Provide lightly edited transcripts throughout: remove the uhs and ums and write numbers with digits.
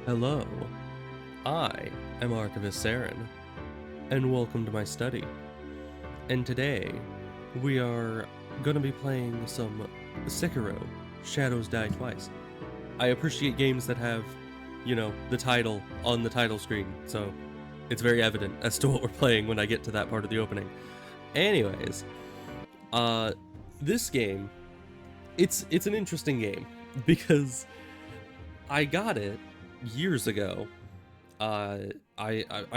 Hello, I am Archivist Saren, and welcome to my study. And today, we are gonna be playing some Sekiro, Shadows Die Twice. I appreciate games that have, the title on the title screen, so it's very evident as to what we're playing when I get to that part of the opening. Anyways, this game, it's an interesting game, because I got it years ago. I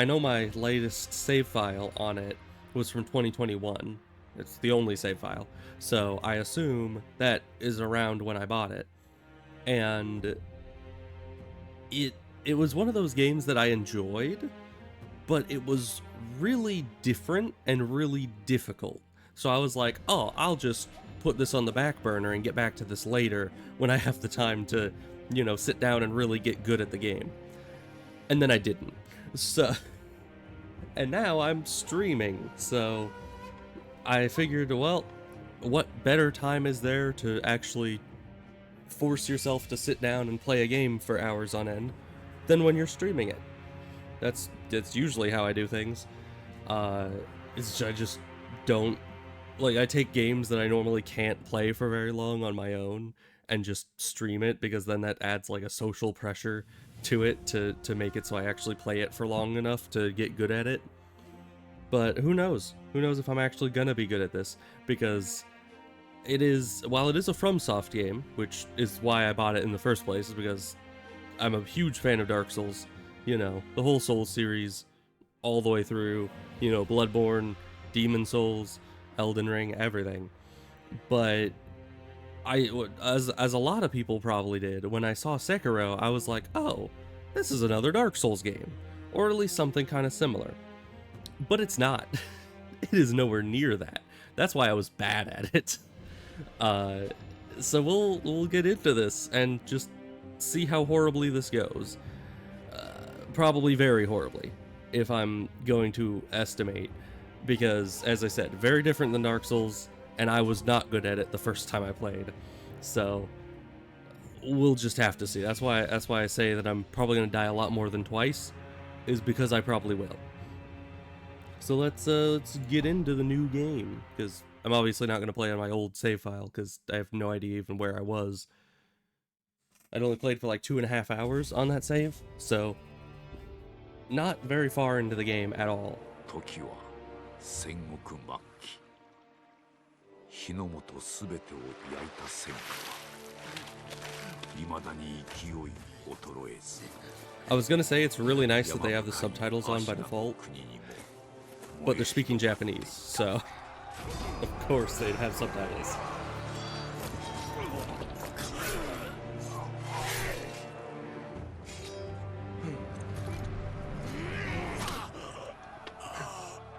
know my latest save file on it was from 2021. It's the only save file, so I assume that is around when I bought it. And it was one of those games that I enjoyed, but it was really different and really difficult. So I was like, oh, I'll just put this on the back burner and get back to this later when I have the time to, sit down and really get good at the game. And then I didn't. So, and now I'm streaming, so I figured, well, what better time is there to actually force yourself to sit down and play a game for hours on end than when you're streaming it? That's usually how I do things. I just don't, like, I take games that I normally can't play for very long on my own and just stream it, because then that adds like a social pressure to it to make it so I actually play it for long enough to get good at it. But who knows? Who knows if I'm actually gonna be good at this, because while it is a FromSoft game, which is why I bought it in the first place, is because I'm a huge fan of Dark Souls, the whole Souls series, all the way through, Bloodborne, Demon Souls, Elden Ring, everything. But as a lot of people probably did, when I saw Sekiro, I was like, oh, this is another Dark Souls game, or at least something kind of similar. But it's not. It is nowhere near that. That's why I was bad at it. So we'll get into this and just see how horribly this goes. Probably very horribly, if I'm going to estimate, because, as I said, very different than Dark Souls, and I was not good at it the first time I played. So we'll just have to see. That's why I say that I'm probably going to die a lot more than twice, is because I probably will. So let's get into the new game, because I'm obviously not going to play on my old save file, because I have no idea even where I was. I'd only played for like 2.5 hours on that save, so not very far into the game at all. 時は戦国末期日の本すべてを焼いた戦火は未だに勢い衰えず I was gonna say it's really nice that they have the subtitles on by default, but they're speaking Japanese, so of course they'd have subtitles.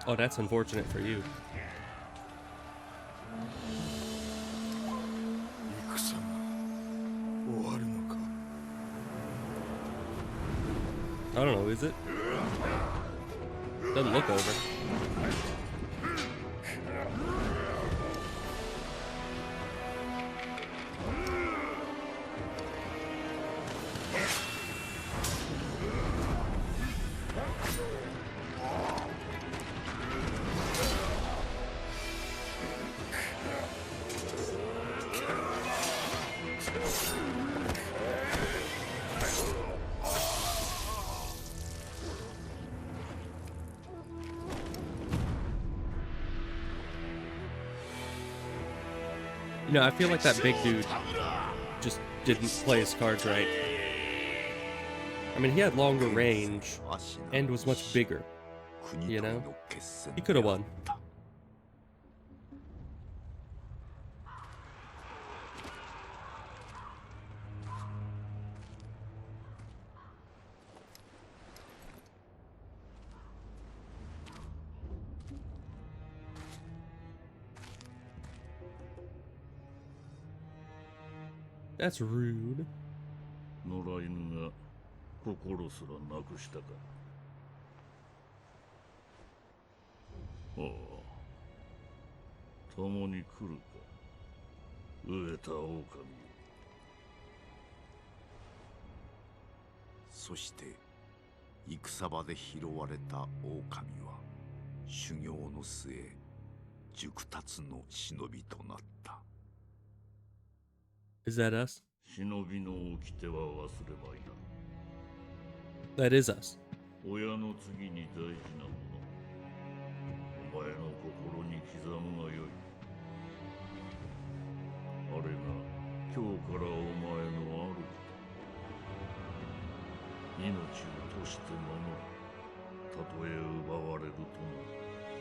Oh, that's unfortunate for you. I don't know, is it? Doesn't look over. I feel like that big dude just didn't play his cards right. I mean, he had longer range and was much bigger, He could have won. That's rude. 野良犬が心すらなくしたか。ああ、共に来るか。飢えた狼よ。そして戦場で拾われた狼は修行の末熟達の忍びとなった。 Is that us? 忍びの掟は忘れまいな。 That is us. 親の次に大事なもの、お前の心に刻むがよい。あれが今日からお前の主だ。命を賭して守る。たとえ奪われるとも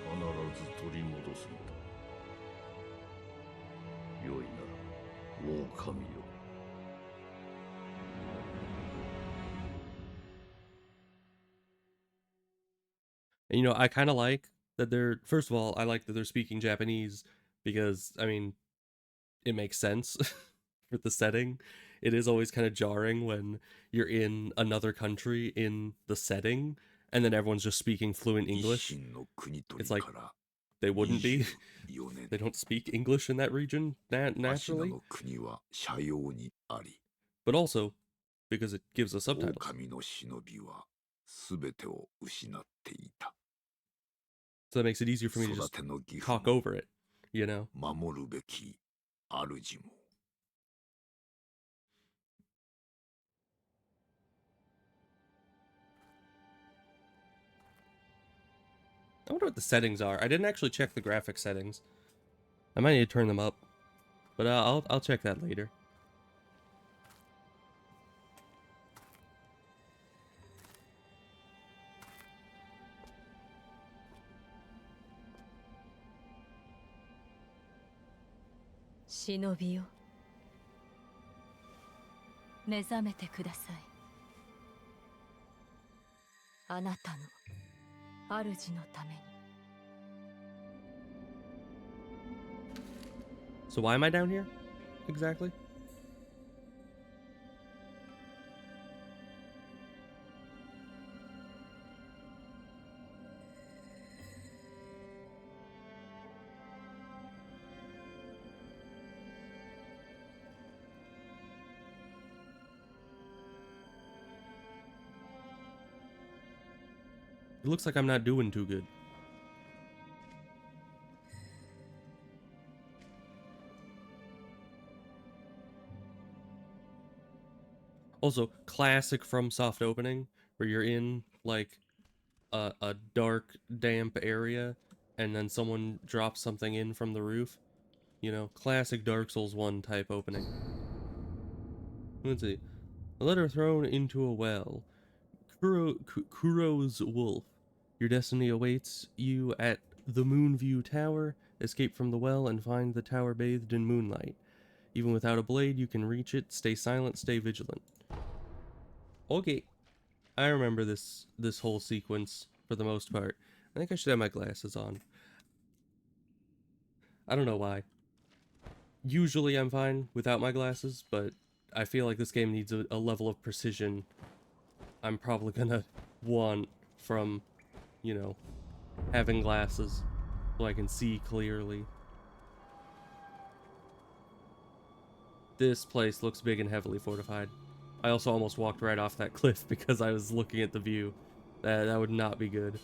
必ず取り戻すのだ。よいな、狼よ。And, I kind of like that they're, first of all, I like that they're speaking Japanese because, I mean, it makes sense for the setting. It is always kind of jarring when you're in another country in the setting and then everyone's just speaking fluent English. It's like they wouldn't be. They don't speak English in that region naturally. But also because it gives us subtitles. So that makes it easier for me to just talk over it, you know? I wonder what the settings are. I didn't actually check the graphic settings. I might need to turn them up, but I'll check that later. Shinobiよ、目覚めてください。あなたの主のために。 So why am I down here? Exactly? It looks like I'm not doing too good. Also, classic FromSoft opening, where you're in, like, a dark, damp area, and then someone drops something in from the roof. You know, classic Dark Souls 1 type opening. Let's see. A letter thrown into a well. Kuro's wolf. Your destiny awaits you at the Moonview Tower. Escape from the well and find the tower bathed in moonlight. Even without a blade, you can reach it. Stay silent, stay vigilant. Okay. I remember this whole sequence for the most part. I think I should have my glasses on. I don't know why. Usually I'm fine without my glasses, but I feel like this game needs a level of precision I'm probably gonna want from, you know, having glasses so I can see clearly. This place looks big and heavily fortified. I also almost walked right off that cliff because I was looking at the view. That would not be good.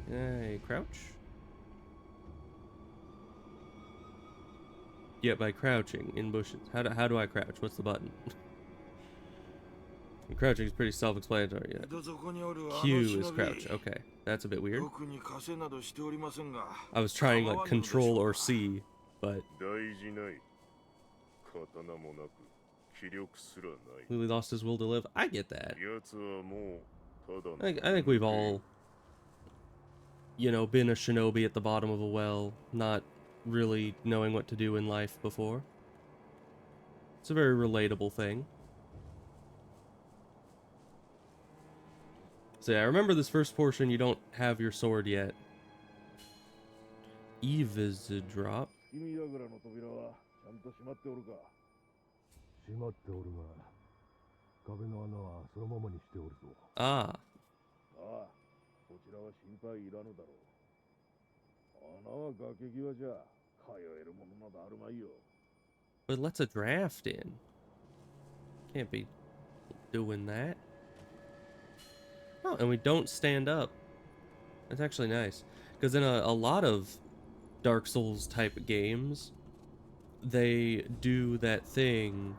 Hey, crouch? Yeah, by crouching in bushes. How do I crouch? What's the button? Crouching is pretty self-explanatory. Yeah. Q is crouch. Okay, that's a bit weird. I was trying like Control or C, but Lily lost his will to live. I get that. I think we've all, you know, been a shinobi at the bottom of a well, not really knowing what to do in life before. It's a very relatable thing. So yeah, I remember this first portion, you don't have your sword yet. Eve is a drop. Ah. 穴は崖際じゃ通えるものなどあるまいよ。 But let's a draft in. Can't be doing that. Oh, and we don't stand up. That's actually nice. Because in a lot of Dark Souls type games, they do that thing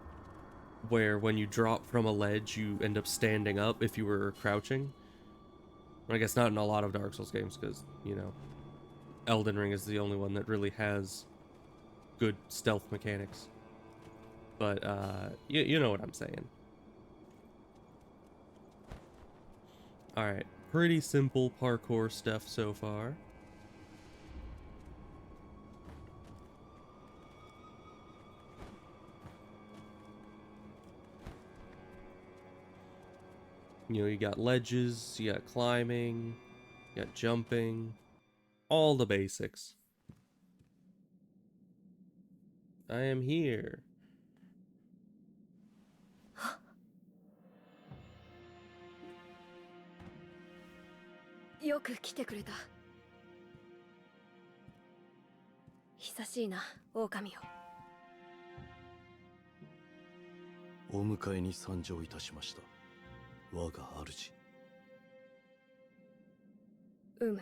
where when you drop from a ledge, you end up standing up if you were crouching. I guess not in a lot of Dark Souls games, because, you know, Elden Ring is the only one that really has good stealth mechanics. But, you know what I'm saying. Alright, pretty simple parkour stuff so far. You know, you got ledges, you got climbing, you got jumping, all the basics. I am here. よく来てくれた。久しいな、狼よ。お迎えに参上いたしました。我が主。うむ。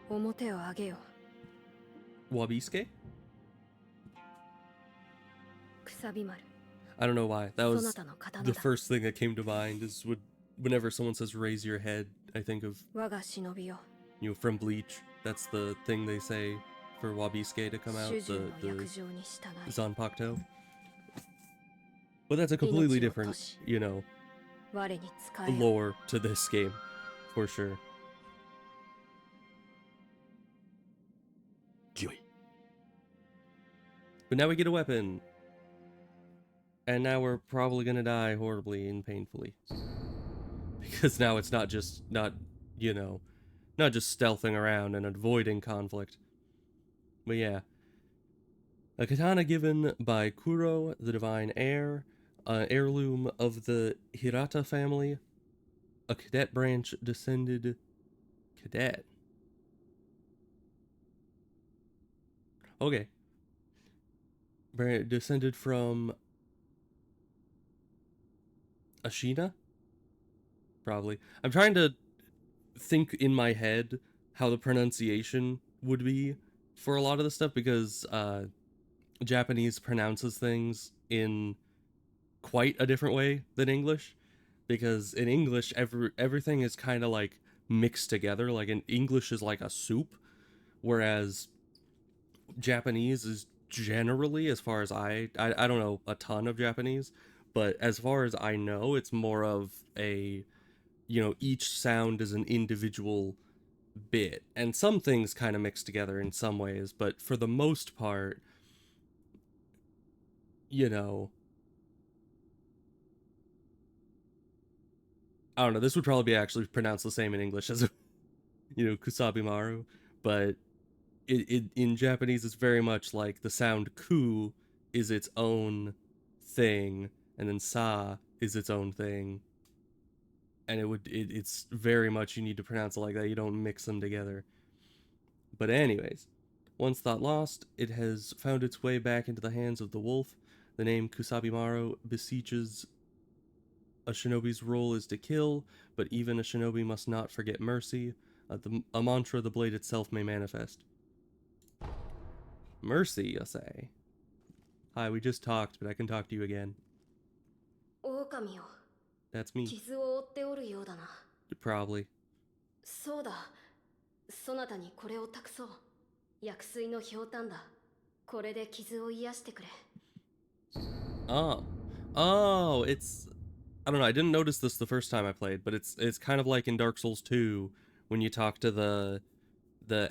表を上げよ。Wabisuke? くさび丸。 I don't know why. That そ was なたの刀 the だ。 first thing that came to mind is whenever someone says raise your head, I think of, 我が忍びよ。 you know, from Bleach. That's the thing they say for Wabisuke to come out, 主従の the 約定に従い。 Zanpakuto. But that's a completely different, you know, 我に使えよ。 lore to this game, for sure. 御意。 But now we get a weapon. And now we're probably gonna die horribly and painfully. Because now it's not just, you know, not just stealthing around and avoiding conflict. But yeah. A katana given by Kuro, the divine heir, an heirloom of the Hirata family, a cadet branch descended cadet. Okay. Descended from Ashina? Probably. I'm trying to think in my head how the pronunciation would be for a lot of the stuff, because Japanese pronounces things in quite a different way than English. Because in English, everything is kind of like mixed together. Like in English is like a soup, whereas Japanese is generally, as far as I don't know a ton of Japanese, but as far as I know, it's more of a, you know, each sound is an individual bit, and some things kind of mix together in some ways, but for the most part, you know, I don't know, this would probably be actually pronounced the same in English as, you know, Kusabimaru, but it in Japanese it's very much like the sound ku is its own thing, and then sa is its own thing, and it's very much, you need to pronounce it like that, you don't mix them together. But anyways, once thought lost, it has found its way back into the hands of the wolf. The name Kusabimaru beseeches a shinobi's role is to kill, but even a shinobi must not forget mercy, a mantra the blade itself may manifest. Mercy, you say? Hi, we just talked, but I can talk to you again. 狼よ。 That's me. 傷を負っておるようだな。 Probably. そうだ。そなたにこれを託そう。薬水のひょうたんだ。これで傷を癒してくれ。 Oh. Oh, it's... I don't know, I didn't notice this the first time I played, but it's kind of like in Dark Souls 2, when you talk to the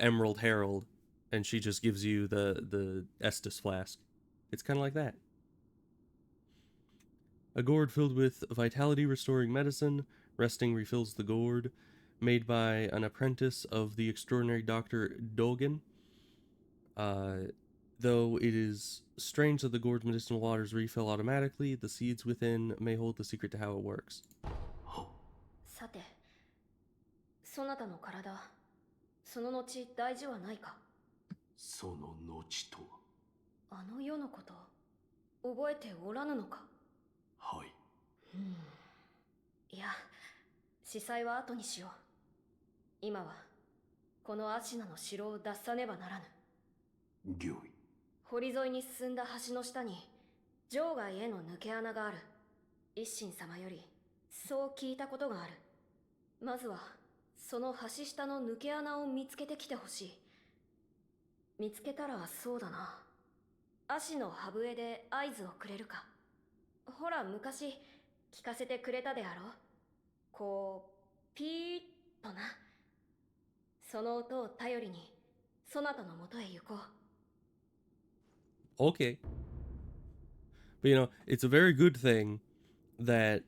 Emerald Herald, and she just gives you the Estus flask. It's kind of like that. A gourd filled with vitality-restoring medicine. Resting refills the gourd. Made by an apprentice of the extraordinary Dr. Dogen. Though it is strange that the gourd's medicinal waters refill automatically, the seeds within may hold the secret to how it works. さて、そなたの体、その後大事はないか？その後とは。あの世のこと、覚えておらぬのか？はい。いや、司祭は後にしよう。今は、このアシナの城を脱さねばならぬ。御意。堀沿いに進んだ橋の下に、場外への抜け穴がある。一心様より、そう聞いたことがある。まずは、その橋下の抜け穴を見つけてきてほしい。見つけたらそうだな。足の歯笛で合図をくれるか。ほら、昔、聞かせてくれたであろう。こう、ピーッとな。その音を頼りに、そなたのもとへ行こう。Okay. But you know, it's a very good thing that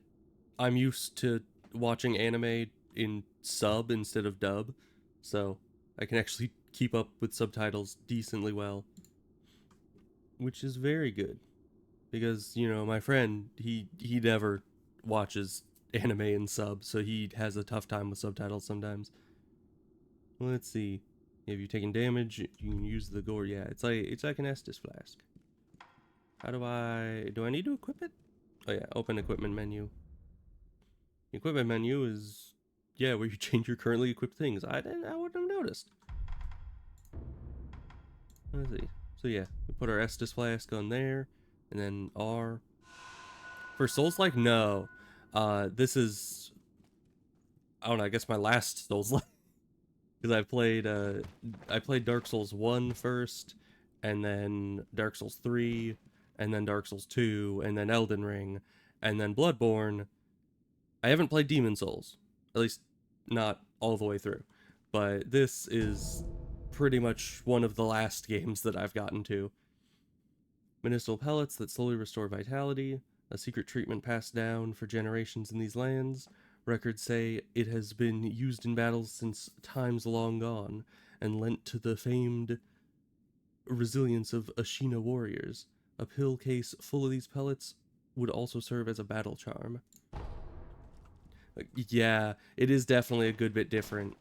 I'm used to watching anime in sub instead of dub, so I can actually keep up with subtitles decently well, which is very good, because, you know, my friend, he never watches anime in sub, so he has a tough time with subtitles sometimes. Let's see. If you're taking damage, you can use the gore. Yeah, it's like an Estus flask. How do I need to equip it? Oh yeah, open equipment menu. Equipment menu is, yeah, where you change your currently equipped things. I wouldn't have noticed. Let's see. So yeah, we put our Estus flask on there, and then R. For Souls-like, no. This is, I don't know, I guess my last Souls-like. Because I played Dark Souls 1 first, and then Dark Souls 3, and then Dark Souls 2, and then Elden Ring, and then Bloodborne. I haven't played Demon Souls, at least not all the way through, but this is pretty much one of the last games that I've gotten to. Medicinal pellets that slowly restore vitality, a secret treatment passed down for generations in these lands. Records say it has been used in battles since times long gone, and lent to the famed resilience of Ashina warriors. A pill case full of these pellets would also serve as a battle charm. Yeah, it is definitely a good bit different.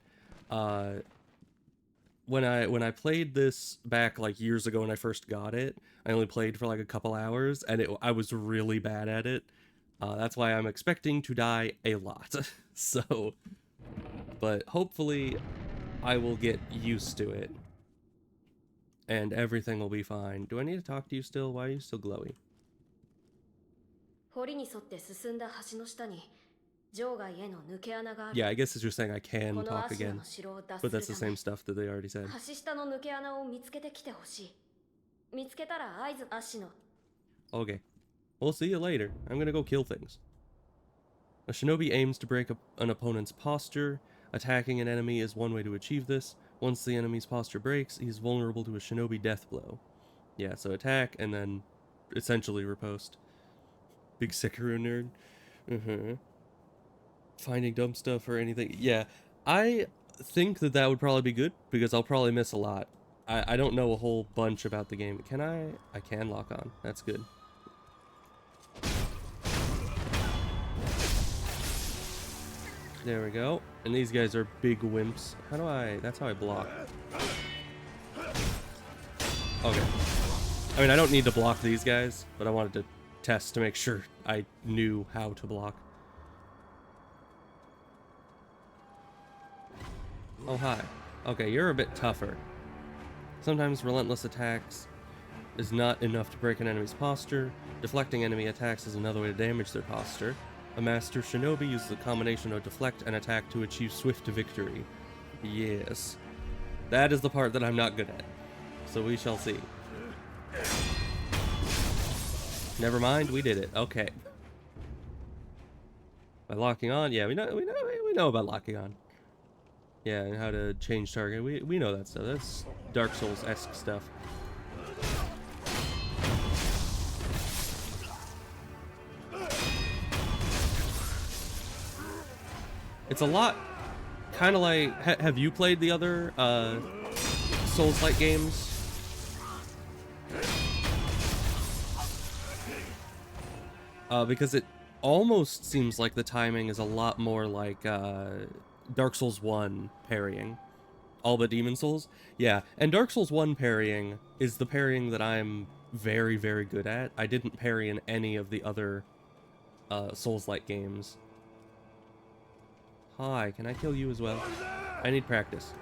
When I played this back like years ago when I first got it, I only played for like a couple hours, and I was really bad at it. That's why I'm expecting to die a lot. So, but hopefully I will get used to it. And everything will be fine. Do I need to talk to you still? Why are you still glowy? 堀に沿って進んだ橋の下に、場外への抜け穴がある。 Yeah, I guess it's just saying I can この talk アシナ again. の城を脱 But す that's る the ため same stuff that they already said. 橋下の抜け穴を見つけてきてほしい。見つけたら合図アシノ。 Okay. We'll see you later. I'm gonna go kill things. A shinobi aims to break an opponent's posture. Attacking an enemy is one way to achieve this. Once the enemy's posture breaks, he's vulnerable to a shinobi death blow. Yeah, so attack and then essentially riposte. Big Sekiro nerd. Finding dumb stuff or anything. Yeah, I think that would probably be good, because I'll probably miss a lot. I don't know a whole bunch about the game. Can I? I can lock on. That's good. There we go. And these guys are big wimps. How do I... That's how I block. Okay. I mean, I don't need to block these guys, but I wanted to test to make sure I knew how to block. Oh, hi. Okay, you're a bit tougher. Sometimes relentless attacks is not enough to break an enemy's posture. Deflecting enemy attacks is another way to damage their posture. A master shinobi uses a combination of deflect and attack to achieve swift victory. Yes. That is the part that I'm not good at. So we shall see. Never mind, we did it. Okay. By locking on, yeah, we know about locking on. Yeah, and how to change target. We know that stuff. That's Dark Souls-esque stuff. It's a lot, kind of like, have you played the other Souls-like games? because it almost seems like the timing is a lot more like Dark Souls 1 parrying. All but Demon Souls? Yeah, and Dark Souls 1 parrying is the parrying that I'm very, very good at. I didn't parry in any of the other Souls-like games. Hi, can I kill you as well? I need practice.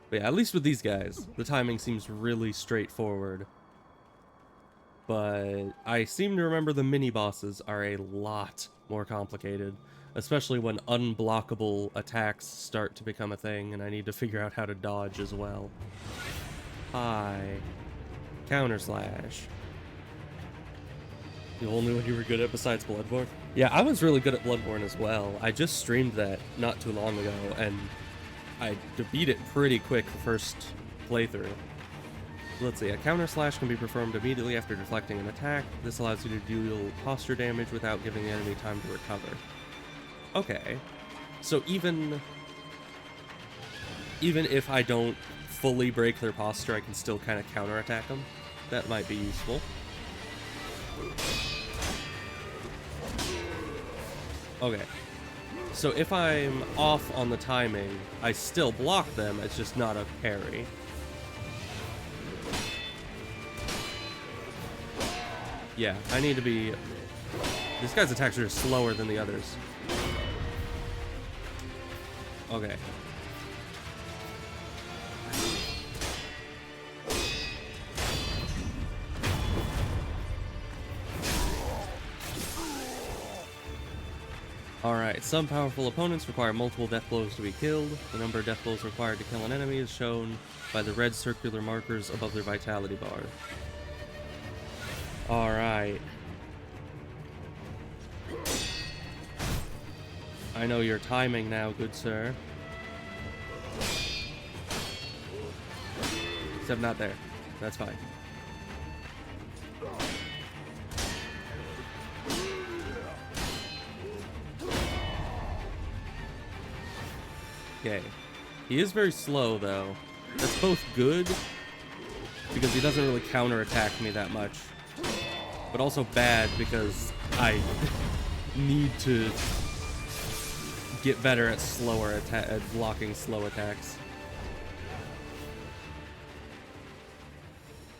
But yeah, at least with these guys, the timing seems really straightforward. But I seem to remember the mini-bosses are a lot more complicated, especially when unblockable attacks start to become a thing, and I need to figure out how to dodge as well. Hi. Counter slash. The only one you were good at besides Bloodborne? Yeah, I was really good at Bloodborne as well. I just streamed that not too long ago, and I beat it pretty quick the first playthrough. Let's see, a counter slash can be performed immediately after deflecting an attack. This allows you to deal posture damage without giving the enemy time to recover. Okay, so even if I don't fully break their posture, I can still kind of counterattack them. That might be useful. Okay, so if I'm off on the timing, I still block them, it's just not a parry. Yeah, I need to be... This guy's attacks are slower than the others. Okay. Alright, some powerful opponents require multiple death blows to be killed. The number of death blows required to kill an enemy is shown by the red circular markers above their vitality bar. Alright. I know your timing now, good sir. Except not there. That's fine. Okay. He is very slow, though. That's both good, because he doesn't really counterattack me that much. But also bad, because I need to get better at at blocking slow attacks.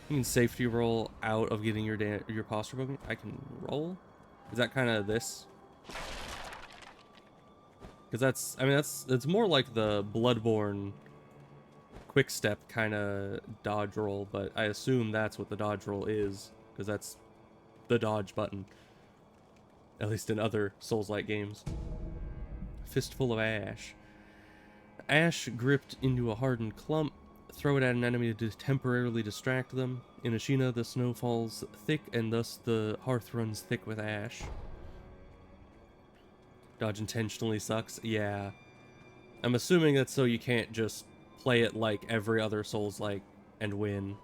You can safety roll out of getting your posture broken. I can roll? Is that kind of this? Because that's, I mean, that's more like the Bloodborne quick step kind of dodge roll, but I assume that's what the dodge roll is, because that's the dodge button. At least in other Souls-like games. Fistful of ash. Ash gripped into a hardened clump. Throw it at an enemy to temporarily distract them. In Ashina, the snow falls thick, and thus the hearth runs thick with ash. Dodge intentionally sucks. Yeah. I'm assuming that's so you can't just play it like every other Souls-like and win.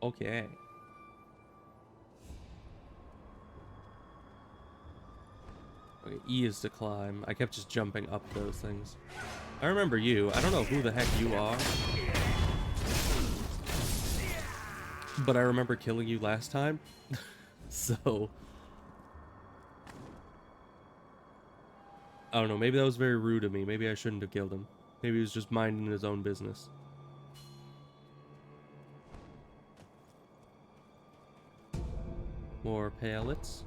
Okay. Okay, E is to climb. I kept just jumping up those things. I remember you. I don't know who the heck you are. But I remember killing you last time. So... I don't know, maybe that was very rude of me. Maybe I shouldn't have killed him. Maybe he was just minding his own business. More pallets.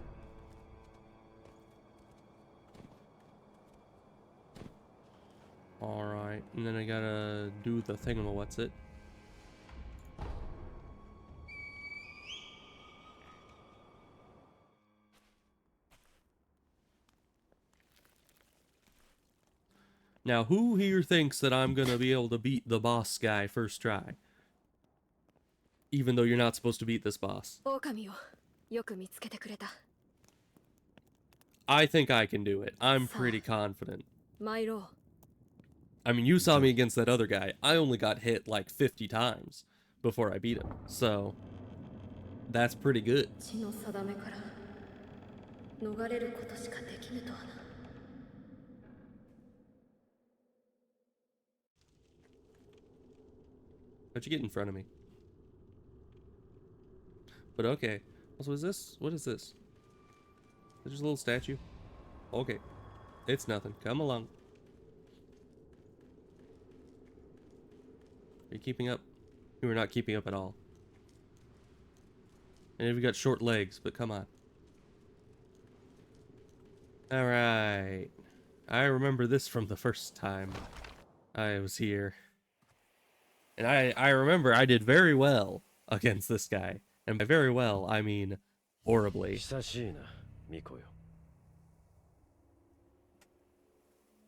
Alright, and then I gotta do the thingamawhat's-it. Now, who here thinks that I'm gonna be able to beat the boss guy first try? even though you're not supposed to beat this boss. 狼をよく見つけてくれた。 I think I can do it. I'm pretty confident. 参ろう。 I mean, you saw me against that other guy. I only got hit like 50 times before I beat him. So, that's pretty good. 血の定めから逃れることしかできぬとはな。 How'd you get in front of me? But okay. Also, is this? What is this? Is it just a little statue? Okay. It's nothing. Come along. Are you keeping up? You are not keeping up at all. And you've got short legs, but come on. Alright. I remember this from the first time I was here. And I remember I did very well against this guy. And by very well, I mean horribly. 久しいな、ミコよ。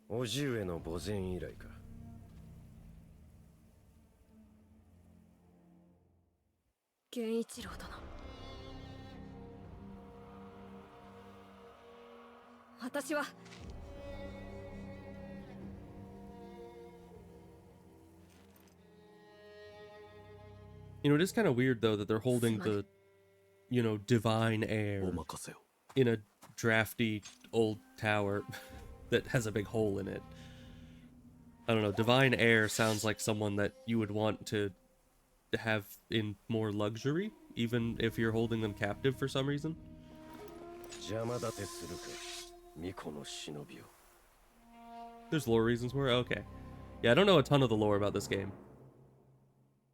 叔父上の墓前以来か。源一郎殿。私は You know, it is kind of weird, though, that they're holding the, you know, divine air お任せを。 in a drafty old tower that has a big hole in it. I don't know, divine air sounds like someone that you would want to have in more luxury, even if you're holding them captive for some reason. 邪魔立てするか、ミコの忍びを。 There's lore reasons for it? Okay. Yeah, I don't know a ton of the lore about this game.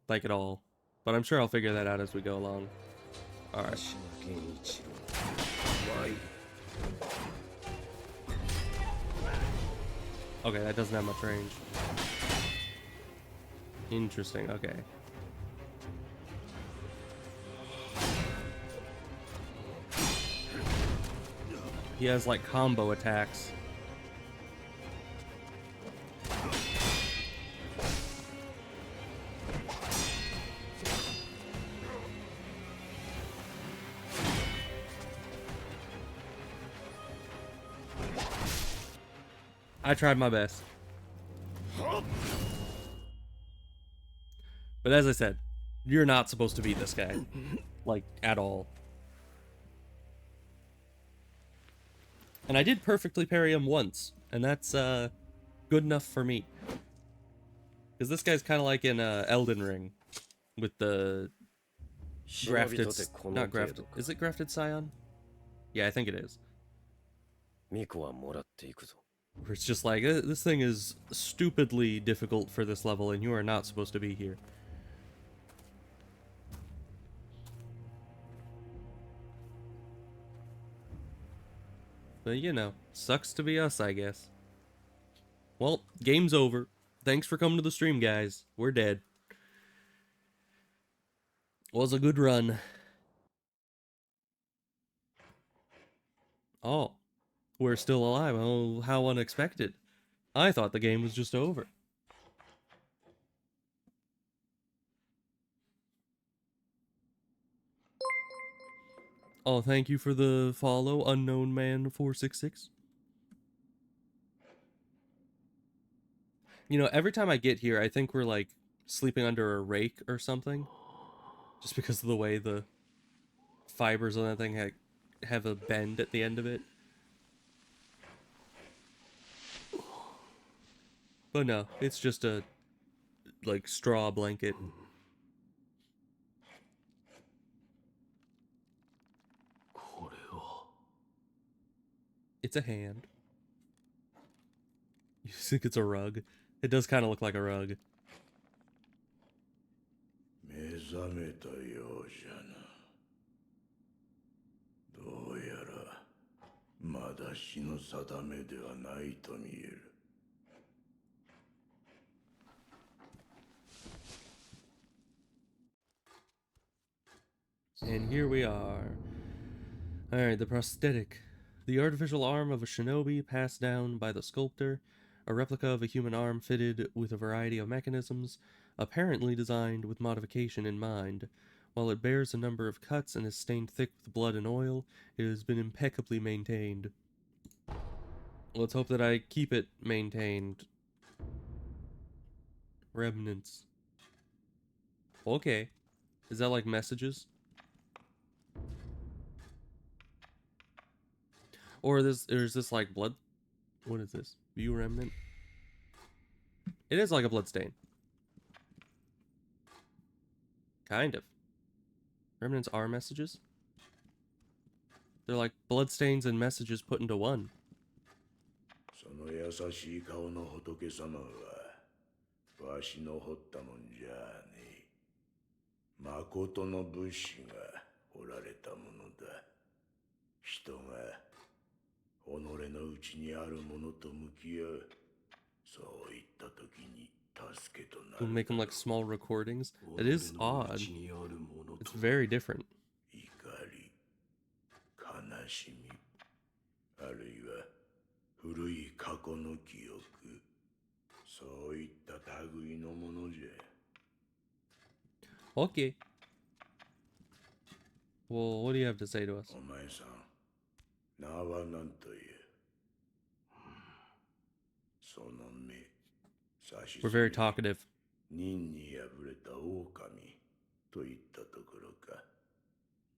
Like, at all. But I'm sure I'll figure that out as we go along. Alright. 私の源一郎。わい。 Okay, that doesn't have much range. Interesting, okay. He has, like, combo attacks. I tried my best. But as I said, you're not supposed to beat this guy. Like, at all. And I did perfectly parry him once. And that's, good enough for me. Because this guy's kind of like in, Elden Ring. With the grafted... Not grafted. Is it grafted scion? Yeah, I think it is. ミコはもらっていくぞ。 Where it's just like, this thing is stupidly difficult for this level, and you are not supposed to be here. But, you know, sucks to be us, I guess. Well, game's over. Thanks for coming to the stream, guys. We're dead. Was a good run. Oh. We're still alive. Oh, how unexpected. I thought the game was just over. Oh, thank you for the follow, Unknown Man 466. You know, every time I get here, I think we're like sleeping under a rake or something. Just because of the way the fibers on that thing have a bend at the end of it. But no, it's just a, like, straw blanket. It's a hand. You think it's a rug? It does kind of look like a rug. 目覚めたようじゃな。どうやらまだ日の定めではないと見える。 And here we are. Alright, the prosthetic. The artificial arm of a shinobi passed down by the sculptor. A replica of a human arm fitted with a variety of mechanisms, apparently designed with modification in mind. While it bears a number of cuts and is stained thick with blood and oil, it has been impeccably maintained. Let's hope that I keep it maintained. Remnants. Okay. Is that like messages? Or is this like blood? What is this? View remnant? It is like a blood stain. Kind of. Remnants are messages? They're like bloodstains and messages put into one. その優しい顔の仏様はわしの彫ったもんじゃねえ。誠の仏師が彫られたものだ。人が己の内にあるものと向き合う。そういった時に助けとなる。 We'll make them like small recordings. It is odd. It's very different. 怒り、悲しみ、あるいは古い過去の記憶、そういった類のものじゃ。 Okay. Well, what do you have to say to us? お前さん、名は何という？その目、差し We're very talkative. 任に敗れた狼といったところか。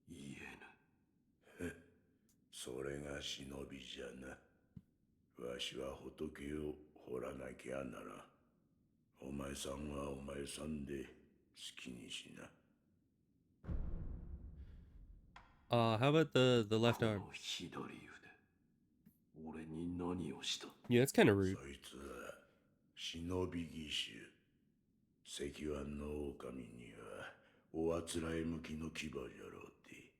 言えぬ。それが忍びじゃな。わしは仏を掘らなきゃなら。お前さんはお前さんで好きにしな。 How about the left arm? 左腕。俺に何をした？ Yeah, it's kind of rude. そいつは忍び義手。石腕の狼にはおあつらえ向きの牙じゃろうて。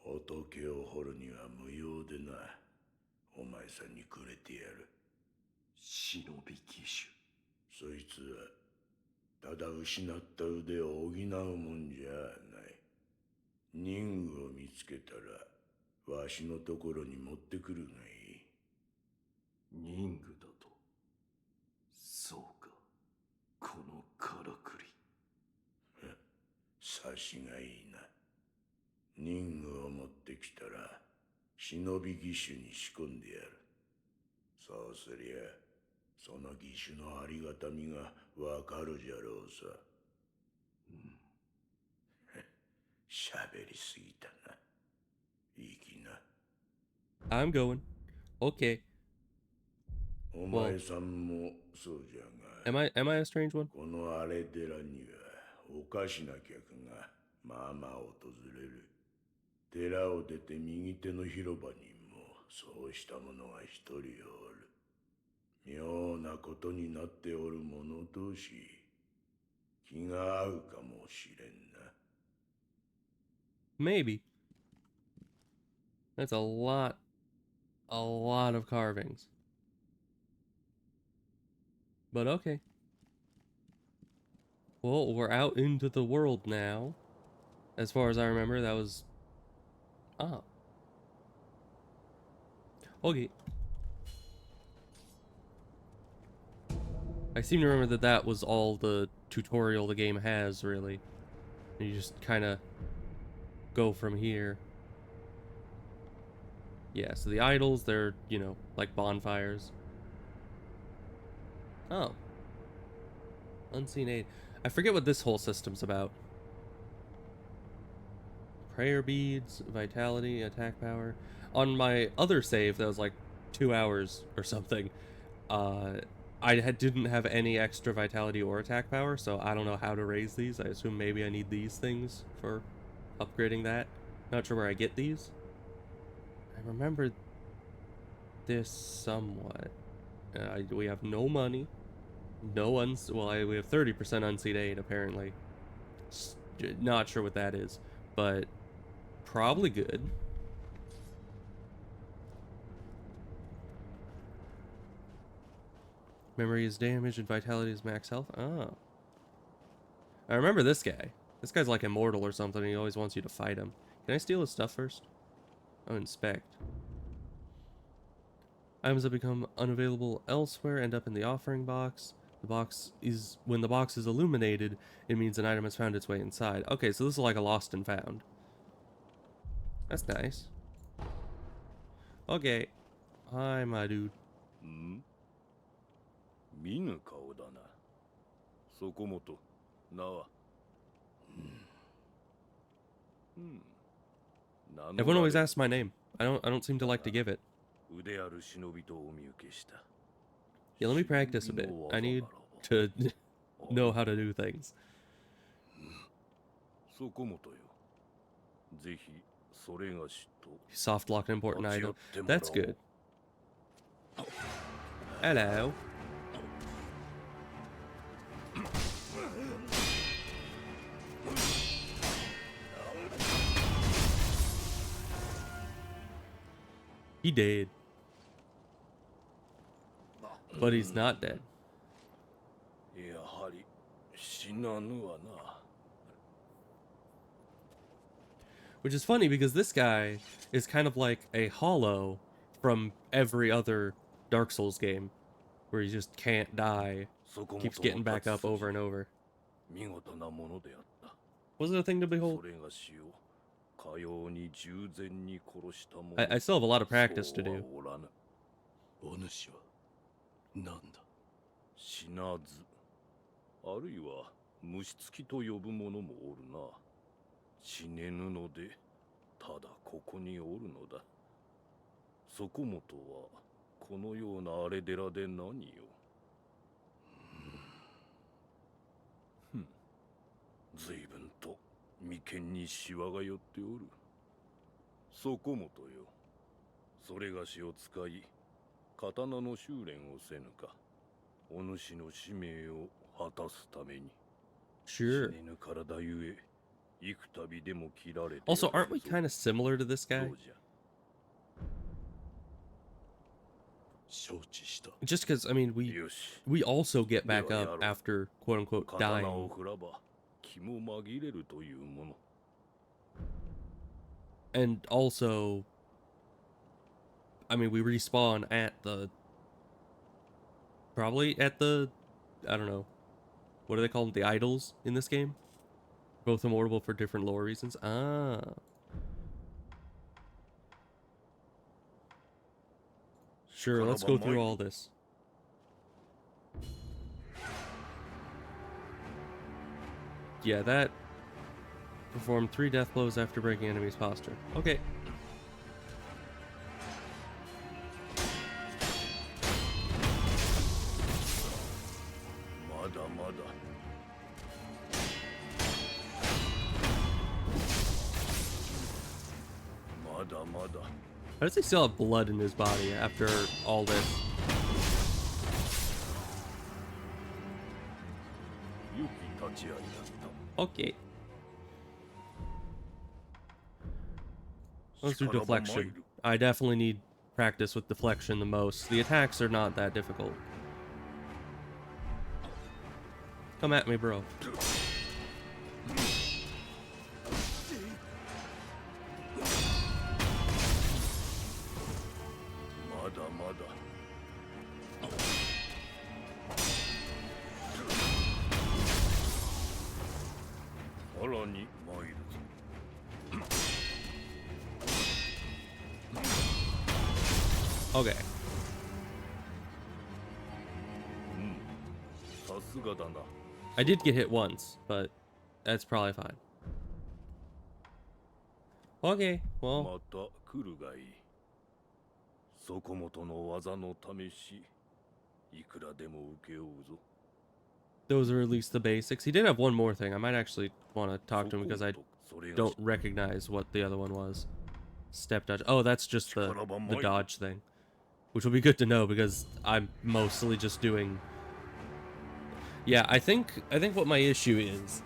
仏を掘るには無用でな。お前さんにくれてやる。忍び義手。そいつはただ失った腕を補うもんじゃない。任具を見つけたらわしのところに持ってくるがいい。任具だと。そうか。このからくり。察しがいいな。任具を持ってきたら忍び義手に仕込んでやる。そうすりゃその義手のありがたみがわかるじゃろうさ。喋りすぎたな。いいきな。 I'm going. Okay. お前さんもそうじゃが。 Am I a strange one? この荒れ寺にはおかしな客がまあまあ訪れる。寺を出て右手の広場にもそうした者が一人おる。妙なことになっておる者同士、気が合うかもしれんな。 Maybe. That's a lot of carvings. But okay. Well, we're out into the world now. As far as I remember, that was... Ah. Okay. I seem to remember that that was all the tutorial the game has, really. And you just kind of go from here. Yeah, so the idols, they're, you know, like bonfires. Oh. Unseen aid. I forget what this whole system's about. Prayer beads, vitality, attack power. On my other save, that was like 2 hours or something, didn't have any extra vitality or attack power, so I don't know how to raise these. I assume maybe I need these things for upgrading that. Not sure where I get these. I remember this somewhat. We have no money. We have 30% unseen aid, apparently. Not sure what that is, but probably good. Memory is damaged and vitality is max health. Oh. I remember this guy. This guy's like immortal or something. He always wants you to fight him. Can I steal his stuff first? Oh, inspect. Items that become unavailable elsewhere end up in the offering box. The box is when the box is illuminated, it means an item has found its way inside. Okay, so this is like a lost and found. That's nice. Okay. Hi, my dude. ん見ぬ顔だな。そこもと、名は。Everyone always asks my name. I don't seem to like to give it. 腕ある忍びとお見受けした。 Yeah, let me practice a bit. I need to know how to do things. そこもとよ。ぜひそれがしと。 Soft lock an important item. That's good. Hello. He dead. But he's not dead. やはり死なぬわな。 Which is funny because this guy is kind of like a hollow from every other Dark Souls game, where he just can't die, keeps getting back up over and over. 見事なものであった。 Was it a thing to そ behold? れがしをかように従前に殺したもの。 I still have a lot of practice to そうは do. おらぬ。お主は何だ。死なず、あるいは虫つきと呼ぶ者もおるな。死ねぬので、ただここにおるのだ。そこもとはこのような荒れ寺で何よ。随分と眉間にシワが寄っておる。そこもとよ。それがしを使い、刀の修練をせぬか。お主の使命を果たすために。 Sure. 死ねぬ体ゆえ、幾度でも切られて。 Also, aren't we kind of similar to this guy? どうじゃ。 承知した。 Just because, I mean, よし。 we also get back up after quote unquote 刀を dying. 振らば気も紛れるというもの。 And also, I mean, we respawn at the, probably at the, I don't know, what do they call them? The idols in this game? Both immortal for different lore reasons. Ah. Sure, let's go through all this. Yeah, that performed 3 death blows after breaking enemy's posture. Okay. How does he still have blood in his body after all this? Okay. Let's do deflection. I definitely need practice with deflection the most. The attacks are not that difficult. Come at me, bro. Okay. I did get hit once, but that's probably fine. Okay, well. Those are at least the basics. He did have one more thing. I might actually want to talk to him because I don't recognize what the other one was. Step dodge. Oh, that's just the dodge thing. Which will be good to know because I'm mostly just doing... Yeah, I think what my issue is,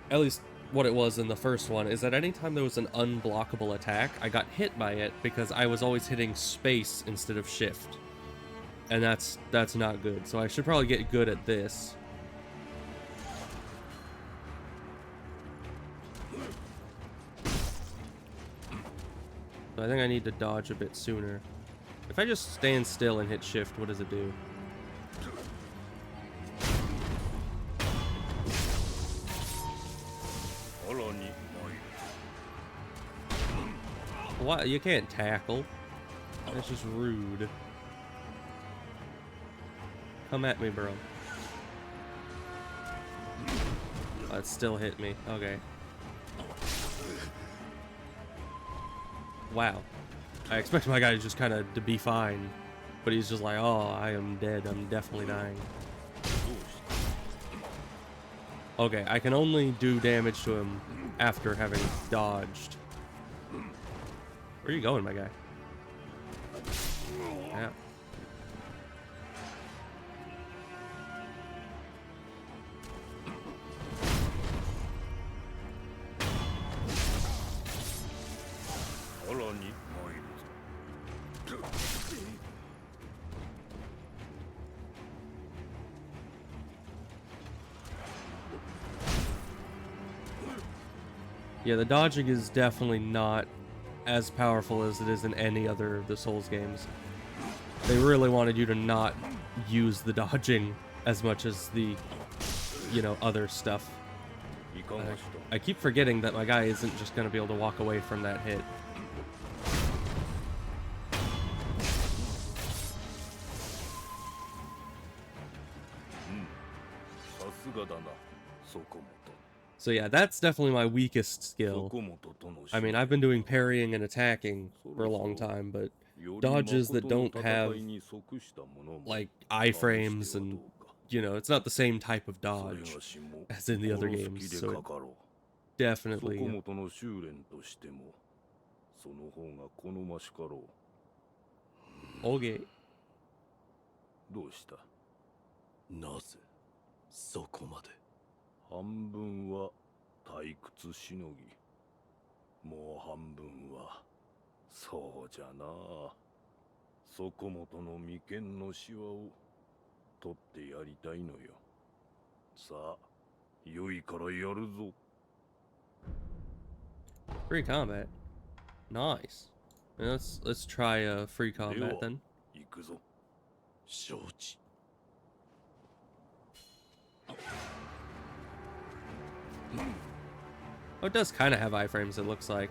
at least what it was in the first one, is that anytime there was an unblockable attack, I got hit by it because I was always hitting space instead of shift. And that's not good. So I should probably get good at this. So I think I need to dodge a bit sooner. If I just stand still and hit shift, what does it do? Why? You can't tackle. That's just rude. Come at me, bro. Oh, it still hit me. Okay. Wow. I expect my guy to just kind of to be fine. But he's just like, oh, I am dead. I'm definitely dying. Okay, I can only do damage to him after having dodged. Where are you going, my guy? Yeah. Yeah, the dodging is definitely not as powerful as it is in any other of the Souls games. They really wanted you to not use the dodging as much as the, you know, other stuff. I keep forgetting that my guy isn't just going to be able to walk away from that hit. So yeah, that's definitely my weakest skill. I mean, I've been doing parrying and attacking for a long time, but dodges that don't have, like, iframes and, you know, it's not the same type of dodge as in the other games, so it definitely... Okay. なぜそこまで。半分は退屈しのぎ、もう半分はそうじゃな。そこもとの眉間のシワを取ってやりたいのよ。さあ、良いからやるぞ。Free combat. Nice. Let's try free combat then. 行くぞ。承知。Oh, it does kind of have iframes, it looks like.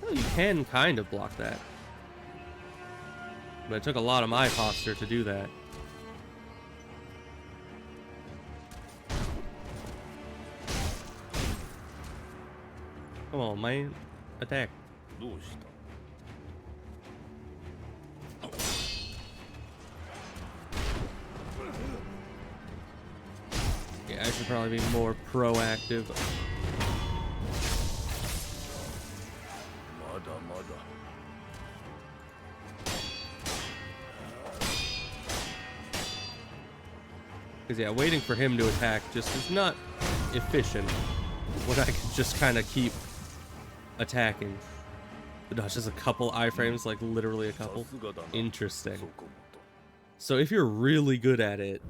Oh, you can kind of block that. But it took a lot of my posture to do that. Come on, man. Attack. どうした？ Yeah, I should probably be more proactive. まだまだ。 Because, yeah, waiting for him to attack just is not efficient when I can just kind of keep attacking. The dodge has a couple iframes, like literally a couple. Interesting. So if you're really good at it,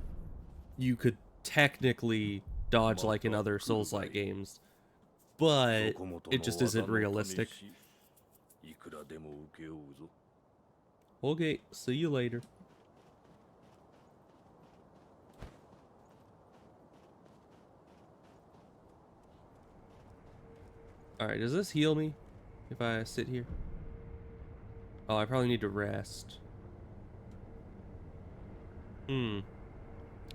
you could technically dodge like in other Souls-like games, but it just isn't realistic. Okay, see you later. Alright, does this heal me if I sit here? Oh, I probably need to rest.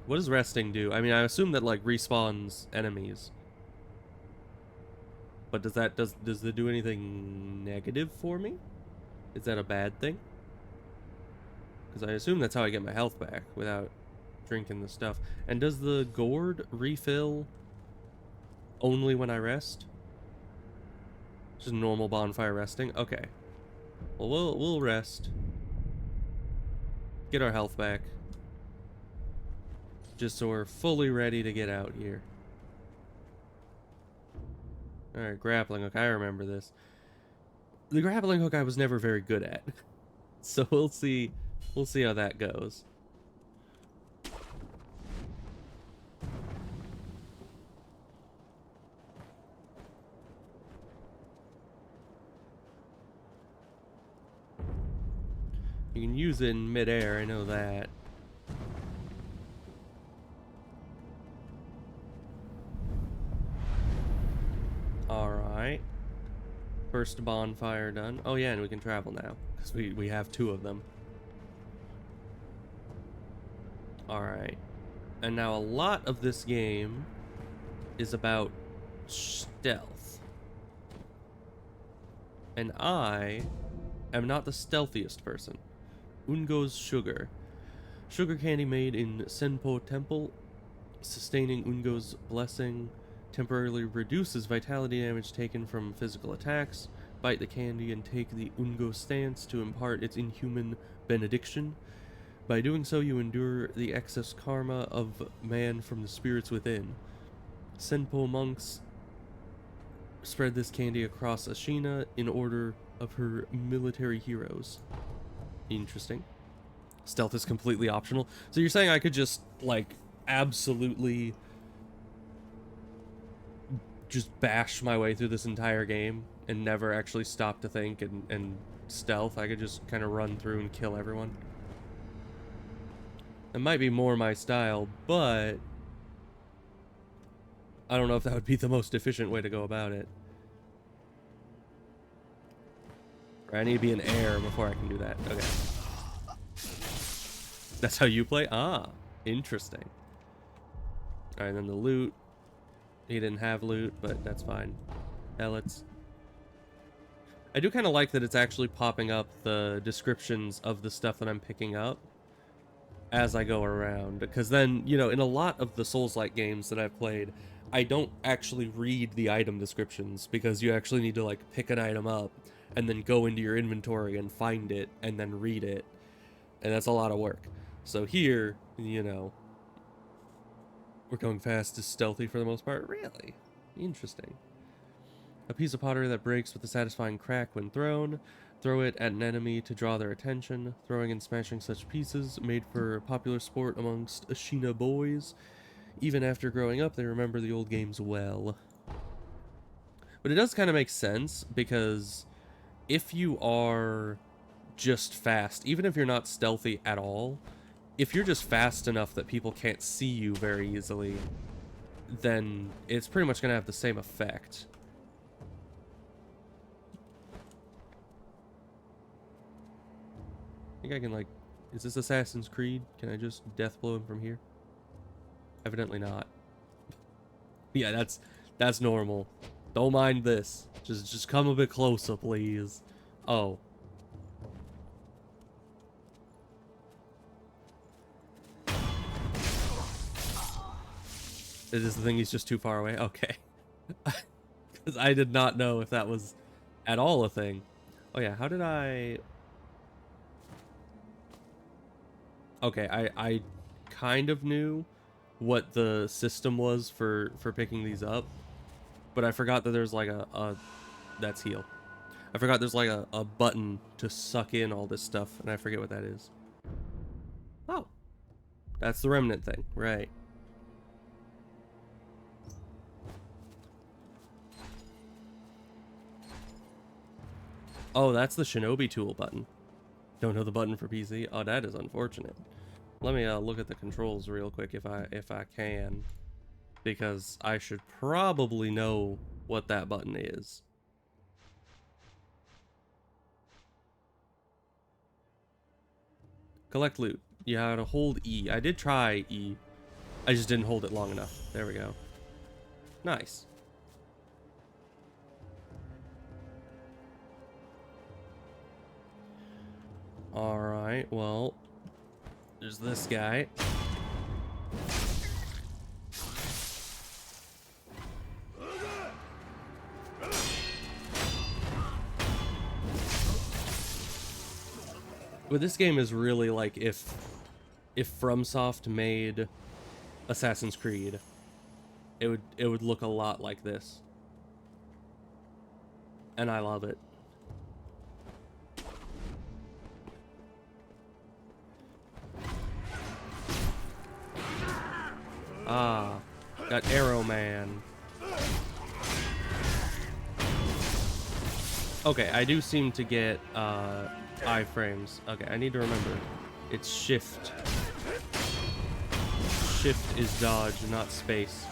What does resting do? I mean, I assume that, like, respawns enemies. But does it do anything negative for me? Is that a bad thing? Because I assume that's how I get my health back, without drinking the stuff. And does the gourd refill only when I rest? Just normal bonfire resting? Okay. Well, we'll rest. Get our health back. Just so we're fully ready to get out here. Alright, grappling hook. I remember this. The grappling hook I was never very good at. So we'll see how that goes. You can use it in midair, I know that. Alright. First bonfire done. Oh yeah, and we can travel now, because we have 2 of them. Alright. And now a lot of this game is about stealth. And I am not the stealthiest person. Ungo's sugar. Sugar candy made in Senpo Temple. Sustaining Ungo's blessing temporarily reduces vitality damage taken from physical attacks. Bite the candy and take the Ungo stance to impart its inhuman benediction. By doing so, you endure the excess karma of man from the spirits within. Senpo monks spread this candy across Ashina in order of her military heroes. Interesting. Stealth is completely optional. So you're saying I could just, like, absolutely just bash my way through this entire game and never actually stop to think and stealth? I could just kind of run through and kill everyone. It might be more my style, but I don't know if that would be the most efficient way to go about it. I need to be in air before I can do that. Okay. That's how you play? Ah, interesting. Alright, then the loot. He didn't have loot, but that's fine. Pellets. I do kind of like that it's actually popping up the descriptions of the stuff that I'm picking up as I go around, because then, you know, in a lot of the Souls-like games that I've played, I don't actually read the item descriptions, because you actually need to, like, pick an item up and then go into your inventory and find it and then read it, and that's a lot of work. So here, you know, we're going fast, is stealthy for the most part. Really? Interesting. A piece of pottery that breaks with a satisfying crack when thrown. Throw it at an enemy to draw their attention. Throwing and smashing such pieces made for popular sport amongst Ashina boys. Even after growing up, they remember the old games well. But it does kind of make sense, because if you are just fast, even if you're not stealthy at all, if you're just fast enough that people can't see you very easily, then it's pretty much going to have the same effect. I think I can, like, is this Assassin's Creed? Can I just death blow him from here? Evidently not. Yeah, that's normal. Don't mind this. Just come a bit closer, please. Oh. Is this the thing he's just too far away? Okay. Because I did not know if that was at all a thing. Oh yeah, how did I... Okay, I kind of knew what the system was for picking these up, but I forgot that there's like a that's heal. I forgot there's like a button to suck in all this stuff, and I forget what that is. Oh, that's the remnant thing, right? Oh, that's the shinobi tool button. Don't know the button for PC. Oh, that is unfortunate. Let me look at the controls real quick if I can, because I should probably know what that button is. Collect loot. You have to hold E. I did try E. I just didn't hold it long enough. There we go. Nice. Alright, well, there's this guy. But this game is really like if FromSoft made Assassin's Creed, it would look a lot like this. And I love it. Ah, got Arrow Man. Okay, I do seem to get iframes. Okay, I need to remember. It's shift. Shift is dodge, not space.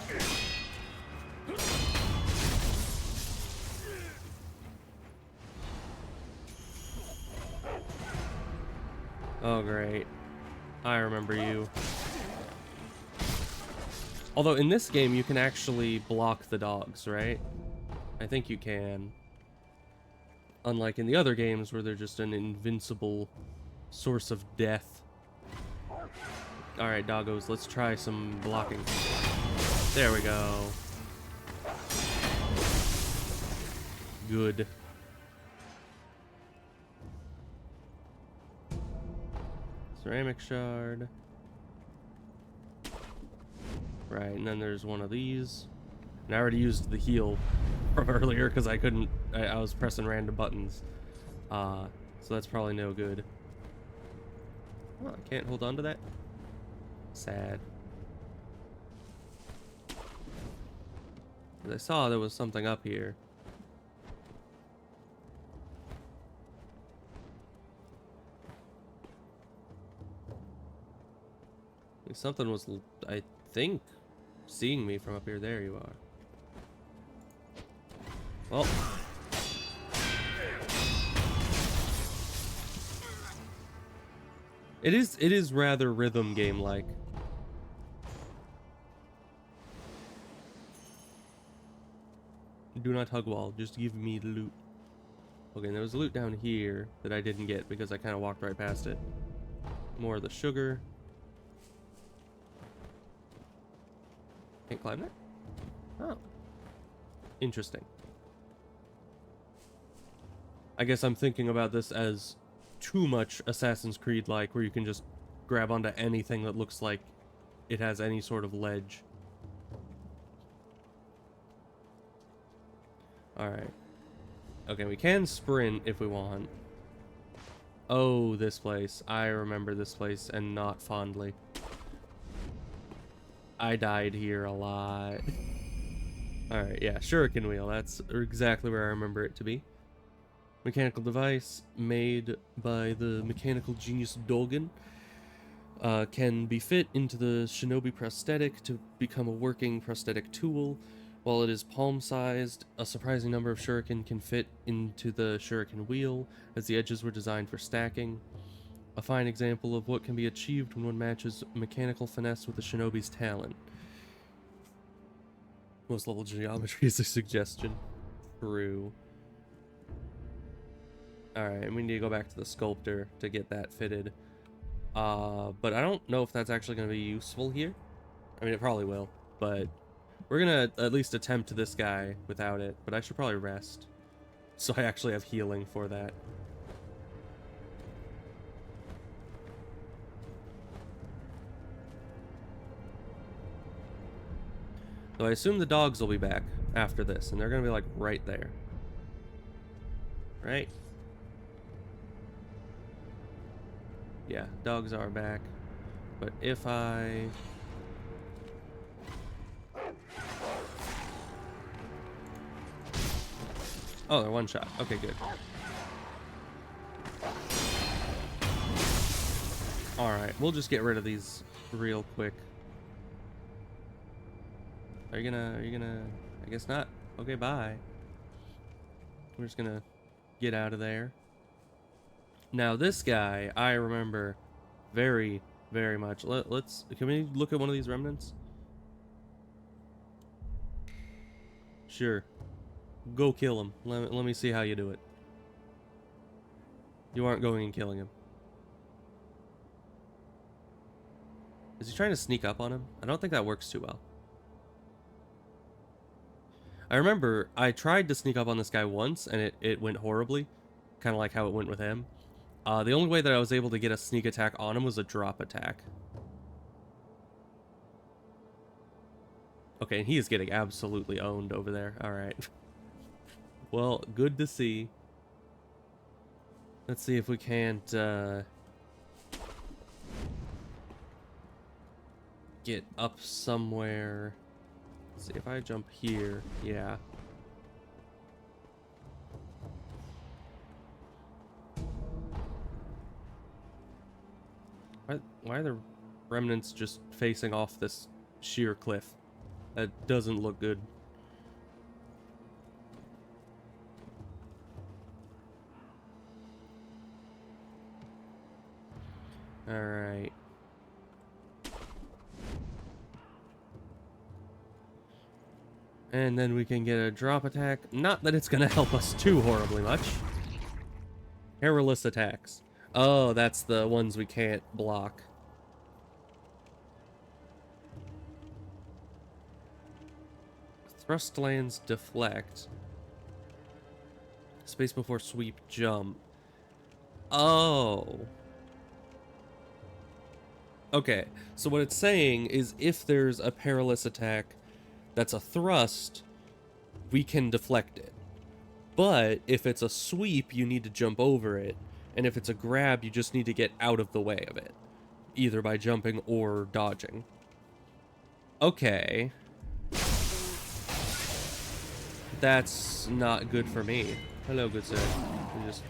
Oh, great. I remember you. Although in this game, you can actually block the dogs, right? I think you can. Unlike in the other games where they're just an invincible source of death. Alright, doggos, let's try some blocking. There we go. Good. Ceramic shard. Right, and then there's one of these. And I already used the heal from earlier because I couldn't, I was pressing random buttons. So that's probably no good. Oh, I can't hold on to that? Sad. I saw there was something up here. Something was, I think, seeing me from up here. There you are. Well. It is rather rhythm game-like. Do not hug wall, just give me the loot. Okay, there was loot down here that I didn't get because I kind of walked right past it. More of the sugar. Can't climb that? Oh. Interesting. I guess I'm thinking about this as too much Assassin's Creed-like, where you can just grab onto anything that looks like it has any sort of ledge. Alright. Okay, we can sprint if we want. Oh, this place. I remember this place, and not fondly. I died here a lot. Alright, yeah, shuriken wheel. That's exactly where I remember it to be. Mechanical device made by the mechanical genius Dolgan. Can be fit into the shinobi prosthetic to become a working prosthetic tool. While it is palm-sized, a surprising number of shuriken can fit into the shuriken wheel, as the edges were designed for stacking. A fine example of what can be achieved when one matches mechanical finesse with a shinobi's talent. Most level geometry is a suggestion. True. Alright, we need to go back to the sculptor to get that fitted. But I don't know if that's actually going to be useful here. I mean, it probably will, but we're going to at least attempt this guy without it, but I should probably rest. So I actually have healing for that. So I assume the dogs will be back after this, and they're going to be like right there. Right? Yeah, dogs are back. But if I... Oh, they're one shot. Okay, good. Alright, we'll just get rid of these real quick. Are you gonna... I guess not. Okay, bye. We're just gonna get out of there. Now, this guy, I remember very, very much. Let's... Can we look at one of these remnants? Sure. Go kill him. Let me see how you do it. You aren't going and killing him. Is he trying to sneak up on him? I don't think that works too well. I remember I tried to sneak up on this guy once, and it went horribly. Kind of like how it went with him. The only way that I was able to get a sneak attack on him was a drop attack. Okay, and he is getting absolutely owned over there. Alright. Well, good to see. Let's see if we can't, get up somewhere. Let's see if I jump here. Yeah. Why are the remnants just facing off this sheer cliff? That doesn't look good. Alright. And then we can get a drop attack. Not that it's gonna help us too horribly much. Perilous attacks. Oh, that's the ones we can't block. Thrust lands, deflect. Space before sweep, jump. Oh. Okay, so what it's saying is if there's a perilous attack that's a thrust, we can deflect it. But if it's a sweep, you need to jump over it. And if it's a grab, you just need to get out of the way of it. Either by jumping or dodging. Okay. That's not good for me. Hello, good sir. You just...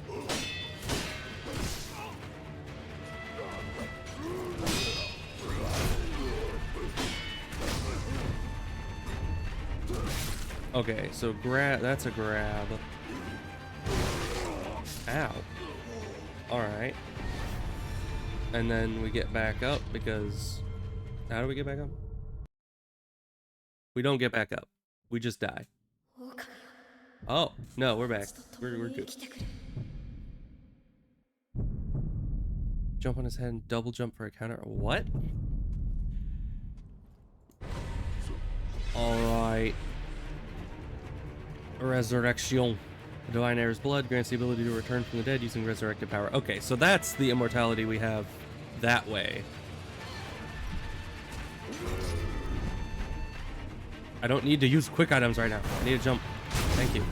Okay, so grab, that's a grab. Ow. Alright. And then we get back up because... How do we get back up? We don't get back up. We just die. Oh, no, we're back. We're good. Jump on his head and double jump for a counter. What? Alright. Resurrection. Divine Heir's blood grants the ability to return from the dead using resurrected power. Okay, so that's the immortality we have that way. I don't need to use quick items right now. I need to jump. Thank you.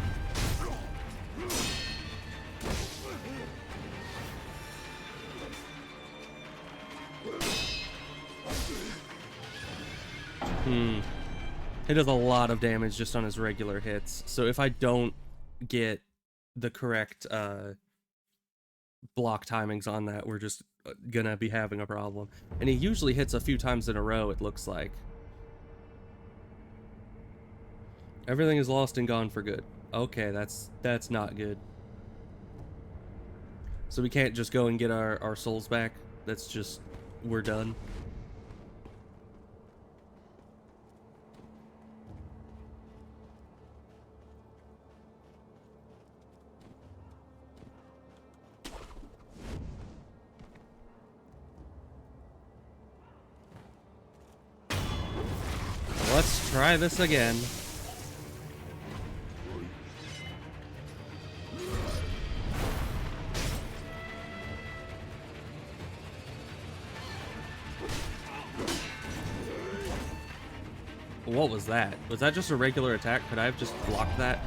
He does a lot of damage just on his regular hits. So if I don't get the correct block timings on that, we're just gonna be having a problem. And he usually hits a few times in a row, it looks like. Everything is lost and gone for good. Okay, that's not good. So we can't just go and get our souls back. That's just, we're done. Let's try this again. What was that? Was that just a regular attack? Could I have just blocked that?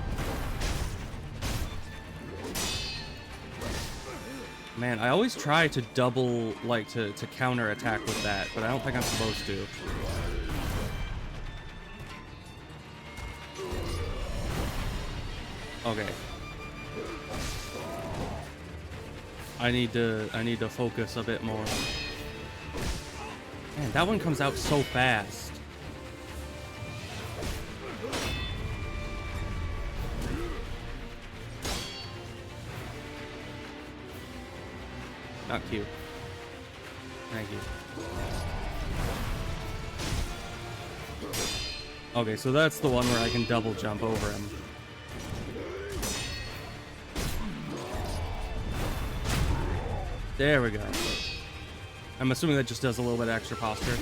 Man, I always try to double, like, to counter attack with that, but I don't think I'm supposed to. Okay. I need to focus a bit more. Man, that one comes out so fast. Not cute. Thank you. Okay, so that's the one where I can double jump over him. There we go. I'm assuming that just does a little bit extra posture.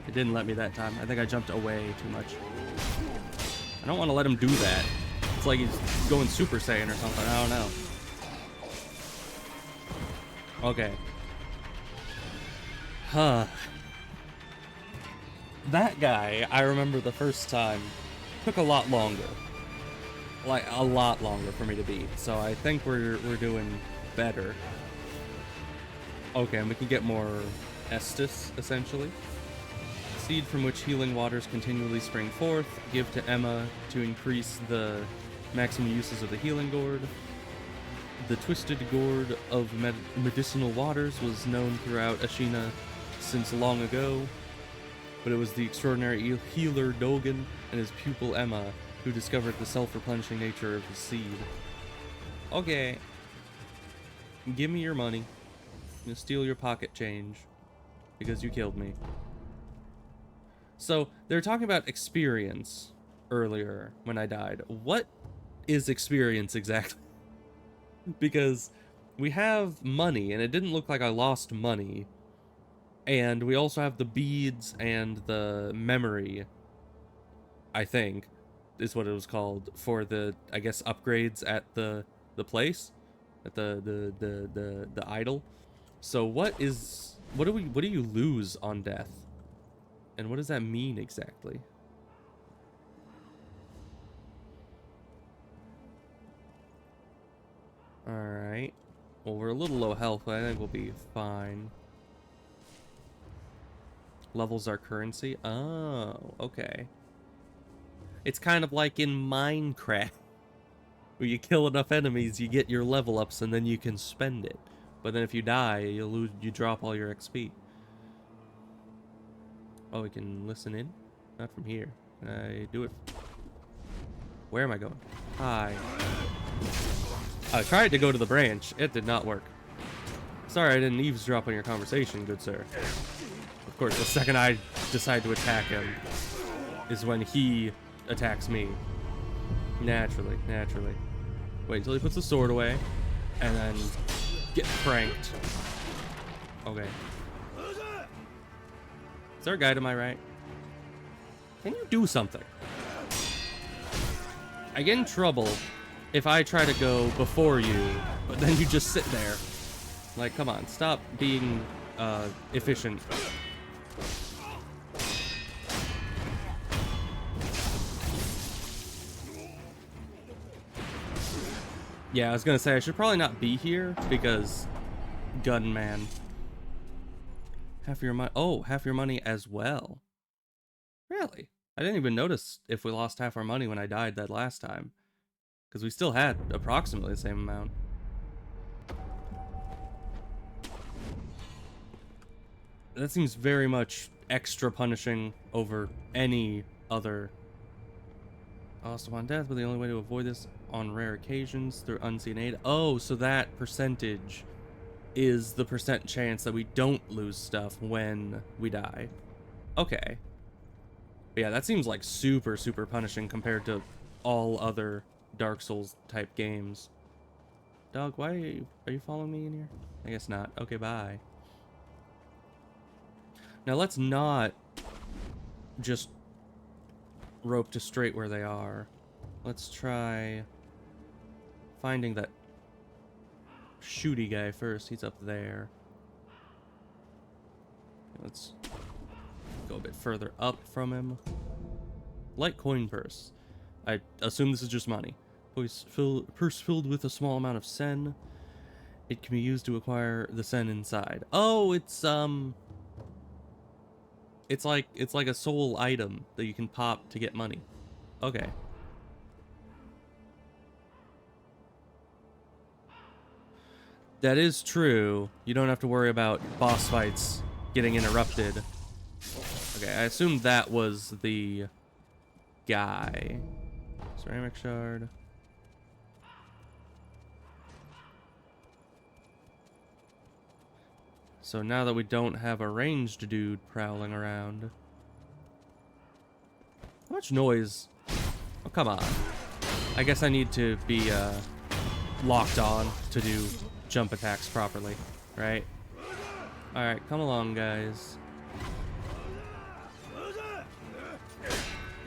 It didn't let me that time. I think I jumped away too much. I don't want to let him do that. It's like he's going Super Saiyan or something. I don't know. Okay. Huh. That guy, I remember the first time, took a lot longer. Like, a lot longer for me to beat. So I think we're doing better. Okay, and we can get more Estus, essentially. Seed from which healing waters continually spring forth. Give to Emma to increase the Maximum uses of the healing gourd. The twisted gourd of medicinal waters was known throughout Ashina since long ago, but it was the extraordinary healer Dogen and his pupil Emma who discovered the self-replenishing nature of the seed. Okay. Give me your money. I'm gonna steal your pocket change because you killed me. So, they were talking about experience earlier when I died. What is experience exactly? Because we have money, and it didn't look like I lost money. And we also have the beads and the memory, I think, is what it was called, for the, I guess, upgrades at the place, at the idol. So what do you lose on death? And what does that mean exactly? Alright. Well, we're a little low health, but I think we'll be fine. Levels our currency? Oh, okay. It's kind of like in Minecraft, where you kill enough enemies, you get your level ups, and then you can spend it. But then if you die, you drop all your XP. Oh, we can listen in? Not from here. Can I do it? Where am I going? Hi. I tried to go to the branch. It did not work. Sorry I didn't eavesdrop on your conversation, good sir. Of course, the second I decide to attack him is when he attacks me. Naturally, naturally. Wait until he puts the sword away, and then get pranked. Okay. Is there a guy to my right? Can you do something? I get in trouble if I try to go before you, but then you just sit there. Like, come on, stop being efficient. Yeah, I was gonna say I should probably not be here because gunman. Half your money. Oh, half your money as well. Really? I didn't even notice if we lost half our money when I died that last time, because we still had approximately the same amount. That seems very much extra punishing over any other. Lost upon death, but the only way to avoid this on rare occasions through unseen aid. Oh, so that percentage is the percent chance that we don't lose stuff when we die. Okay. But yeah, that seems like super, super punishing compared to all other Dark Souls type games. Dog, why are you following me in here? I guess not. Okay, bye. Now let's not just rope to straight where they are. Let's try finding that shooty guy first. He's up there. Let's go a bit further up from him. Light coin purse. I assume this is just money. Purse filled with a small amount of sen. It can be used to acquire the sen inside. Oh, it's like a soul item that you can pop to get money. Okay. That is true. You don't have to worry about boss fights getting interrupted. Okay, I assumed that was the guy. Ceramic shard. So now that we don't have a ranged dude prowling around. How much noise? Oh, come on. I guess I need to be locked on to do jump attacks properly, right? Alright, come along, guys.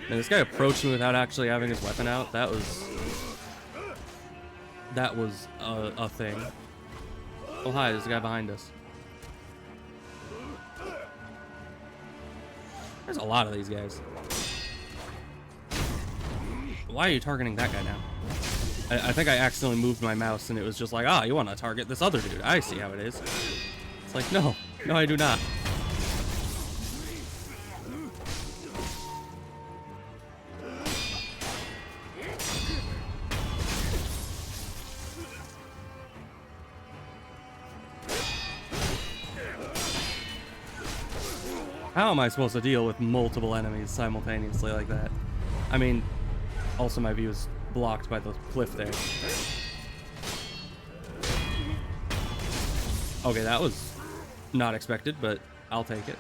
And this guy approached me without actually having his weapon out. That was a thing. Oh, hi, there's a guy behind us. There's a lot of these guys. Why are you targeting that guy now? I think I accidentally moved my mouse and it was just like, ah, you want to target this other dude. I see how it is. It's like, no, I do not. How am I supposed to deal with multiple enemies simultaneously like that? I mean, also my view is blocked by the cliff there. Okay, that was not expected, but I'll take it.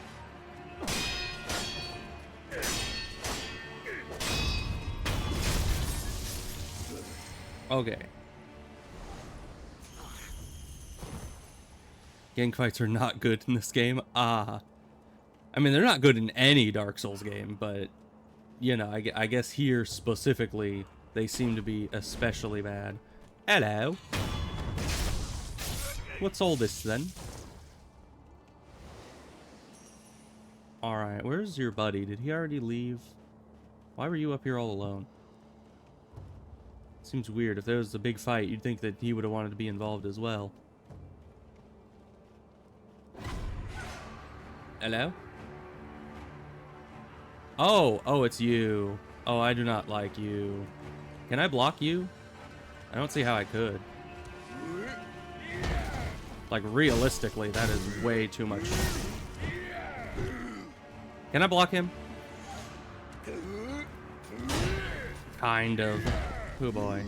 Okay. Gang fights are not good in this game. I mean, they're not good in any Dark Souls game, but, you know, I guess here specifically, they seem to be especially bad. Hello. What's all this then? Alright, where's your buddy? Did he already leave? Why were you up here all alone? Seems weird. If there was a big fight, you'd think that he would have wanted to be involved as well. Hello? Oh, it's you. Oh, I do not like you. Can I block you? I don't see how I could. Like, realistically, that is way too much. Can I block him? Kind of. Oh boy.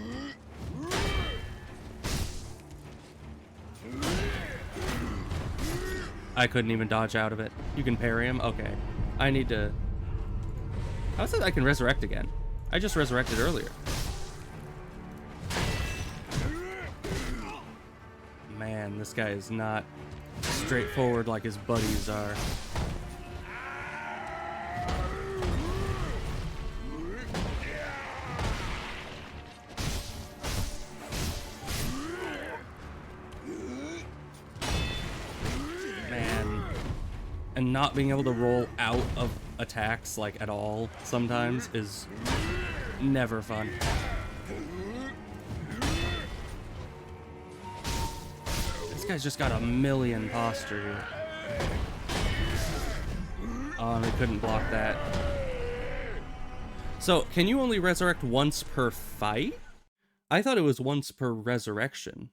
I couldn't even dodge out of it. You can parry him? Okay. I need to... How is it I can resurrect again? I just resurrected earlier. Man, this guy is not straightforward like his buddies are. And not being able to roll out of attacks, like, at all, sometimes, is never fun. This guy's just got a million posture here. Oh, and we couldn't block that. So, can you only resurrect once per fight? I thought it was once per resurrection.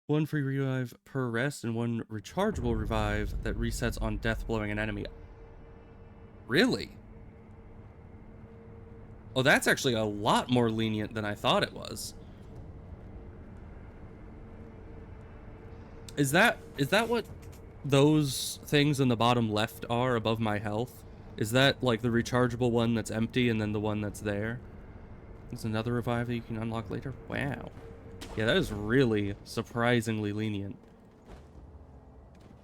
One free revive per rest and one rechargeable revive that resets on death blowing an enemy. Really? Oh, that's actually a lot more lenient than I thought it was. Is that what those things in the bottom left are above my health? Is that like the rechargeable one that's empty and then the one that's there? There's another revive that you can unlock later? Wow. Yeah, that is really surprisingly lenient.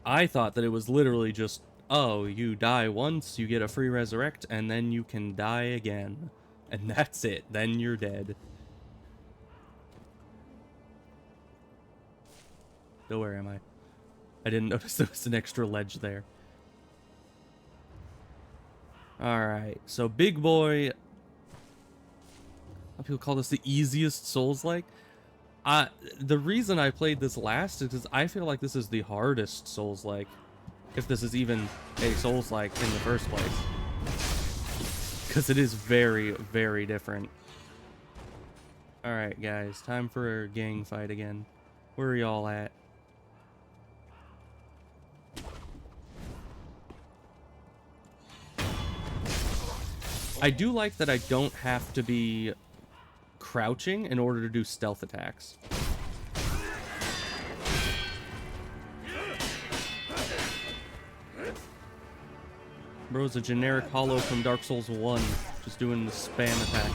I thought that it was literally just, oh, you die once, you get a free resurrect, and then you can die again. And that's it. Then you're dead. Oh, where am I? I didn't notice there was an extra ledge there. Alright, so Big Boy... Some people call this the easiest Souls-like. The reason I played this last is because I feel like this is the hardest Souls-like. If this is even a Souls-like in the first place. Because it is very, very different. Alright, guys. Time for a gang fight again. Where are y'all at? I do like that I don't have to be crouching in order to do stealth attacks. Bro's a generic hollow from Dark Souls 1, just doing the spam attack.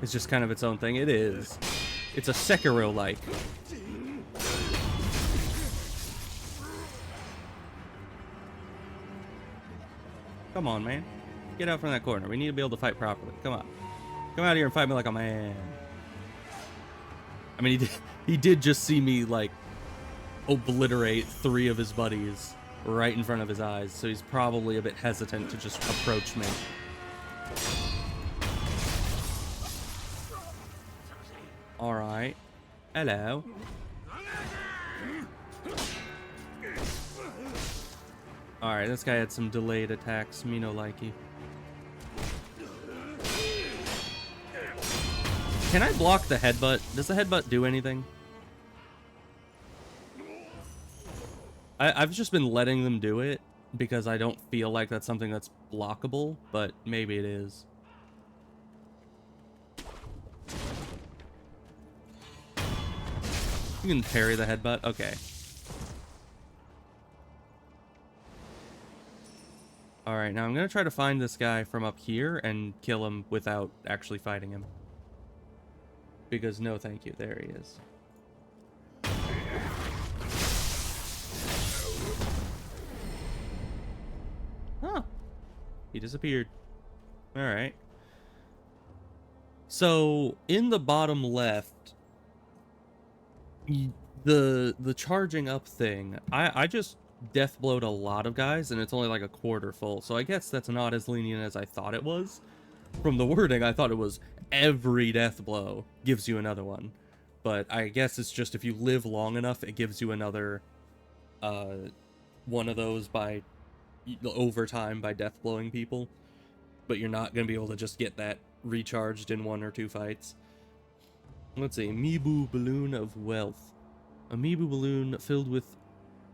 It's just kind of its own thing. It is. It's a Sekiro-like. Come on, man. Get out from that corner. We need to be able to fight properly. Come on. Come out here and fight me like a man. I mean, he did just see me, like, obliterate 3 of his buddies right in front of his eyes, so he's probably a bit hesitant to just approach me. Alright. Hello. Alright, this guy had some delayed attacks. Me no likey. Can I block the headbutt? Does the headbutt do anything? I've just been letting them do it because I don't feel like that's something that's blockable, but maybe it is. You can parry the headbutt? Okay. Alright, now I'm gonna try to find this guy from up here and kill him without actually fighting him. Because no thank you, there he is. Huh. He disappeared. Alright. So, in the bottom left, the charging up thing, I just death blowed a lot of guys, and it's only like a quarter full. So I guess that's not as lenient as I thought it was. From the wording, I thought it was every death blow gives you another one. But I guess it's just if you live long enough, it gives you another one of those by over time by death blowing people. But you're not going to be able to just get that recharged in 1 or 2 fights. Let's see, Mibu Balloon of Wealth. A Mibu balloon filled with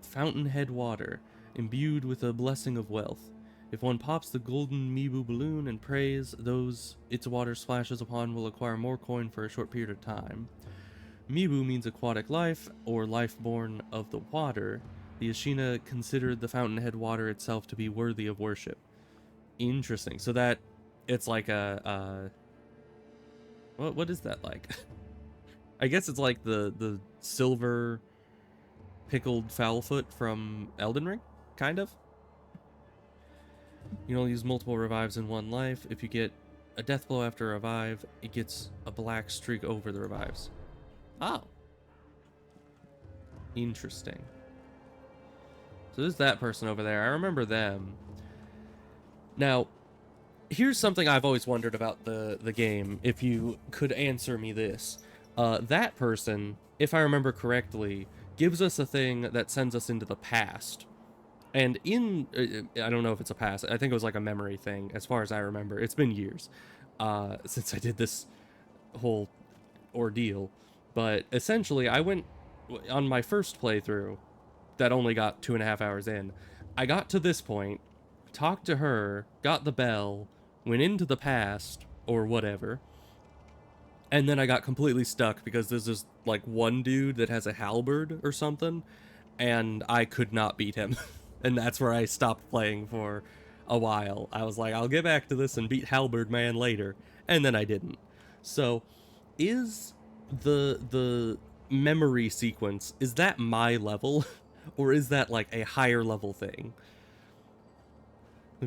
fountainhead water, imbued with a blessing of wealth. If one pops the golden Mibu balloon and prays, those its water splashes upon will acquire more coin for a short period of time. Mibu means aquatic life, or life born of the water. The Ashina considered the fountainhead water itself to be worthy of worship. Interesting. So that, it's like a, what is that like? I guess it's like the silver pickled Foulfoot from Elden Ring, kind of. You can only use multiple revives in one life. If you get a death blow after a revive, it gets a black streak over the revives. Oh. Interesting. So there's that person over there. I remember them. Now, here's something I've always wondered about the game, if you could answer me this. That person, if I remember correctly, gives us a thing that sends us into the past. And in, I don't know if it's a past, I think it was like a memory thing, as far as I remember. It's been years since I did this whole ordeal. But essentially, I went, on my first playthrough, that only got 2.5 hours in, I got to this point, talked to her, got the bell, went into the past, or whatever, and then I got completely stuck because there's this, like, one dude that has a halberd or something, and I could not beat him. And that's where I stopped playing for a while. I was like, I'll get back to this and beat Halberd Man later, and then I didn't. So, is the memory sequence, is that my level? Or is that, like, a higher level thing?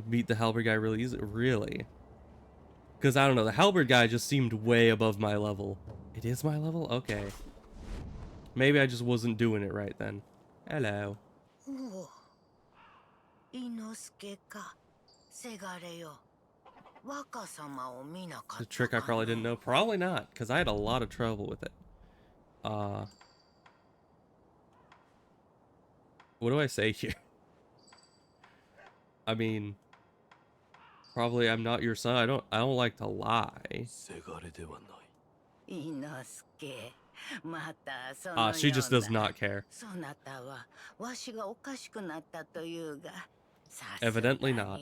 Beat the Halberd guy really easy? Really? Because, I don't know, the Halberd guy just seemed way above my level. It is my level? Okay. Maybe I just wasn't doing it right then. Hello. It's a trick I probably didn't know. Probably not, because I had a lot of trouble with it. What do I say here? I mean, probably I'm not your son. I don't like to lie. She just does not care. Evidently not.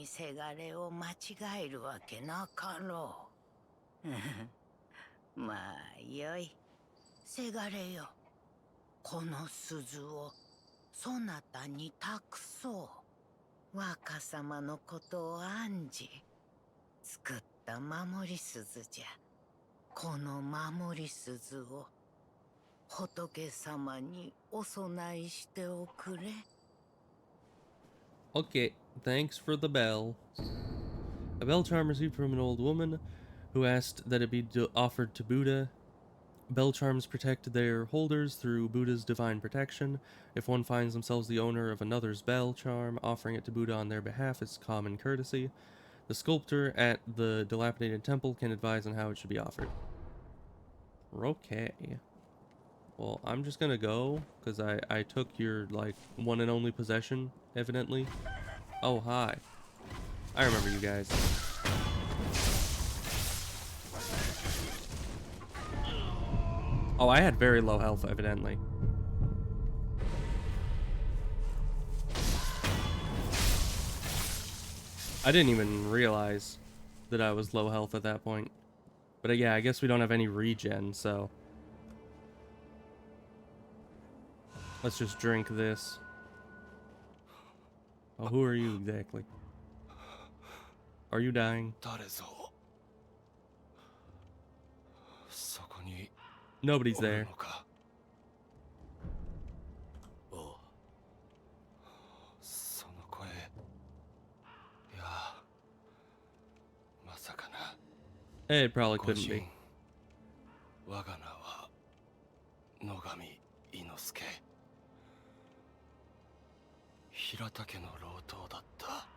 Okay, thanks for the bell. A bell charm received from an old woman who asked that it be offered to Buddha. Bell charms protect their holders through Buddha's divine protection. If one finds themselves the owner of another's bell charm, offering it to Buddha on their behalf is common courtesy. The sculptor at the dilapidated temple can advise on how it should be offered. Okay. Well, I'm just gonna go, because I took your, like, one and only possession, evidently. Oh, hi. I remember you guys. Oh, I had very low health, evidently. I didn't even realize that I was low health at that point. But yeah, I guess we don't have any regen, so... let's just drink this. Oh, who are you exactly? Are you dying? 誰ぞそこに Nobody's おる there. のかああ、その声いやまさかな It probably ご couldn't 人 be. 我が名は野上伊之助平田家の老頭だった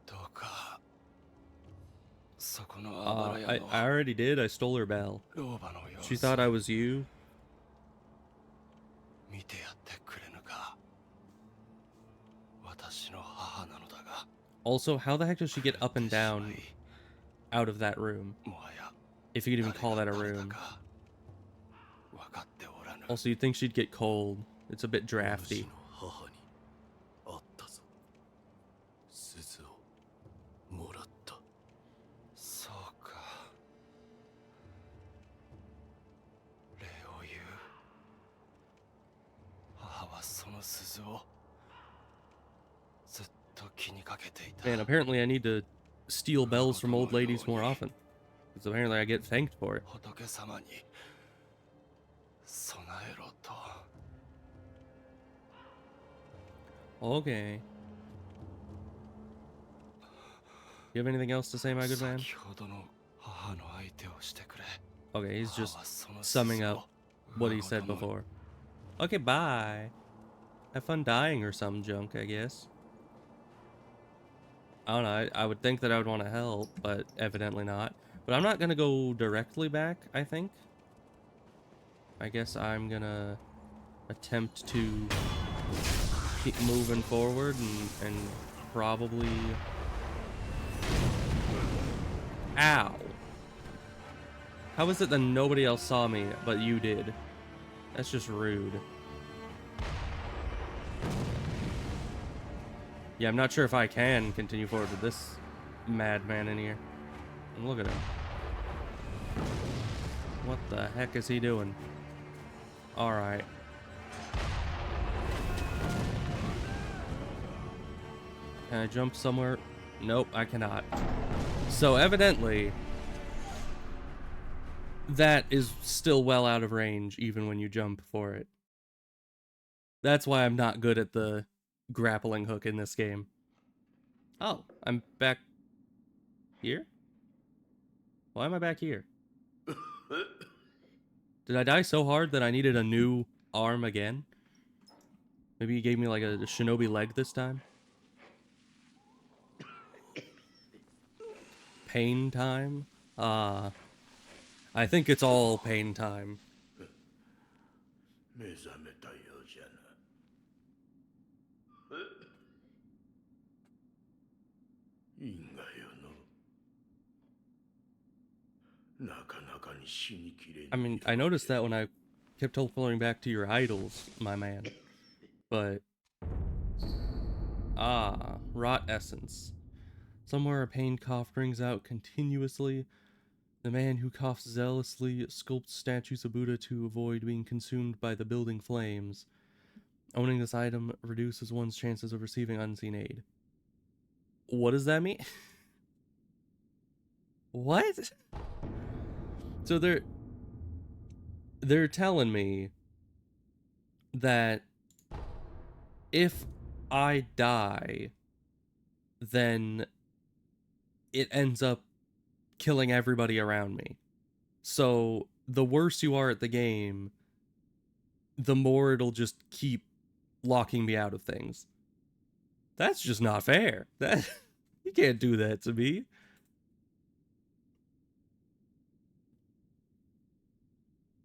どうかそこのあばら I 屋の already did. I stole her bell. 老婆の様 She 子 thought I was you. 見てやってくれぬか私の母なのだが Also, how the heck does she get up and down out of that room? もはや If you could even call that a 誰が誰だ room. か分かっておらぬ Also, you'd think she'd get cold. It's a bit drafty. 主の母に会ったぞ。鈴をもらった。そうか礼を言う母はその鈴をずっと気にかけていた Man, apparently I need to steal bells from old ladies more often. Because apparently I get thanked for it. 仏様に備えろと Okay. You have anything else to say, my good man? 先ほどの母の相手をしてくれ Okay, he's 母 just はその summing 鈴を up what he said 上ごとの before. Okay, bye. Have fun dying or some junk, I guess. I don't know, I would think that I would want to help, but evidently not. But I'm not gonna go directly back, I think. I guess I'm gonna attempt to keep moving forward and probably... Ow! How is it that nobody else saw me, but you did? That's just rude. Yeah, I'm not sure if I can continue forward with this madman in here. And look at him. What the heck is he doing? Alright. Can I jump somewhere? Nope, I cannot. So evidently, that is still well out of range even when you jump for it. That's why I'm not good at the grappling hook in this game. Oh, I'm back here? Why am I back here? Did I die so hard that I needed a new arm again? Maybe he gave me like a shinobi leg this time? Pain time? I think it's all pain time. 目覚めたようじゃな。因果よの。なかなかに死にきれん。 I mean, I noticed that when I kept teleporting back to your idols, my man. But... rot essence. Somewhere a pained cough rings out continuously. The man who coughs zealously sculpts statues of Buddha to avoid being consumed by the building flames. Owning this item reduces one's chances of receiving unseen aid. What does that mean? What? So they're telling me that if I die, then it ends up killing everybody around me. So the worse you are at the game, the more it'll just keep locking me out of things. That's just not fair. That you can't do that to me.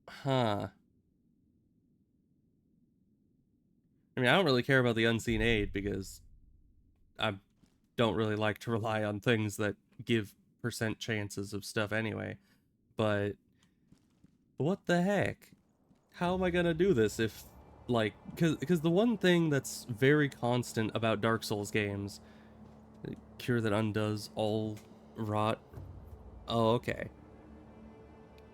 Huh. I mean, I don't really care about the unseen aid because I don't really like to rely on things that give percent chances of stuff anyway. But What the heck? How am I gonna do this if, like, because the one thing that's very constant about Dark Souls games, cure that undoes all rot. Oh, okay.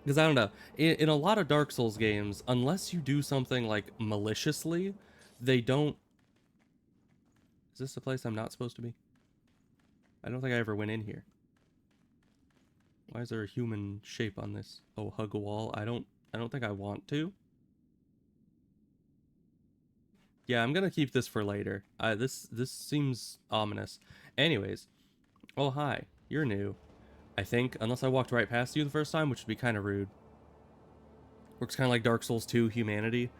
Because I don't know, in a lot of Dark Souls games, unless you do something like maliciously, they don't. Is this the place I'm not supposed to be? I don't think I ever went in here. Why is there a human shape on this? Oh, hug a wall. I don't think I want to. Yeah, I'm gonna keep this for later. This seems ominous. Anyways, oh hi, you're new. I think, unless I walked right past you the first time, which would be kind of rude. Works kind of like Dark Souls 2 Humanity.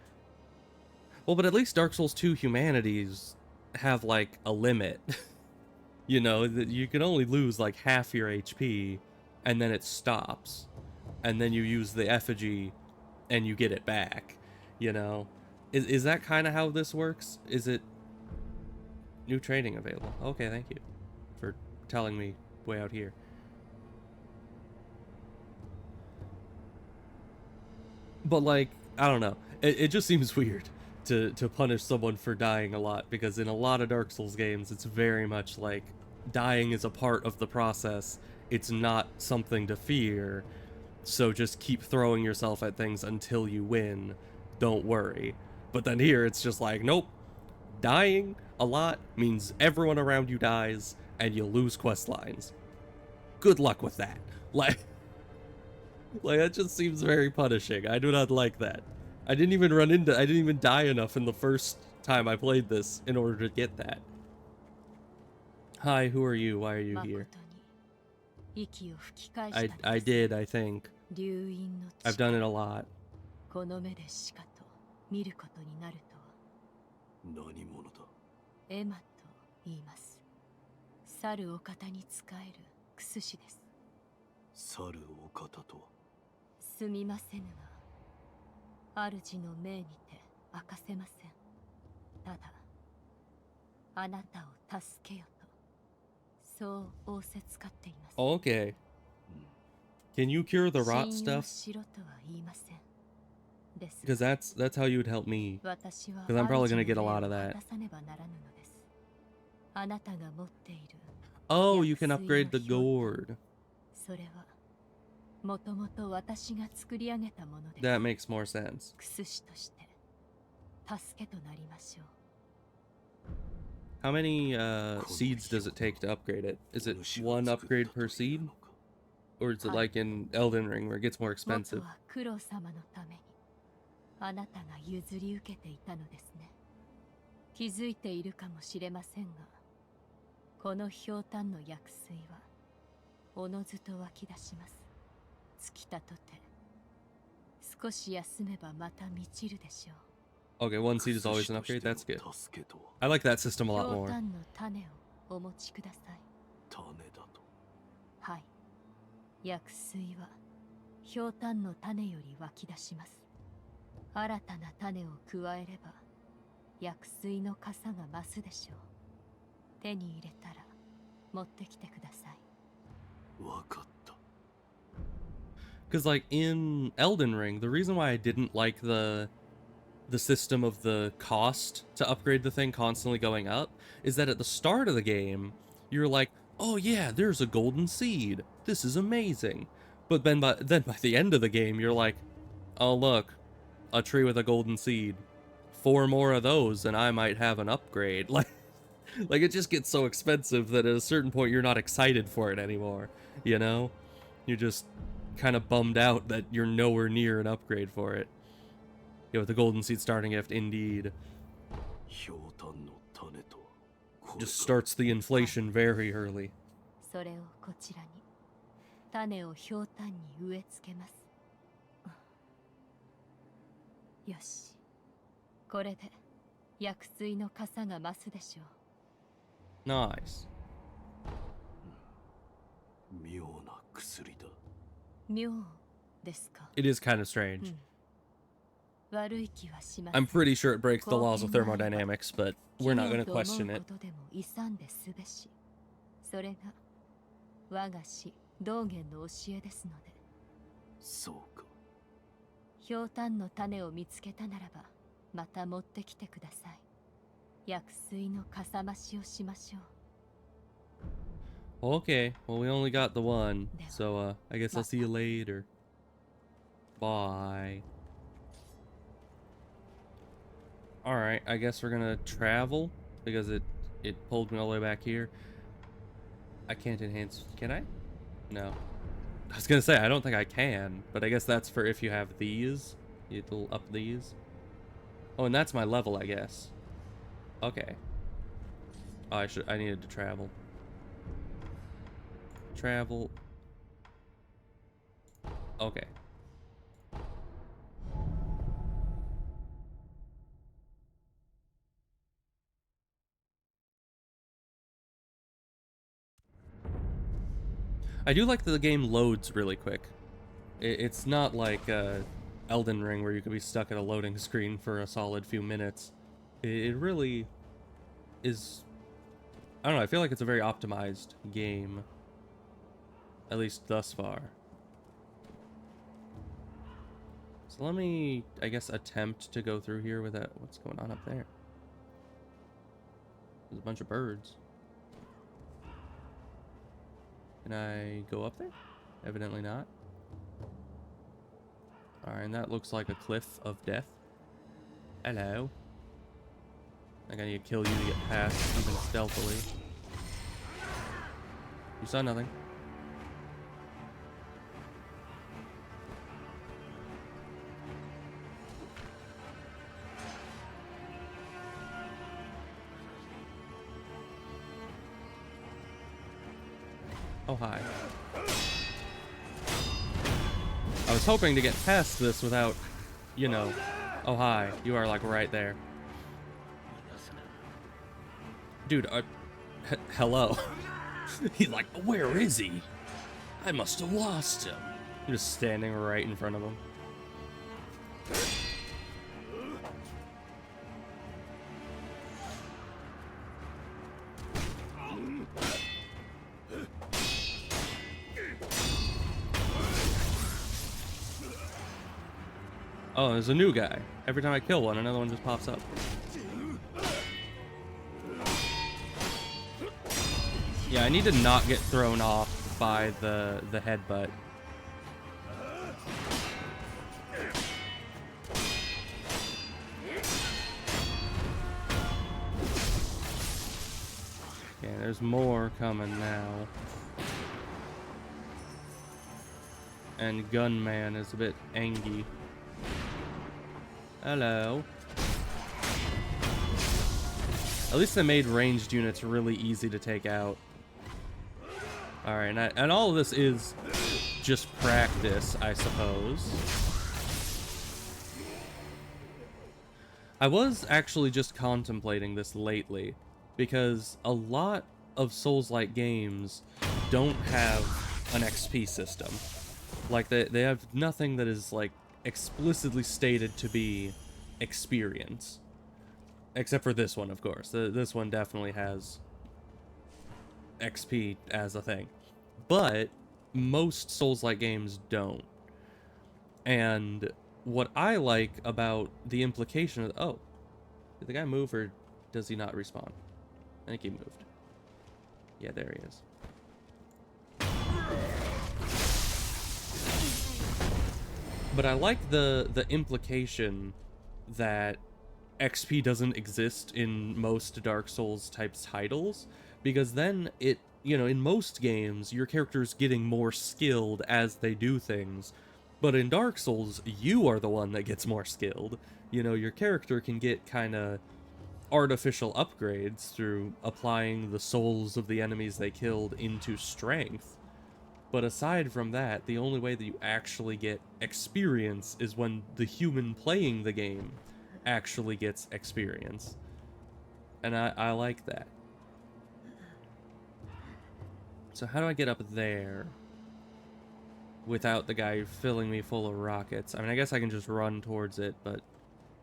Well, but at least Dark Souls 2 Humanities have like a limit. You know, that you can only lose like half your HP, and then it stops, and then you use the effigy, and you get it back. You know, is that kind of how this works? Is it new training available? Okay, thank you for telling me way out here. But like, I don't know. It just seems weird to punish someone for dying a lot, because in a lot of Dark Souls games, it's very much like dying is a part of the process. It's not something to fear. So just keep throwing yourself at things until you win. Don't worry. But then here it's just like, nope. Dying a lot means everyone around you dies and you'll lose quest lines. Good luck with that. Like that just seems very punishing. I do not like that. I didn't even die enough in the first time I played this in order to get that. Hi, who are you? Why are you here? I did, I think. I've done it a lot. 何者だ。エマと言います。猿お方に仕えるクスシです。猿お方とは。すみませぬが、主の命にて明かせません。ただ、あなたを助けよと、そう仰せつかっています。Okay. Can you cure the rot 信用 stuff? しろとは言いません。Because that's how you would help me. Because I'm probably gonna get a lot of that. Oh, you can upgrade the gourd. That makes more sense. How many seeds does it take to upgrade it? Is it one upgrade per seed? Or is it like in Elden Ring where it gets more expensive? あなたが譲り受けていたのですね。気づいているかもしれませんが、このひょうたんの薬水はおのずと湧き出します。尽きたとて、少し休めばまた満ちるでしょう。Okay, one seed is always an upgrade. That's good. I like that system a lot ひょう more. たんの種をお持ちください。種だと。はい。薬水はひょうたんの種より湧き出します。新たな種を加えれば薬水の傘が増すでしょう。手に入れたら持ってきてください。わかった。Because like in Elden Ring, the reason why I didn't like the system of the cost to upgrade the thing constantly going up is that at the start of the game, you're like, oh yeah, there's a golden seed. This is amazing. But then by the end of the game, you're like, oh look, a tree with a golden seed. 4 more of those and I might have an upgrade. Like it just gets so expensive that at a certain point you're not excited for it anymore, you know? You're just kind of bummed out that you're nowhere near an upgrade for it. Yeah, with the golden seed starting gift, indeed. Just starts the inflation very early. それをこちらに。種をひょうたんに植え付けます。よし。これで薬水の傘が増すでしょう。Nice. 妙な薬だ。妙ですか。 It is kind of strange. 悪い気はしません。 I'm pretty sure it breaks the laws of thermodynamics, but we're not going to question it. それが我が師道元の教えですので。そうか。ひょうたんの種を見つけたならばまた持ってきてください。薬水のかさ増しをしましょう。 Okay, well, we only got the one, so I guess I'll see you later. Bye. Alright, I guess we're gonna travel, because it pulled me all the way back here. I can't enhance, can I? No. I was gonna say, I don't think I can, but I guess that's for if you have these. You'll up these. Oh, and that's my level, I guess. Okay. Oh, I needed to travel. Travel. Okay. I do like that the game loads really quick. It's not like Elden Ring where you could be stuck at a loading screen for a solid few minutes. It really is... I don't know, I feel like it's a very optimized game. At least thus far. So let me, I guess, attempt to go through here without... What's going on up there? There's a bunch of birds. Can I go up there? Evidently not. Alright, and that looks like a cliff of death. Hello. I think I need to kill you to get past, even stealthily. You saw nothing. Oh, hi. I was hoping to get past this without, you know... Oh, hi. You are, like, right there. Dude, hello. He's like, where is he? I must have lost him. I'm just standing right in front of him. Oh, there's a new guy. Every time I kill one, another one just pops up. Yeah, I need to not get thrown off by the headbutt. Okay, there's more coming now. And Gunman is a bit angry. Hello. At least they made ranged units really easy to take out. Alright, and all of this is just practice, I suppose. I was actually just contemplating this lately, because a lot of Souls-like games don't have an XP system. Like, they have nothing that is, like, explicitly stated to be experience. Except for this one, of course. This one definitely has XP as a thing. But most Souls-like games don't. And what I like about the implication of... Oh, did the guy move or does he not respawn? I think he moved. Yeah, there he is. But I like the implication that XP doesn't exist in most Dark Souls type titles, because then it, you know, in most games, your character's getting more skilled as they do things, but in Dark Souls, you are the one that gets more skilled. You know, your character can get kind of artificial upgrades through applying the souls of the enemies they killed into strength. But aside from that, the only way that you actually get experience is when the human playing the game actually gets experience. And I like that. So how do I get up there without the guy filling me full of rockets? I mean, I guess I can just run towards it, but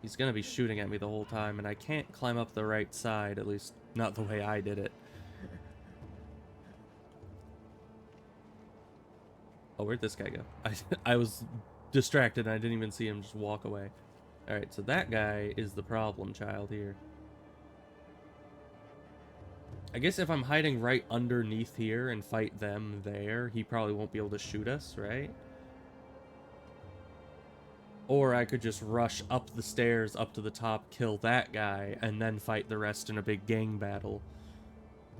he's gonna be shooting at me the whole time, and I can't climb up the right side, at least not the way I did it. Oh, where'd this guy go? I was distracted and I didn't even see him just walk away. Alright, so that guy is the problem child here. I guess if I'm hiding right underneath here and fight them there, he probably won't be able to shoot us, right? Or I could just rush up the stairs, up to the top, kill that guy, and then fight the rest in a big gang battle.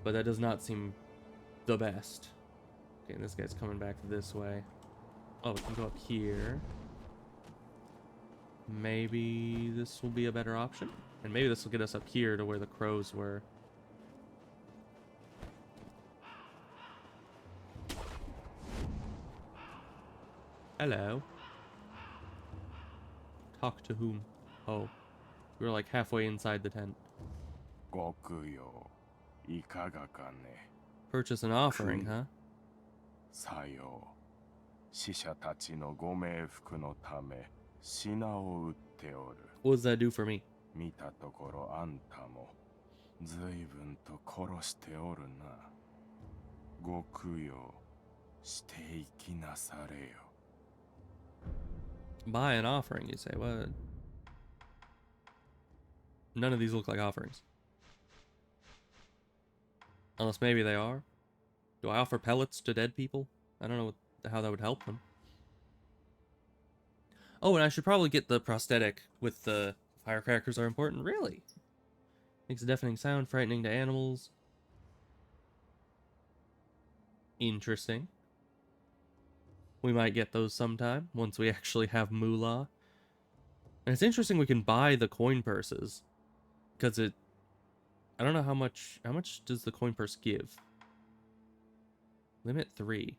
But that does not seem the best. Okay, and this guy's coming back this way. Oh, we can go up here. Maybe this will be a better option. And maybe this will get us up here to where the crows were. Hello. Talk to whom? Oh. We were like halfway inside the tent. Purchase an offering, huh? さよう。死者たちのご冥福のため品を売っておる。What does that do for me? 見たところあんたも随分と殺しておるな。ご供養していきなされよ。Buy an offering, you say? What? None of these look like offerings. Unless maybe they are. Do I offer pellets to dead people? I don't know how that would help them. Oh, and I should probably get the prosthetic with the firecrackers are important. Really? Makes a deafening sound, frightening to animals. Interesting. We might get those sometime, once we actually have moolah. And it's interesting we can buy the coin purses. Because it... I don't know how much does the coin purse give? Limit 3.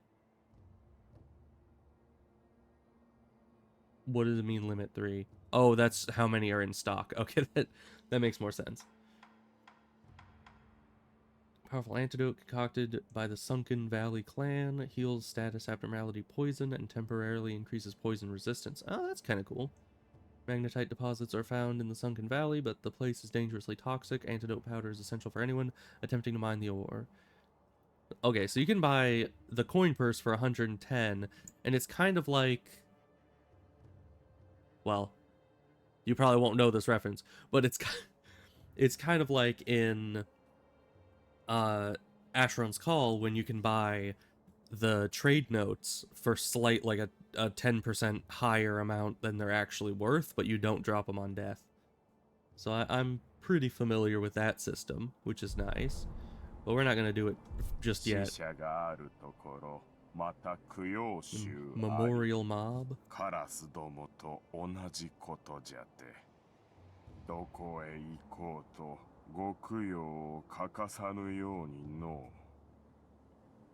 What does it mean, limit 3? Oh, that's how many are in stock. Okay, that makes more sense. Powerful antidote concocted by the Sunken Valley clan. Heals status abnormality poison and temporarily increases poison resistance. Oh, that's kind of cool. Magnetite deposits are found in the Sunken Valley, but the place is dangerously toxic. Antidote powder is essential for anyone attempting to mine the ore. Okay, so you can buy the coin purse for 110, and it's kind of like... Well, you probably won't know this reference, but it's kind of like in... Asheron's Call, when you can buy the trade notes for slight, like a 10% higher amount than they're actually worth, but you don't drop them on death. So I'm pretty familiar with that system, which is nice. But we're not going to do it just yet. Memorial mob? カラスどもと同じことじゃて。どこへ行こうと ご供養を欠かさぬようにの。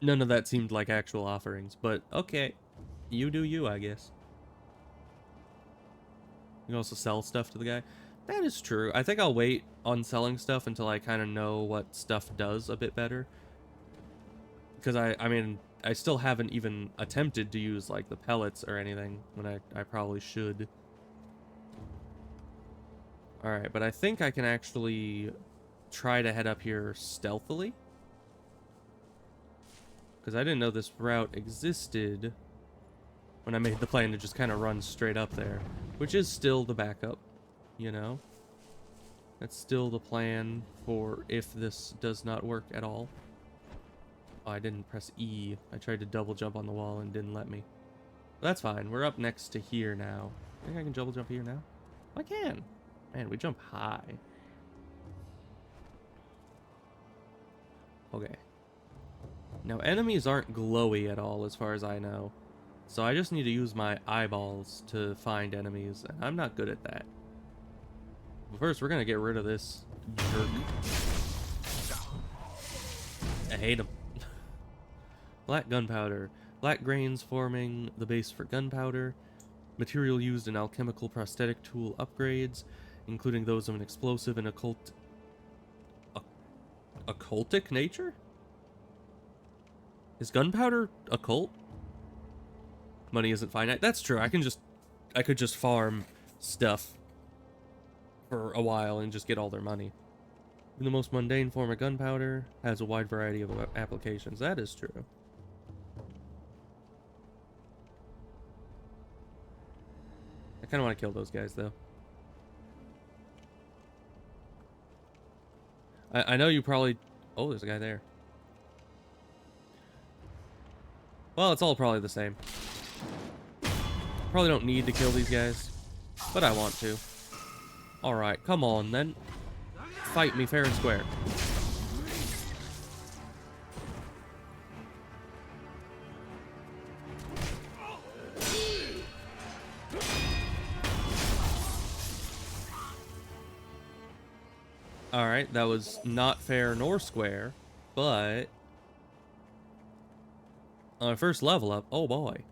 None of that seemed like actual offerings, but okay. You do you, I guess. You can also sell stuff to the guy. That is true. I think I'll wait on selling stuff until I kind of know what stuff does a bit better. Because I mean, I still haven't even attempted to use like the pellets or anything when I probably should. Alright, but I think I can actually try to head up here stealthily. Because I didn't know this route existed when I made the plan to just kind of run straight up there. Which is still the backup, you know? That's still the plan for if this does not work at all. Oh, I didn't press E. I tried to double jump on the wall and didn't let me. That's fine. We're up next to here now. I think I can double jump here now? I can. Man, we jump high. Okay. Now, enemies aren't glowy at all, as far as I know. So I just need to use my eyeballs to find enemies, and I'm not good at that. But first, we're gonna get rid of this jerk. I hate him. Black gunpowder. Black grains forming the base for gunpowder. Material used in alchemical prosthetic tool upgrades, including those of an explosive and occultic nature? Is gunpowder occult? Money isn't finite. That's true. I could just farm stuff for a while and just get all their money. The most mundane form of gunpowder has a wide variety of applications. That is true. I kind of want to kill those guys, though. I know you probably... Oh, there's a guy there. Well, it's all probably the same. Probably don't need to kill these guys, but I want to. Alright, come on, then. Fight me fair and square. Alright, that was not fair nor square, but on my first level up, oh boy.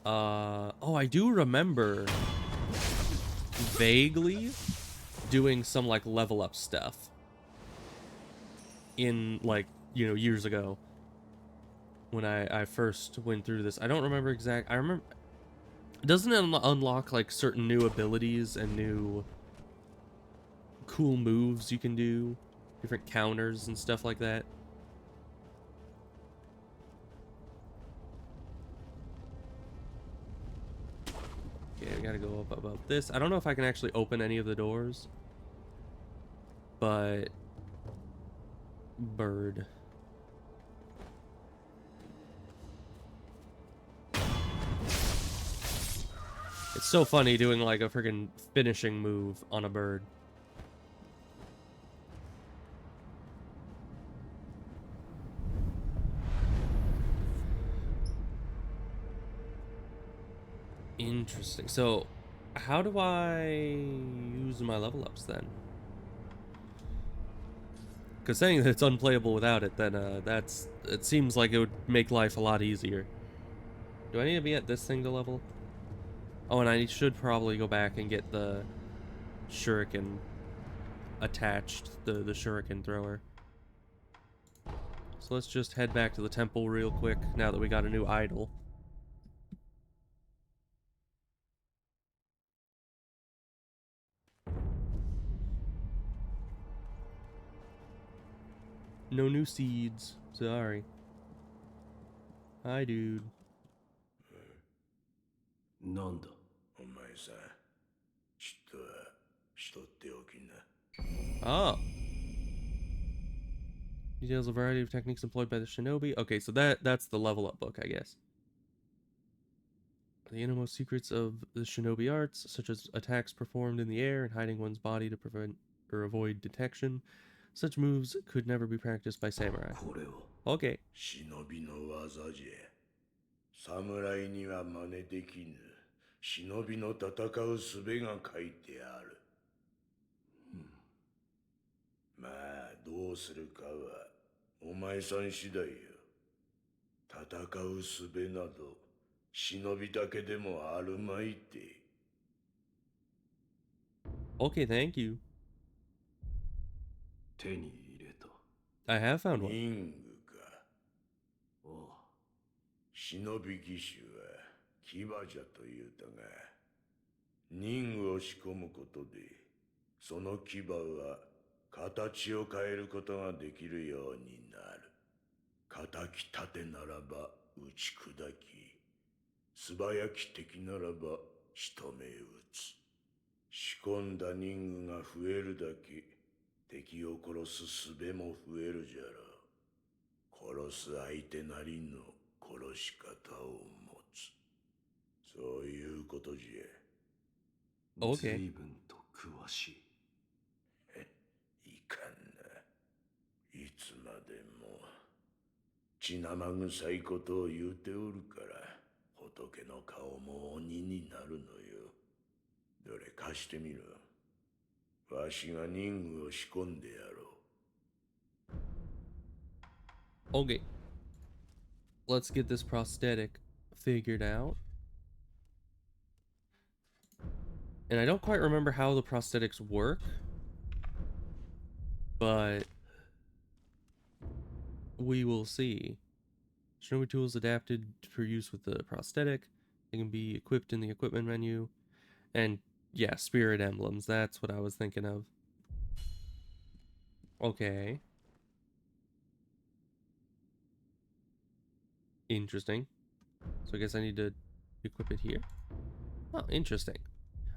Oh, I do remember vaguely doing some like level up stuff in like, you know, years ago when I first went through this. I don't remember exact. I remember, doesn't it unlock like certain new abilities and new cool moves you can do, different counters and stuff like that? Okay, I gotta go up above this. I don't know if I can actually open any of the doors, but bird. It's so funny doing like a freaking finishing move on a bird. Interesting. So, how do I use my level ups then? Because saying that it's unplayable without it, then it seems like it would make life a lot easier. Do I need to be at this thing to level? Oh, and I should probably go back and get the shuriken attached, the shuriken thrower. So let's just head back to the temple real quick now that we got a new idol. No new seeds. Sorry. Hi, dude. なんだ。お前さん、ちょっとはしとっておきな。 Oh. Details a variety of techniques employed by the shinobi. Okay, so that's the level up book, I guess. The innermost secrets of the shinobi arts, such as attacks performed in the air and hiding one's body to prevent or avoid detection. Such moves could never be practiced by samurai. これを。Okay. 忍びの技じゃ。侍には真似できぬ。忍びの戦う術が書いてある。まあ、どうするかはお前さん次第よ。戦う術など忍びだけでもあるまいて。Okay, thank you. 手に入れた。I have found one. 任具か。ああ。忍び義手は牙じゃと言うたが、任具を仕込むことで、その牙は形を変えることができるようになる。敵立てならば打ち砕き、素早き敵ならば仕留め撃つ。仕込んだ任具が増えるだけ、敵を殺す術も増えるじゃろう。殺す相手なりの殺し方を持つ。そういうことじゃ。Okay. 随分と詳しい。いかんな。いつまでも血生臭いことを言うておるから、仏の顔も鬼になるのよ。どれ貸してみろ。わしが任具を仕込んでやろう。Okay. Let's get this prosthetic figured out. And I don't quite remember how the prosthetics work, but we will see. Shinobi tools adapted for use with the prosthetic. They can be equipped in the equipment menu. And yeah, spirit emblems. That's what I was thinking of. Okay. Interesting. So I guess I need to equip it here. Oh, interesting.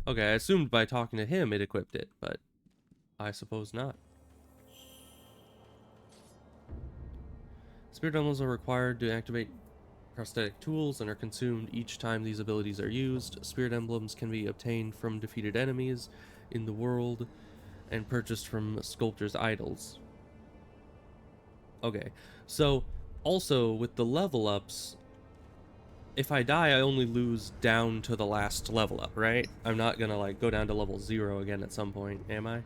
Okay, I assumed by talking to him it equipped it, but I suppose not. Spirit emblems are required to activate prosthetic tools and are consumed each time these abilities are used. Spirit emblems can be obtained from defeated enemies in the world and purchased from sculptors' idols. Okay, so also with the level ups, if I die, I only lose down to the last level up, right? I'm not gonna like go down to level 0 again at some point, am I?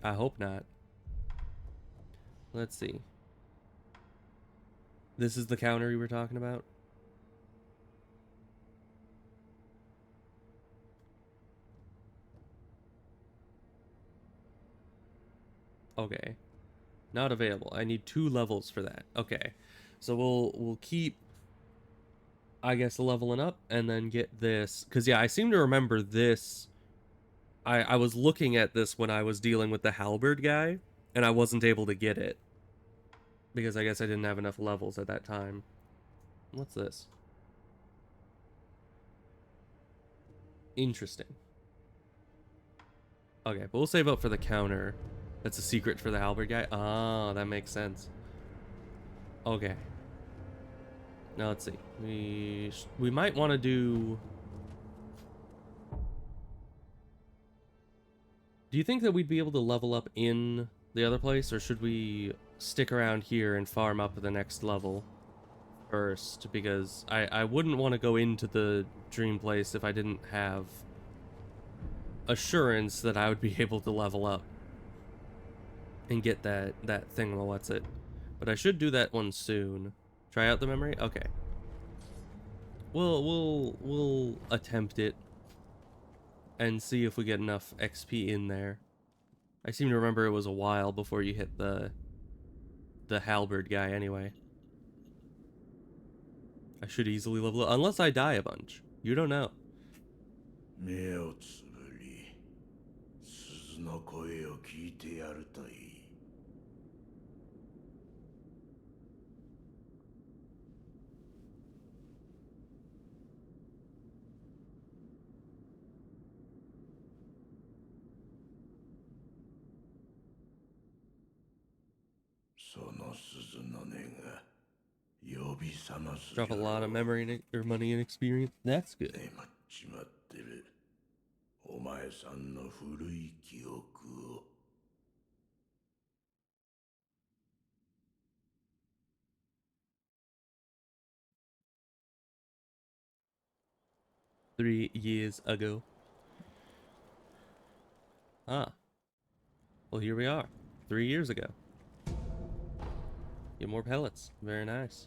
I hope not. Let's see. This is the counter you were talking about? Okay. Not available. I need 2 levels for that. Okay. So we'll keep, I guess, leveling up and then get this. Because, yeah, I seem to remember this. I was looking at this when I was dealing with the halberd guy, and I wasn't able to get it. Because I guess I didn't have enough levels at that time. What's this? Interesting. Okay, but we'll save up for the counter. That's a secret for the halberd guy. Ah, that makes sense. Okay. Now let's see. We might want to do... Do you think that we'd be able to level up in the other place, or should we stick around here and farm up the next level first? Because I wouldn't want to go into the dream place if I didn't have assurance that I would be able to level up and get that thing. Well, what's it? But I should do that one soon. Try out the memory. Okay. We'll attempt it and see if we get enough XP in there. I seem to remember it was a while before you hit the halberd guy anyway. I should easily level up, unless I die a bunch. You don't know. 目をつぶり、鈴の声を聞いてやるといい。その鈴の音が呼び覚ます。 Drop a lot of memory or money and experience. That's good. 眠っちまってる。お前さんの古い記憶を。3 years ago. Ah. Well, here we are. 3 years ago. Get more pellets. Very nice.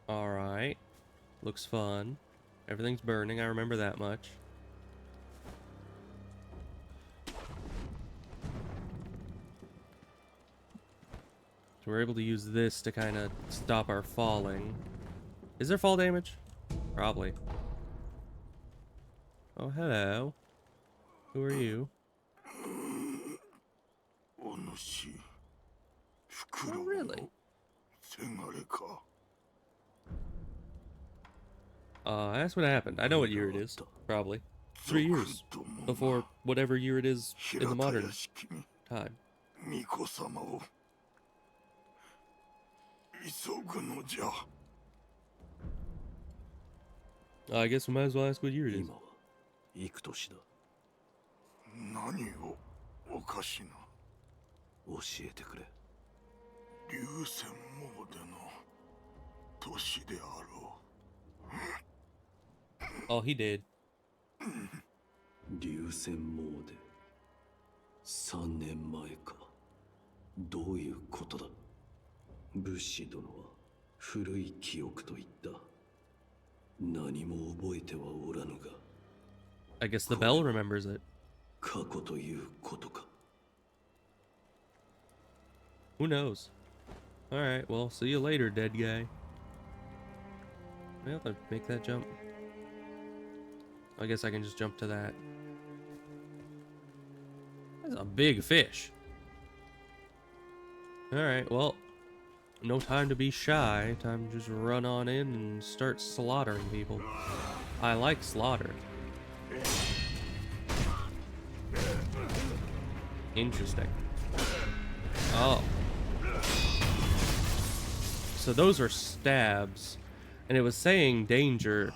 Alright. Looks fun. Everything's burning, I remember that much. So we're able to use this to kind of stop our falling. Is there fall damage? Probably. Oh, hello. Who are you? Oh, really? That's what happened. I know what year it is. Probably. 3 years. Before whatever year it is in the modern time. I guess we might as well ask what year it is. 幾年だ。何をおかしな。教えてくれ。流線モーデの年であろう。 Oh, he did. 流線モーデ。3年前か。どういうことだ。武士殿は古い記憶と言った。何も覚えてはおらぬが。I guess the bell remembers it. 過去ということか。 Who knows? Alright, well, see you later, dead guy. I have to make that jump. I guess I can just jump to that. That's a big fish. Alright, well, no time to be shy. Time to just run on in and start slaughtering people. I like slaughter. Interesting. Oh. So those are stabs. And it was saying danger,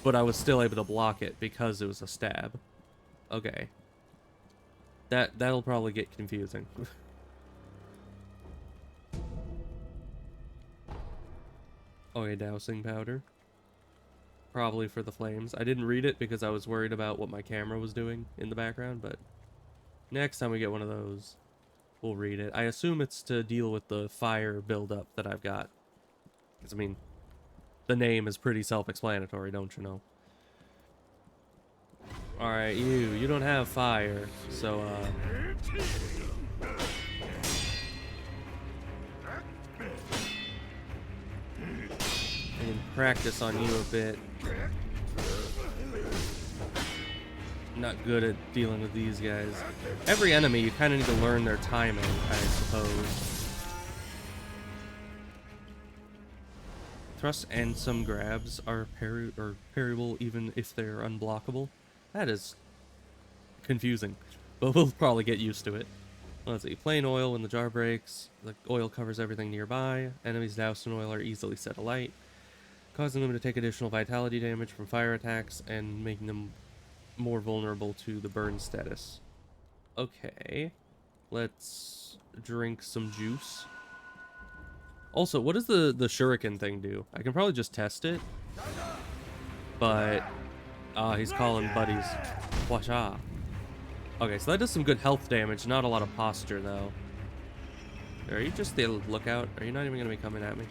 but I was still able to block it because it was a stab. Okay. That'll probably get confusing. Okay, dousing powder. Probably for the flames. I didn't read it because I was worried about what my camera was doing in the background, but next time we get one of those, we'll read it. I assume it's to deal with the fire buildup that I've got. Because, I mean, the name is pretty self-explanatory, don't you know? Alright, you don't have fire, so, I can practice on you a bit. I'm not good at dealing with these guys. Every enemy, you kind of need to learn their timing, I suppose. Thrust and some grabs are parryable even if they're unblockable. That is confusing, but we'll probably get used to it. Let's see. Plain oil when the jar breaks. The oil covers everything nearby. Enemies doused in oil are easily set alight, causing them to take additional vitality damage from fire attacks and making them more vulnerable to the burn status. Okay. Let's drink some juice. Also, what does the shuriken thing do? I can probably just test it. But, he's calling buddies. Washa. Okay, so that does some good health damage. Not a lot of posture, though. Are you just the lookout? Are you not even going to be coming at me?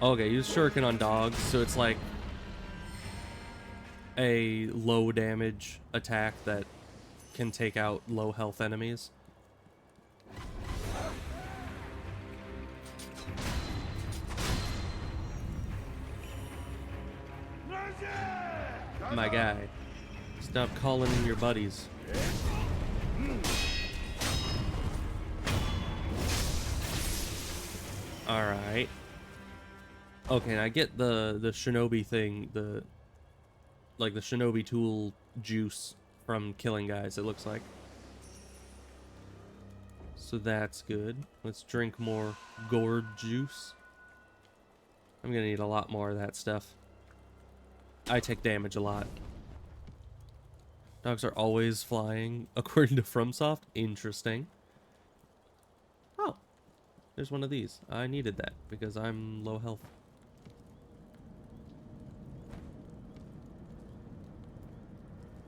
Okay, use shuriken on dogs, so it's like a low damage attack that can take out low health enemies. My guy, stop calling in your buddies. Alright. Okay, I get the shinobi thing, the shinobi tool juice from killing guys, it looks like. So that's good. Let's drink more gourd juice. I'm gonna need a lot more of that stuff. I take damage a lot. Dogs are always flying, according to FromSoft. Interesting. Oh, there's one of these. I needed that because I'm low health.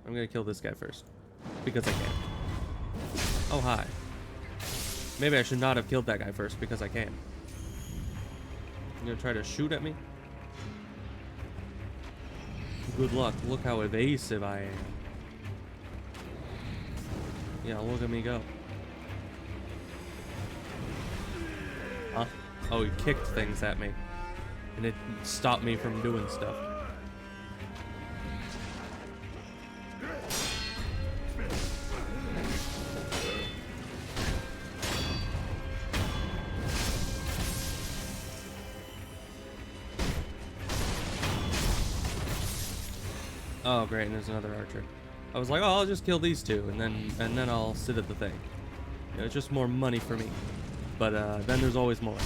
I'm gonna kill this guy first because I can. Oh, hi. Maybe I should not have killed that guy first because I can. You gonna try to shoot at me? Good luck. Look how evasive I am. Yeah, look at me go. Huh? Oh, he kicked things at me. And it stopped me from doing stuff. Oh great, and there's another archer. I was like, oh, I'll just kill these two, and then I'll sit at the thing. You know, it's just more money for me. But then there's always more.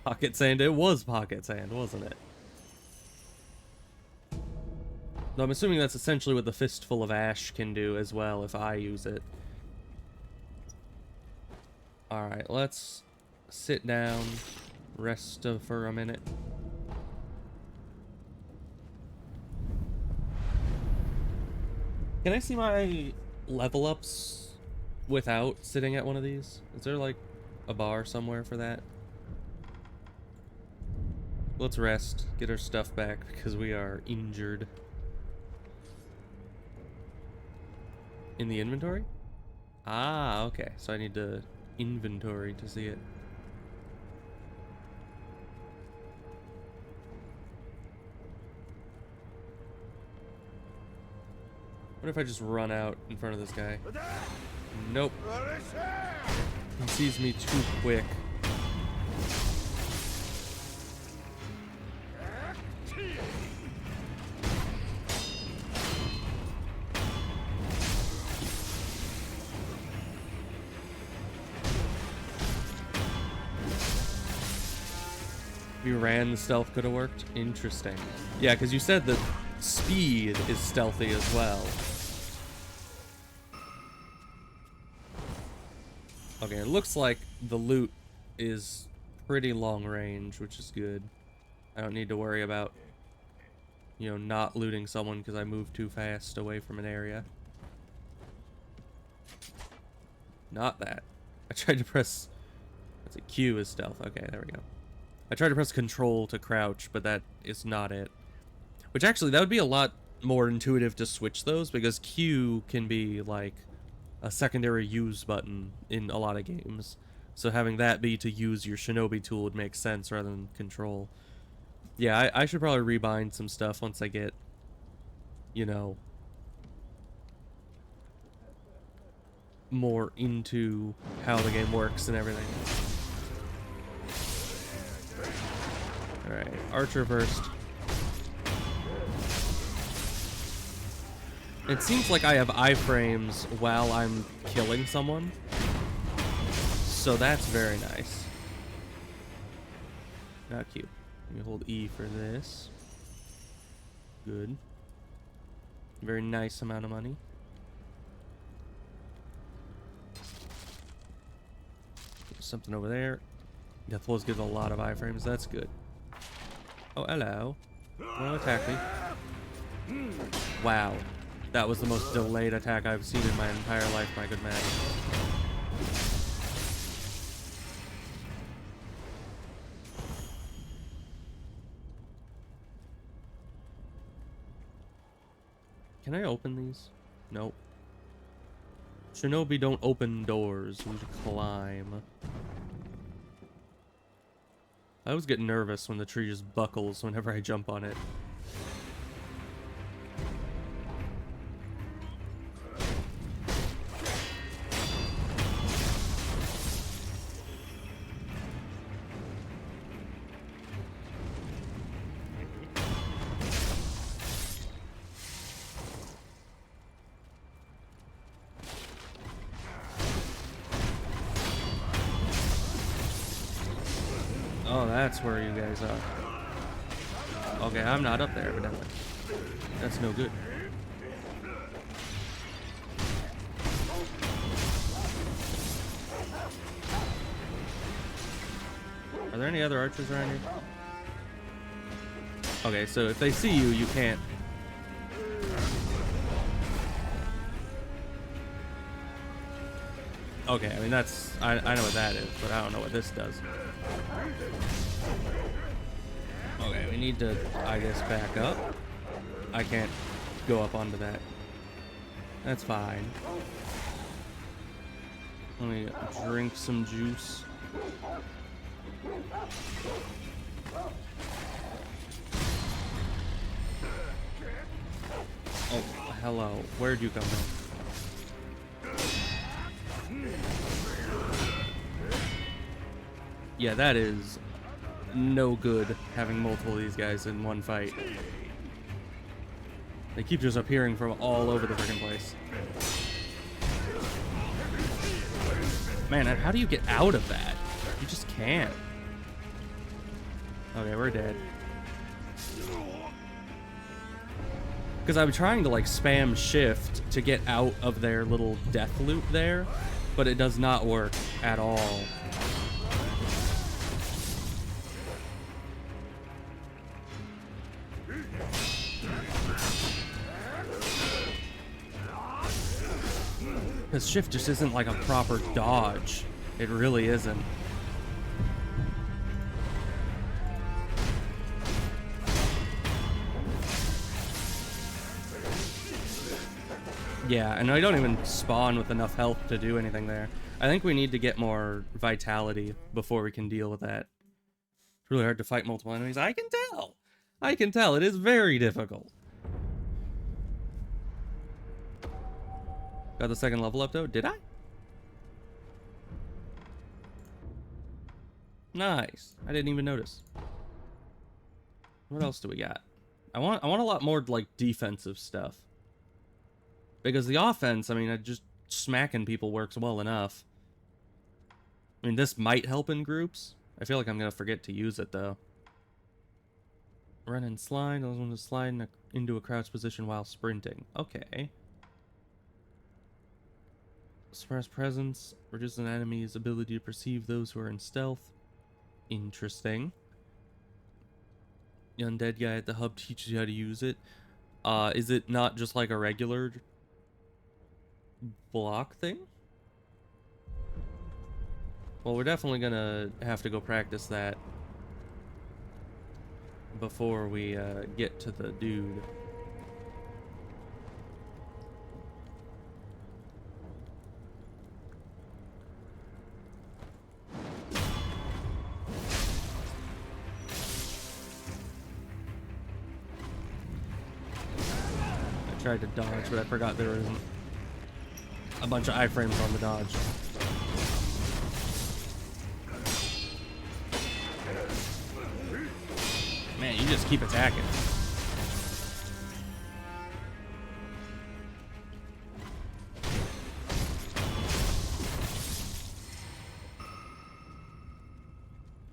Pocket sand. It was pocket sand, wasn't it? No, I'm assuming that's essentially what the Fistful of Ash can do as well if I use it. Alright, let's sit down, rest for a minute. Can I see my level ups without sitting at one of these? Is there like a bar somewhere for that? Let's rest, get our stuff back because we are injured. In the inventory? Ah, okay. So I need to inventory to see it. What if I just run out in front of this guy? Nope. He sees me too quick. If you ran, the stealth could have worked. Interesting. Yeah, because you said that speed is stealthy as well. Okay, it looks like the loot is pretty long range, which is good. I don't need to worry about, you know, not looting someone because I moved too fast away from an area. Not that. I tried to press... What's it? Q is stealth. Okay, there we go. I tried to press control to crouch, but that is not it. Which actually, that would be a lot more intuitive to switch those, because Q can be like a secondary use button in a lot of games. So having that be to use your shinobi tool would make sense rather than control. Yeah, I should probably rebind some stuff once I get, you know, more into how the game works and everything. Alright, Archer first. It seems like I have iframes while I'm killing someone. So that's very nice. Not cute. Let me hold E for this. Good. Very nice amount of money. Something over there. Death Blows gives a lot of iframes. That's good. Oh, hello. Wanna attack me? Wow. That was the most delayed attack I've seen in my entire life, my good man. Can I open these? Nope. Shinobi don't open doors, we should climb. I always get nervous when the tree just buckles whenever I jump on it. Oh, that's where you guys are. Okay, I'm not up there, evidently. That's no good. Are there any other archers around here? Okay, so if they see you, you can't. Okay, I mean that's... I know what that is, but I don't know what this does. Okay, we need to, I guess, back up. I can't go up onto that. That's fine. Let me drink some juice. Oh, hello. Where'd you come from? Yeah, that is no good, having multiple of these guys in one fight. They keep just appearing from all over the freaking place. Man, how do you get out of that? You just can't. Okay, we're dead. Because I'm trying to like spam shift to get out of their little death loop there, but it does not work at all. Because shift just isn't like a proper dodge. It really isn't. Yeah, and I don't even spawn with enough health to do anything there. I think we need to get more vitality before we can deal with that. It's really hard to fight multiple enemies. I can tell! I can tell. It is very difficult. Got the second level up, though? Did I? Nice. I didn't even notice. What else do we got? I want a lot more, like, defensive stuff. Because the offense, I mean, just smacking people works well enough. I mean, this might help in groups. I feel like I'm going to forget to use it, though. Run and slide. Those ones to slide into a crouch position while sprinting. Okay. Suppress presence. Reduces an enemy's ability to perceive those who are in stealth. Interesting. The undead guy at the hub teaches you how to use it. Is it not just like a regular block thing? Well, we're definitely gonna have to go practice that before we get to the dude. I tried to dodge, but I forgot there was a bunch of iframes on the dodge. Man, you just keep attacking.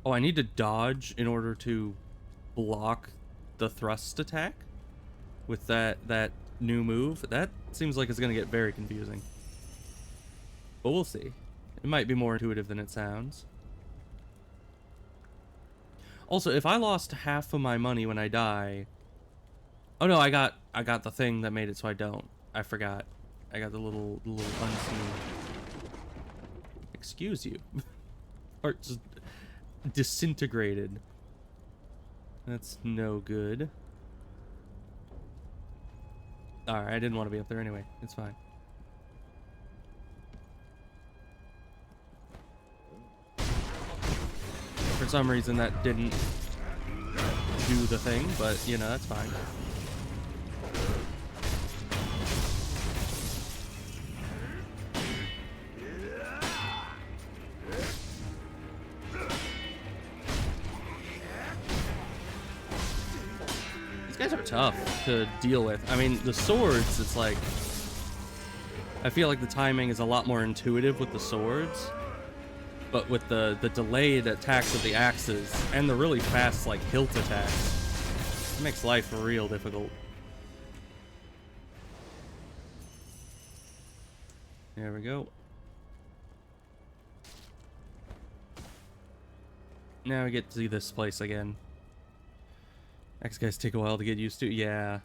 Oh, I need to dodge in order to block the thrust attack with that new move. That seems like it's going to get very confusing. But we'll see. It might be more intuitive than it sounds. Also, if I lost half of my money when I die... Oh no, I got the thing that made it so I don't. I forgot. I got the little unseen... Excuse you. Or just disintegrated. That's no good. Alright, I didn't want to be up there anyway. It's fine. For some reason that didn't do the thing, but you know, that's fine. These guys are tough to deal with. I mean, the swords, it's like... I feel like the timing is a lot more intuitive with the swords. But with the delayed attacks of the axes and the really fast, like, hilt attacks, it makes life real difficult. There we go. Now we get to see this place again. X guys take a while to get used to. Yeah.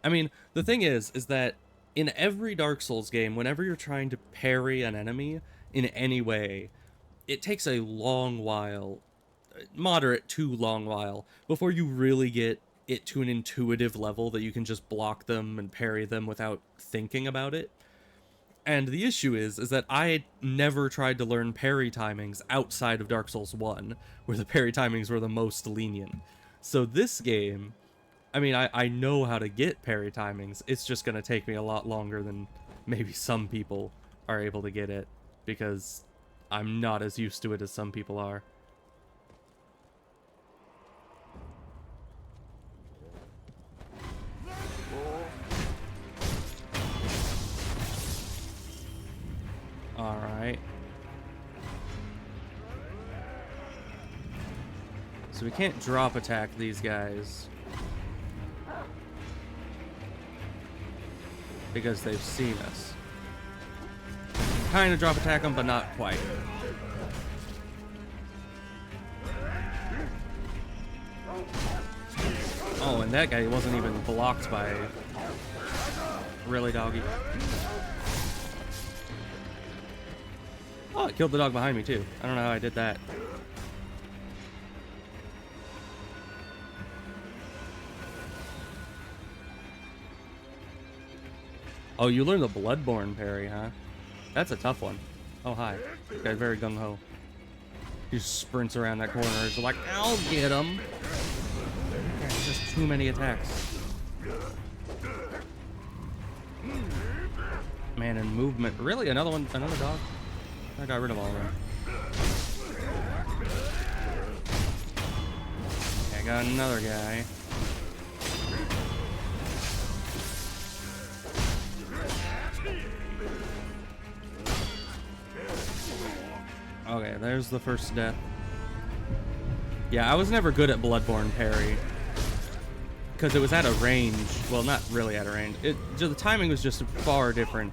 I mean, the thing is that in every Dark Souls game, whenever you're trying to parry an enemy in any way, it takes a long while, moderate to long while, before you really get it to an intuitive level that you can just block them and parry them without thinking about it. And the issue is that I never tried to learn parry timings outside of Dark Souls 1, where the parry timings were the most lenient. So this game, I mean, I know how to get parry timings. It's just going to take me a lot longer than maybe some people are able to get it, because I'm not as used to it as some people are. Alright. So we can't drop attack these guys because they've seen us. Kind of drop attack them, but not quite. Oh, and that guy wasn't even blocked by... Really, doggy? Oh, it killed the dog behind me, too. I don't know how I did that. Oh, you learned the Bloodborne parry, huh? That's a tough one. Oh, hi. This guy's very gung-ho. He just sprints around that corner. He's like, I'll get him. There's just too many attacks. Man, and movement. Really? Another one? Another dog? I got rid of all of them. Okay, I got another guy. Okay, there's the first death. Yeah, I was never good at Bloodborne parry. Because it was at a range. Well, not really at a range. The timing was just far different.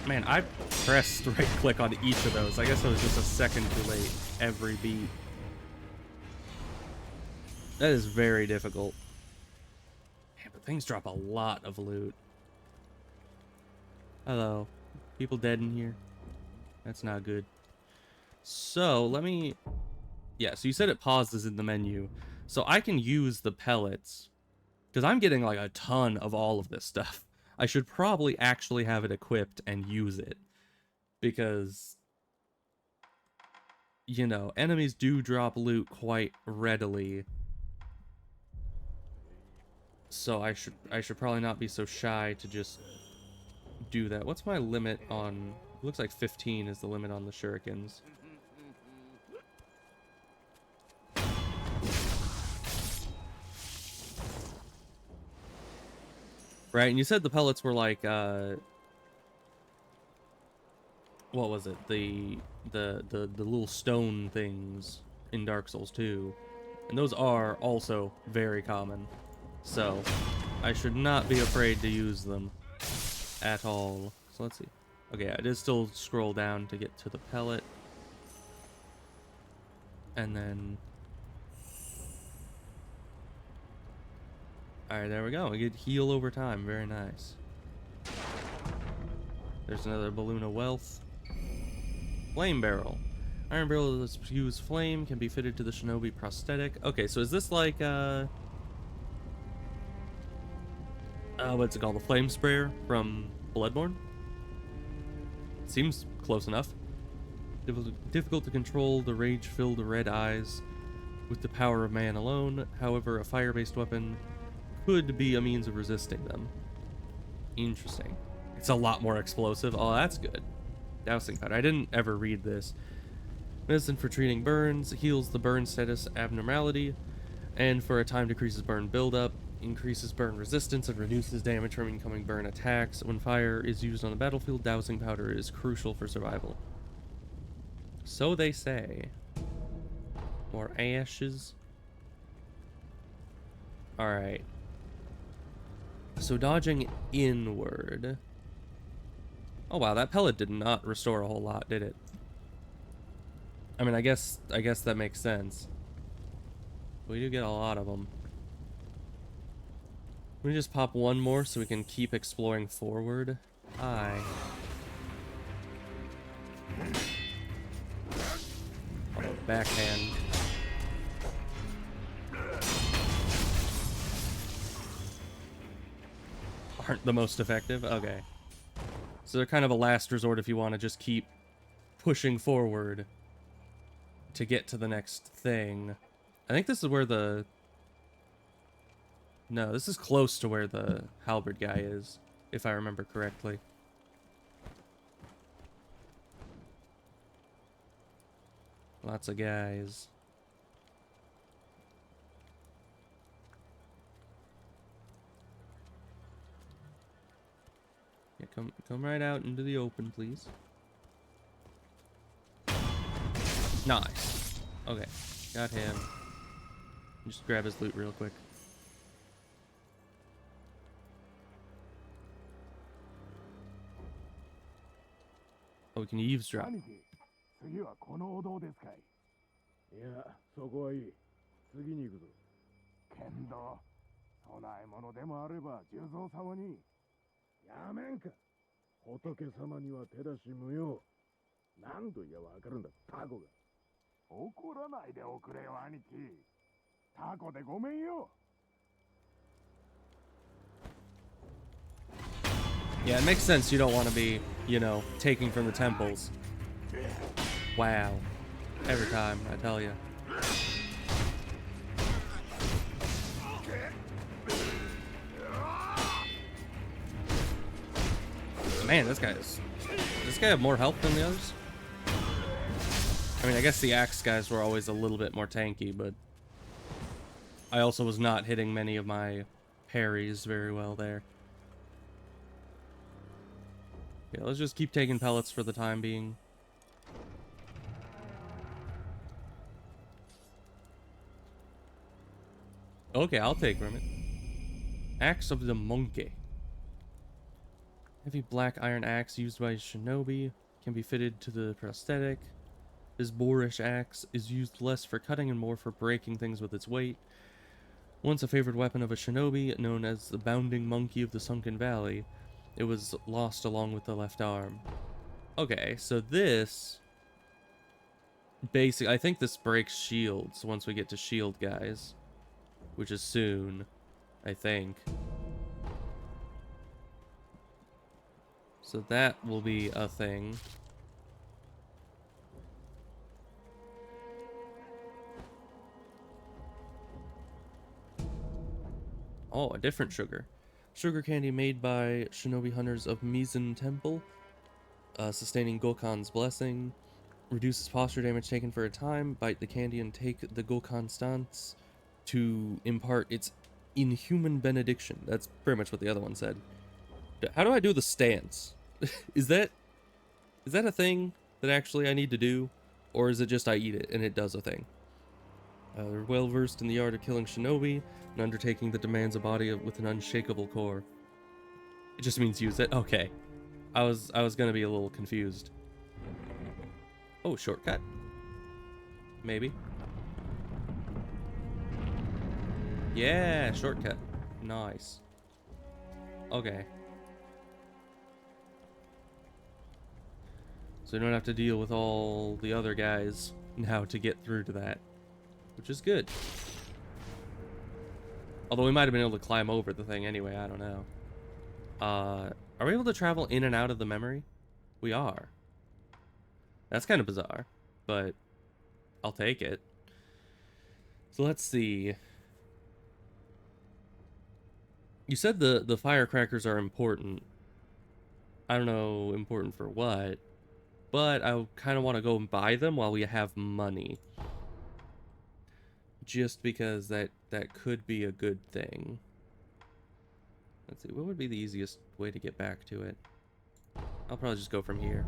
Man, I pressed right click on each of those. I guess I was just a second too late every beat. That is very difficult. Man, but things drop a lot of loot. Hello. People dead in here? That's not good. So, let me... Yeah, so you said it pauses in the menu. So I can use the pellets. Because I'm getting like a ton of all of this stuff. I should probably actually have it equipped and use it. Because... You know, enemies do drop loot quite readily. So I should probably not be so shy to just do that. What's my limit on... It looks like 15 is the limit on the shurikens. Right, and you said the pellets were like, what was it? The little stone things in Dark Souls 2. And those are also very common. So, I should not be afraid to use them at all. So let's see. Okay, I did still scroll down to get to the pellet. And then... Alright, there we go. We get heal over time. Very nice. There's another balloon of wealth. Flame barrel. Iron barrel that spews flame, can be fitted to the shinobi prosthetic. Okay, so is this like, what's it called? The flame sprayer from Bloodborne? Seems close enough. Difficult to control the rage-filled red eyes with the power of man alone. However, a fire-based weapon could be a means of resisting them. Interesting. It's a lot more explosive. Oh, that's good. Dousing powder. I didn't ever read this. Medicine for treating burns. Heals the burn status abnormality. And for a time decreases burn buildup. Increases burn resistance and reduces damage from incoming burn attacks. When fire is used on the battlefield, dousing powder is crucial for survival. So they say. More ashes. Alright. So dodging inward. Oh wow, that pellet did not restore a whole lot, did it? I mean, I guess that makes sense. We do get a lot of them. Let me just pop one more so we can keep exploring forward. Hi. Oh, backhand. Aren't the most effective? Okay. So they're kind of a last resort if you want to just keep pushing forward to get to the next thing. I think this is where the... No, this is close to where the halberd guy is, if I remember correctly. Lots of guys. Yeah, come right out into the open, please. Nice. Okay, got him. Just grab his loot real quick. Oh, we can eavesdrop. 次はこのお堂ですかい。いや、そこはいい。次に行くぞ。けんど、供え物でもあれば重蔵様に。やめんか。仏様には手出し無用。何度言えばわかるんだ、タコが。怒らないでおくれよ、兄貴。タコでごめんよ。Yeah, it makes sense you don't want to be, you know, taking from the temples. Wow. Every time, I tell you. Man, Does this guy have more health than the others? I mean, I guess the axe guys were always a little bit more tanky, but I also was not hitting many of my parries very well there. Yeah, let's just keep taking pellets for the time being. Okay, I'll take from it. Axe of the Monkey. Heavy black iron axe used by shinobi can be fitted to the prosthetic. This boorish axe is used less for cutting and more for breaking things with its weight. Once a favored weapon of a shinobi known as the Bounding Monkey of the Sunken Valley, it was lost along with the left arm. Okay, so this... I think this breaks shields once we get to shield guys. Which is soon, I think. So that will be a thing. Oh, a different sugar. Sugar candy made by shinobi hunters of Mizan Temple. Sustaining Gokan's blessing. Reduces posture damage taken for a time. Bite the candy and take the Gokan stance to impart its inhuman benediction. That's pretty much what the other one said. How do I do the stance? Is that a thing that actually I need to do? Or is it just I eat it and it does a thing? They're well versed in the art of killing shinobi and undertaking that demands a body with an unshakable core. It just means use it? Okay. I was gonna be a little confused. Oh, shortcut? Maybe. Yeah, shortcut. Nice. Okay. So we don't have to deal with all the other guys now to get through to that. Which is good. Although we might have been able to climb over the thing anyway, I don't know. Are we able to travel in and out of the memory? We are. That's kind of bizarre, but I'll take it. So let's see. You said the firecrackers are important. I don't know important for what, but I kind of want to go and buy them while we have money. Just because that could be a good thing. Let's see, what would be the easiest way to get back to it? I'll probably just go from here.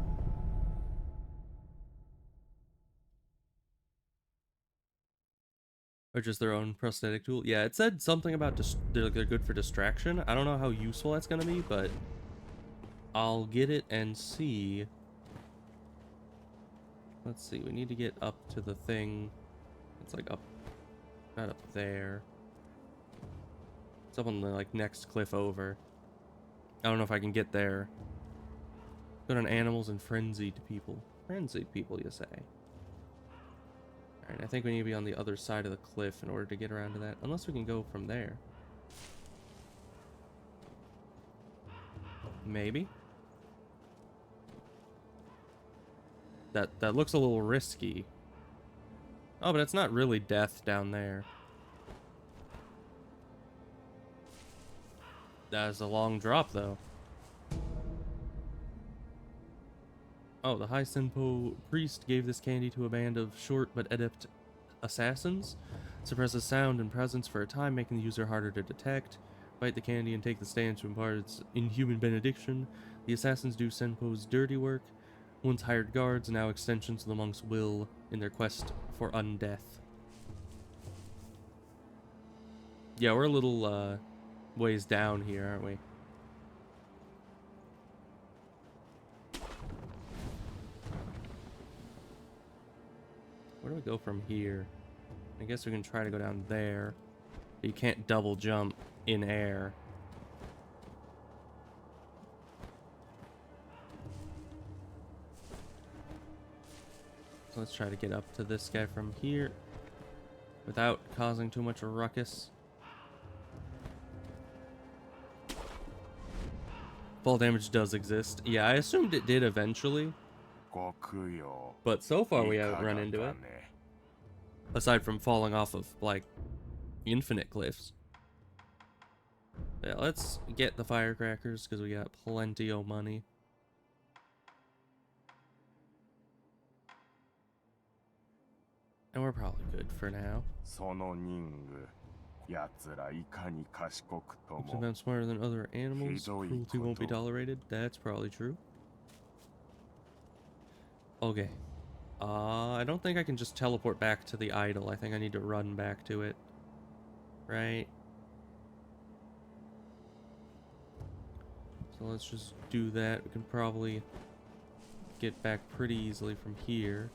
Or just their own prosthetic tool. Yeah, it said something about they're good for distraction. I don't know how useful that's gonna be, but I'll get it and see. Let's see, we need to get up to the thing. It's like up, not up there. It's up on the like next cliff over. I don't know if I can get there. Good on animals and frenzied people. Frenzied people, you say? Alright, I think we need to be on the other side of the cliff in order to get around to that. Unless we can go from there. Maybe? That looks a little risky. Oh, but it's not really death down there. That is a long drop, though. Oh, the High Senpo priest gave this candy to a band of short but adept assassins. Suppresses sound and presence for a time, making the user harder to detect. Bite the candy and take the stand to impart its inhuman benediction. The assassins do Senpo's dirty work. Once hired guards, now extensions of the monk's will in their quest for undeath. Yeah, we're a little ways down here, aren't we? Where do we go from here? I guess we can try to go down there. But you can't double jump in air. So let's try to get up to this guy from here without causing too much ruckus. Fall damage does exist. Yeah, I assumed it did eventually, 極よ but so far い we か haven't が run into か it. ね Aside from falling off of, like, infinite cliffs. Yeah, let's get the firecrackers, because we got plenty of money. And we're probably good for now. その人具奴らいかに賢くと If も I'm smarter than other animals, Hidoi cruelty won't be koto. tolerated. That's probably true. Okay. I don't think I can just teleport back to the idol. I think I need to run back to it. Right? So let's just do that. We can probably get back pretty easily from here.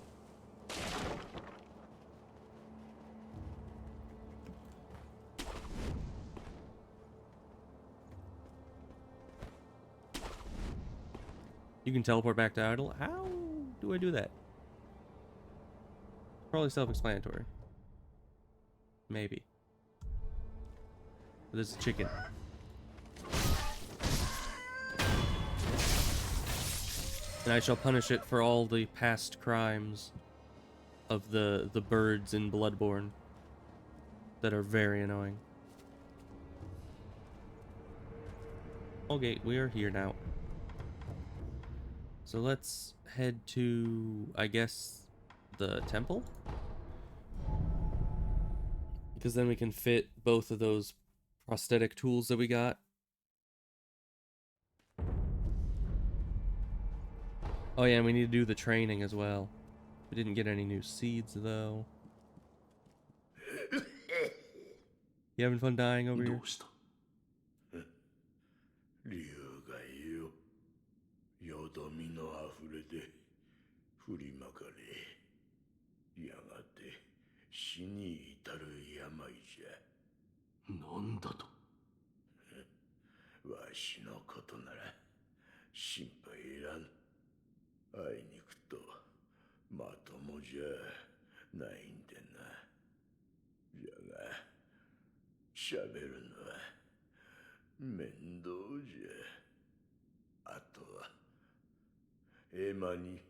You can teleport back to idle. How do I do that? Probably self-explanatory. Maybe. There's a chicken. And I shall punish it for all the past crimes of the birds in Bloodborne that are very annoying. Okay, we are here now. So let's head to, I guess, the temple? Because then we can fit both of those prosthetic tools that we got. Oh yeah, and we need to do the training as well. We didn't get any new seeds, though. You having fun dying over here? どうした竜がよよどみのあふれで振りまかれやがて死に至る病じゃなんだとわしのことなら心配いらんあいにくとまともじゃないんでなじゃがしゃべるのは面倒じゃあとはエマに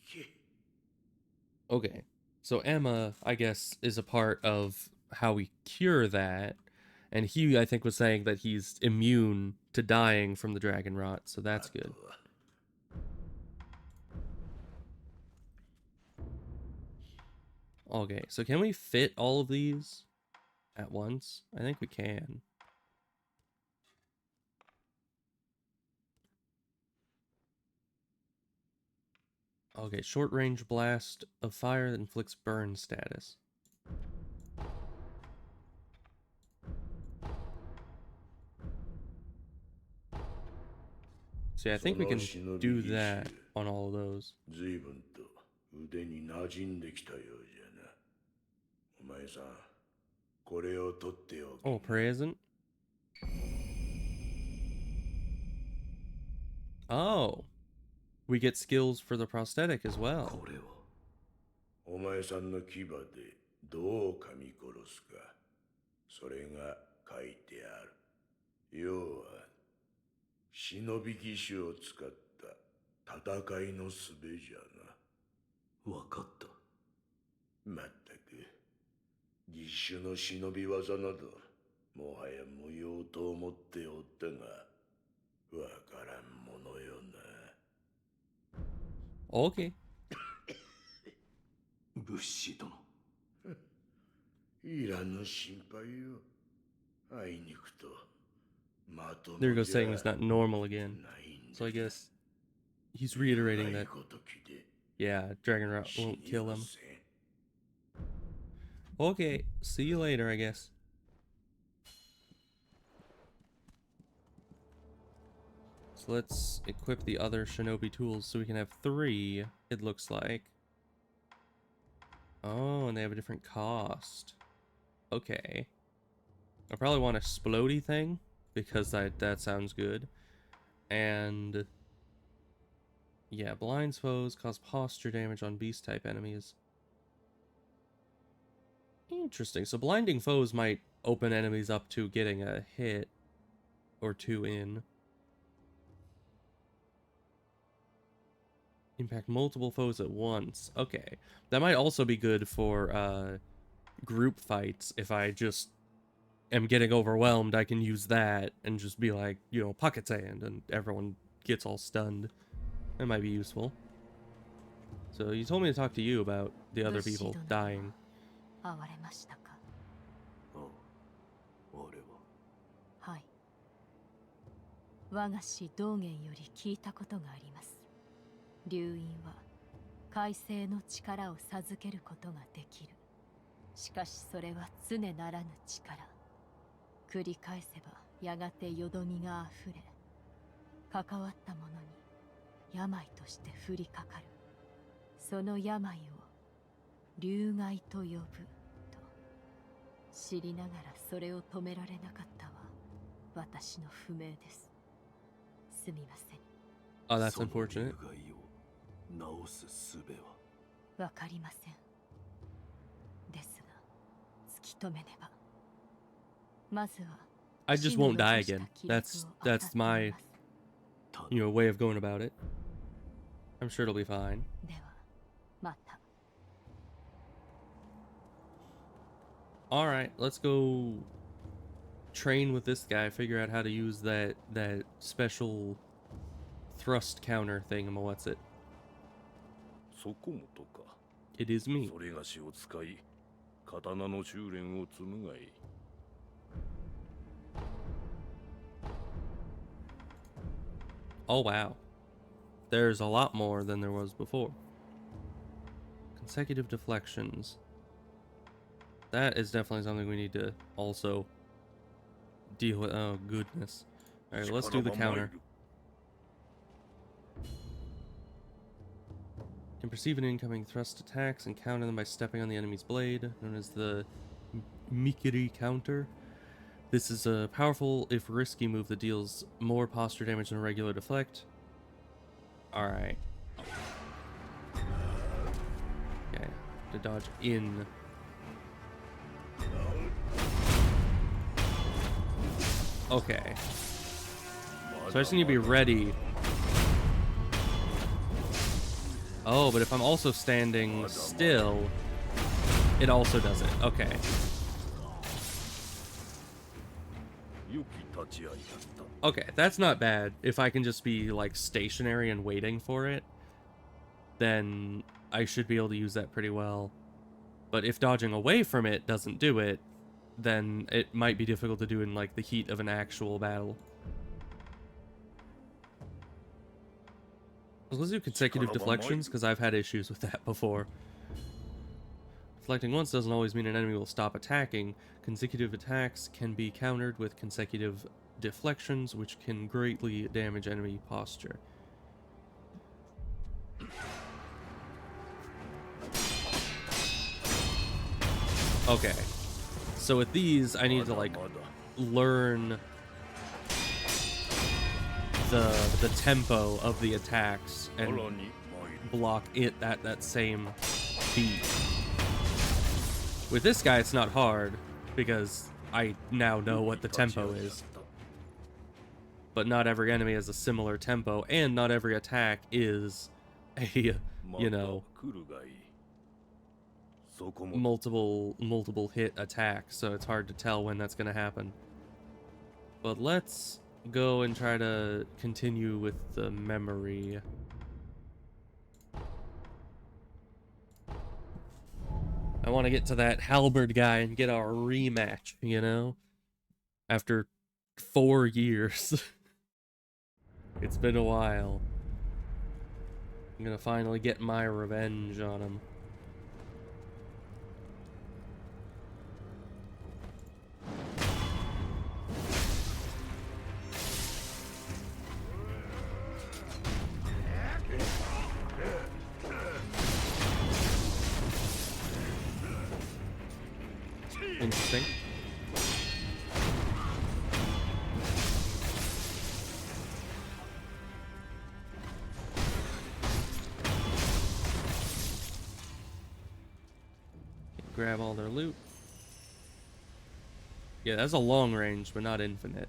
聞け Okay. So Emma, I guess, is a part of how we cure that. And he, I think, was saying that he's immune to dying from the dragon rot, so that's good. Okay, so can we fit all of these at once? I think we can. Okay, short range blast of fire that inflicts burn status. See, I think we can do that on all of those. 随分と腕に馴染んできたようじゃなお前さんこれを取っておけ Oh, present? Oh. We get skills for the prosthetic as well. これはお前さんの牙でどう噛み殺すかそれが書いてある要は忍び義手を使った戦いの術じゃなわかったまったく義手の忍び技などもはや無用と思っておったがわからんものよな Okay. 物資殿いらぬ心配よあいにくとまとも There じゃ goes saying he's not normal again. ないんだ So I guess he's reiterating ない that, ごときで yeah, Dragon Rot won't kill him. 死にません Okay, see you later, I guess. So let's equip the other shinobi tools so we can have 3, it looks like. Oh, and they have a different cost. Okay. I probably want a splody thing, because that sounds good. And yeah, blinds foes cause posture damage on beast-type enemies. Interesting. So blinding foes might open enemies up to getting a hit or 2 in. Impact multiple foes at once. Okay. That might also be good for group fights. If I just am getting overwhelmed, I can use that and just be like, you know, pocket sand, and everyone gets all stunned. That might be useful. So you told me to talk to you about the other people dying. 会われましたか。ああ、俺は。はい。我が師道元より聞いたことがあります。流院は海星の力を授けることができる。しかしそれは常ならぬ力。繰り返せばやがてよどみがあふれ、関わった者に病として降りかかる。その病を流害と呼ぶと知りながらそれを止められなかったは私の不明です。すみません。Oh, that's unfortunate. 治す術はわかりません。ですが突き止めねば。まずは I just won't die again. That's my, you know, way of going about it. I'm sure it'll be fine. ではまた。All right, let's go train with this guy. Figure out how to use that special thrust counter thing. What's it? そこもとか。 It is me. それがしを使い、刀の修練を積むがいい。Oh wow. There's a lot more than there was before. Consecutive deflections. That is definitely something we need to also deal with. Oh goodness. Alright, let's do the counter. Can perceive an incoming thrust attacks and counter them by stepping on the enemy's blade, known as the Mikiri counter. This is a powerful, if risky, move that deals more posture damage than a regular deflect. Alright. Okay, to dodge in. Okay. So I just need to be ready. Oh, but if I'm also standing still, it also does it. Okay. Okay, that's not bad. If I can just be, like, stationary and waiting for it, then I should be able to use that pretty well. But if dodging away from it doesn't do it, then it might be difficult to do in, like, the heat of an actual battle. Let's do consecutive deflections, because I've had issues with that before. Deflecting once doesn't always mean an enemy will stop attacking. Consecutive attacks can be countered with consecutive deflections, which can greatly damage enemy posture. Okay. So with these, I need to, like, learn the tempo of the attacks and block it at that same beat. With this guy, it's not hard, because I now know what the tempo is. But not every enemy has a similar tempo, and not every attack is a, you know, multiple hit attack, so it's hard to tell when that's going to happen. But let's go and try to continue with the memory. I want to get to that halberd guy and get our rematch, you know? After 4 years. It's been a while. I'm gonna finally get my revenge on him. Interesting. Grab all their loot. Yeah, that's a long range, but not infinite.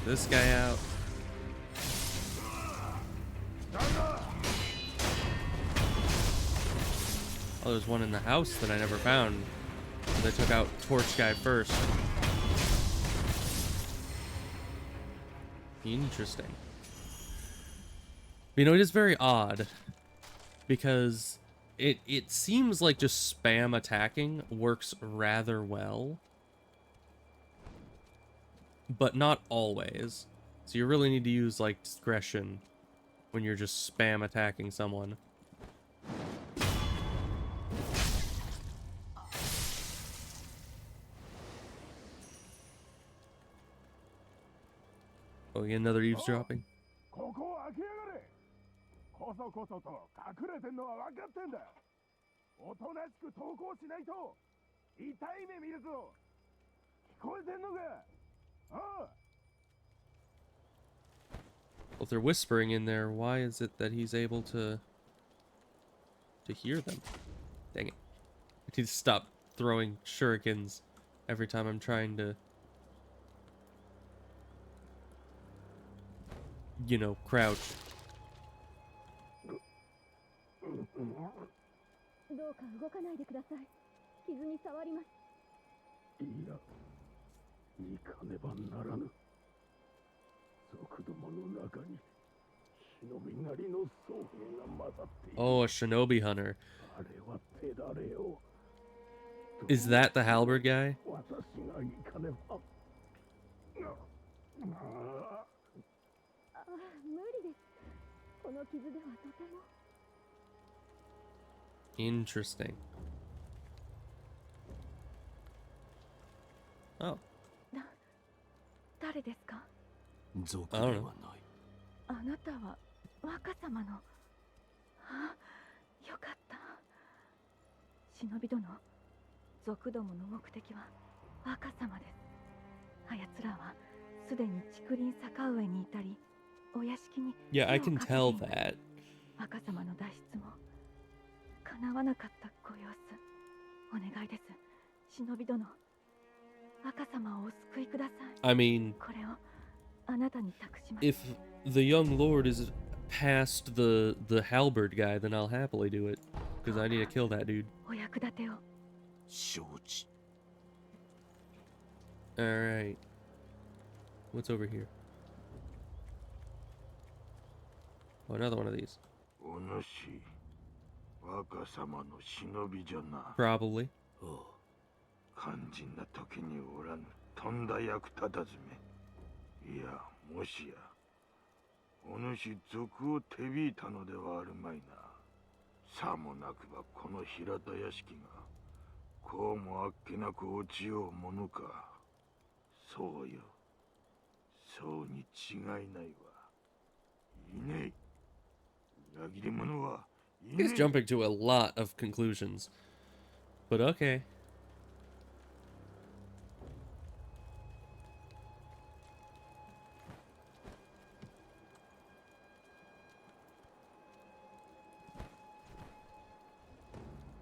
this guy out. Oh, there's one in the house that I never found. They took out Torch Guy first. Interesting. You know, it is very odd because it seems like just spam attacking works rather well, but not always. So you really need to use like discretion when you're just spam attacking someone. Oh, yeah, another eavesdropping. ここを開けやがれ。こそこそと隠れてんのは分かってんだ。おとなしく投降しないと痛い目見るぞ。聞こえてんのか。ああ。 Well, if they're whispering in there, why is it that he's able to hear them? Dang it. I need to stop throwing shurikens every time I'm trying to, you know, crouch. どうか動かないでください。傷に触ります。いや、行かねばならぬ。族どもの中に忍びなりの僧兵が混ざっている。 Oh, a shinobi hunter. あれは手だれよ。 Is that the halberd guy? 私が行かねば。ああ、無理です。この傷ではとても。 Interesting. Oh. 誰ですか？ 族 I で don't は know. ない。あなたは若様の。あ、よかった。忍び殿、族どもの目的は若様です。あやつらはすでに竹林坂上にいたり、お屋敷に。Yeah, I can tell that. 若様の脱出も叶わなかったご様子。お願いです、忍び殿。若様をお救いください。 I mean, これをあなたに託します。 if the young lord is past the halberd guy, then I'll happily do it. Because I need to kill that dude. お役立てを。承知。 Alright. What's over here? Oh, another one of these. お主、若様の忍びじゃな。 Probably. 肝心な時におらぬとんだ役立たずめ。いや、もしやお主賊を手引いたのではあるまいな。さもなくばこの平田屋敷がこうもあっけなく落ちようものか。そうよ、そうに違いないわ。いねえ、裏切り者はいねえ。 He's jumping to a lot of conclusions. But okay.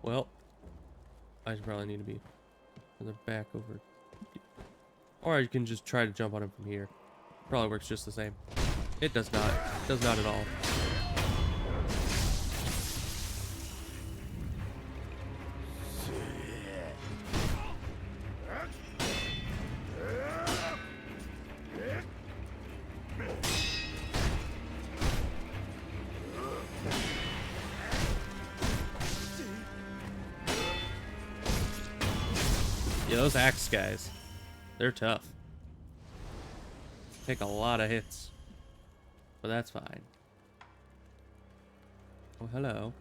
Well, I should probably need to be further back over. Or I can just try to jump on him from here. Probably works just the same. It does not. Does not at all. Yeah, those axe guys, they're tough. Take a lot of hits, but that's fine. Oh, hello.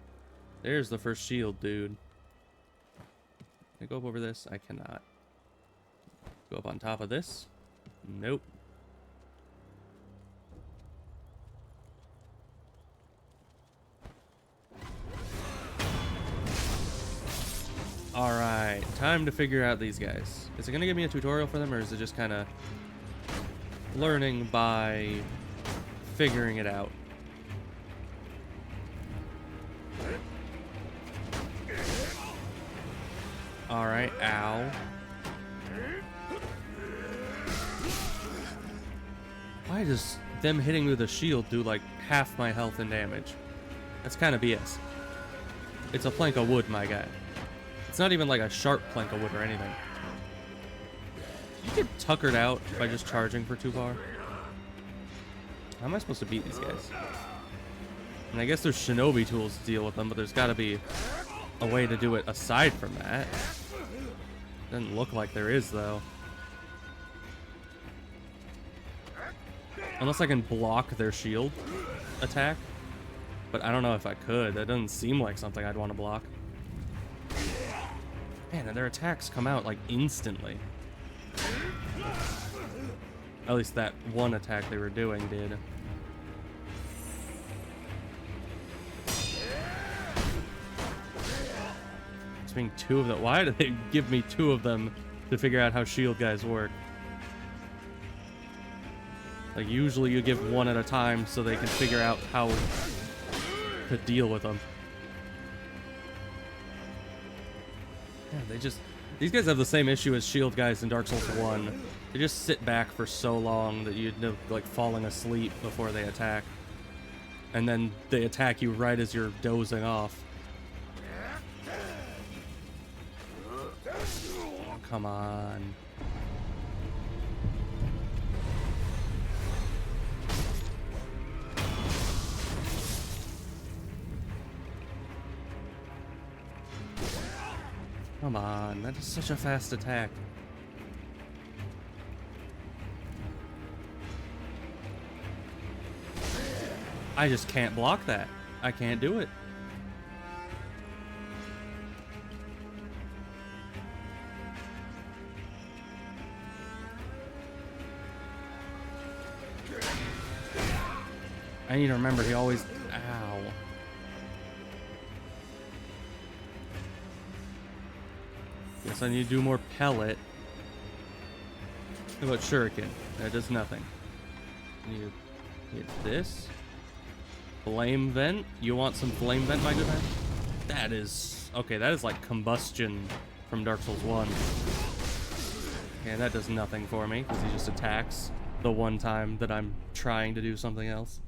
There's the first shield, dude. Can I go up over this? I cannot. Go up on top of this? Nope. Alright, time to figure out these guys. Is it going to give me a tutorial for them, or is it just kind of learning by figuring it out? Alright, ow. Why does them hitting with a shield do like half my health and damage? That's kind of BS. It's a plank of wood, my guy. It's not even like a sharp plank of wood or anything. You get tuckered out by just charging for too far. How am I supposed to beat these guys? And I guess there's shinobi tools to deal with them, but there's got to be a way to do it aside from that. Doesn't look like there is, though. Unless I can block their shield attack. But I don't know if I could. That doesn't seem like something I'd want to block. Man, and their attacks come out like instantly. At least that one attack they were doing did. It's being two of them. Why do they give me two of them to figure out how shield guys work? Like, usually you give one at a time so they can figure out how to deal with them. Yeah, these guys have the same issue as shield guys in Dark Souls 1. They just sit back for so long that you end up like falling asleep before they attack. And then they attack you right as you're dozing off. Oh, come on. Come on, that is such a fast attack. I just can't block that. I can't do it. I need to remember he always... Ow. Guess I need to do more pellet. How about shuriken? That does nothing. I need to hit this. Flame vent? You want some flame vent, my good man? That is... Okay, that is like combustion from Dark Souls 1. Yeah, that does nothing for me, because he just attacks the one time that I'm trying to do something else.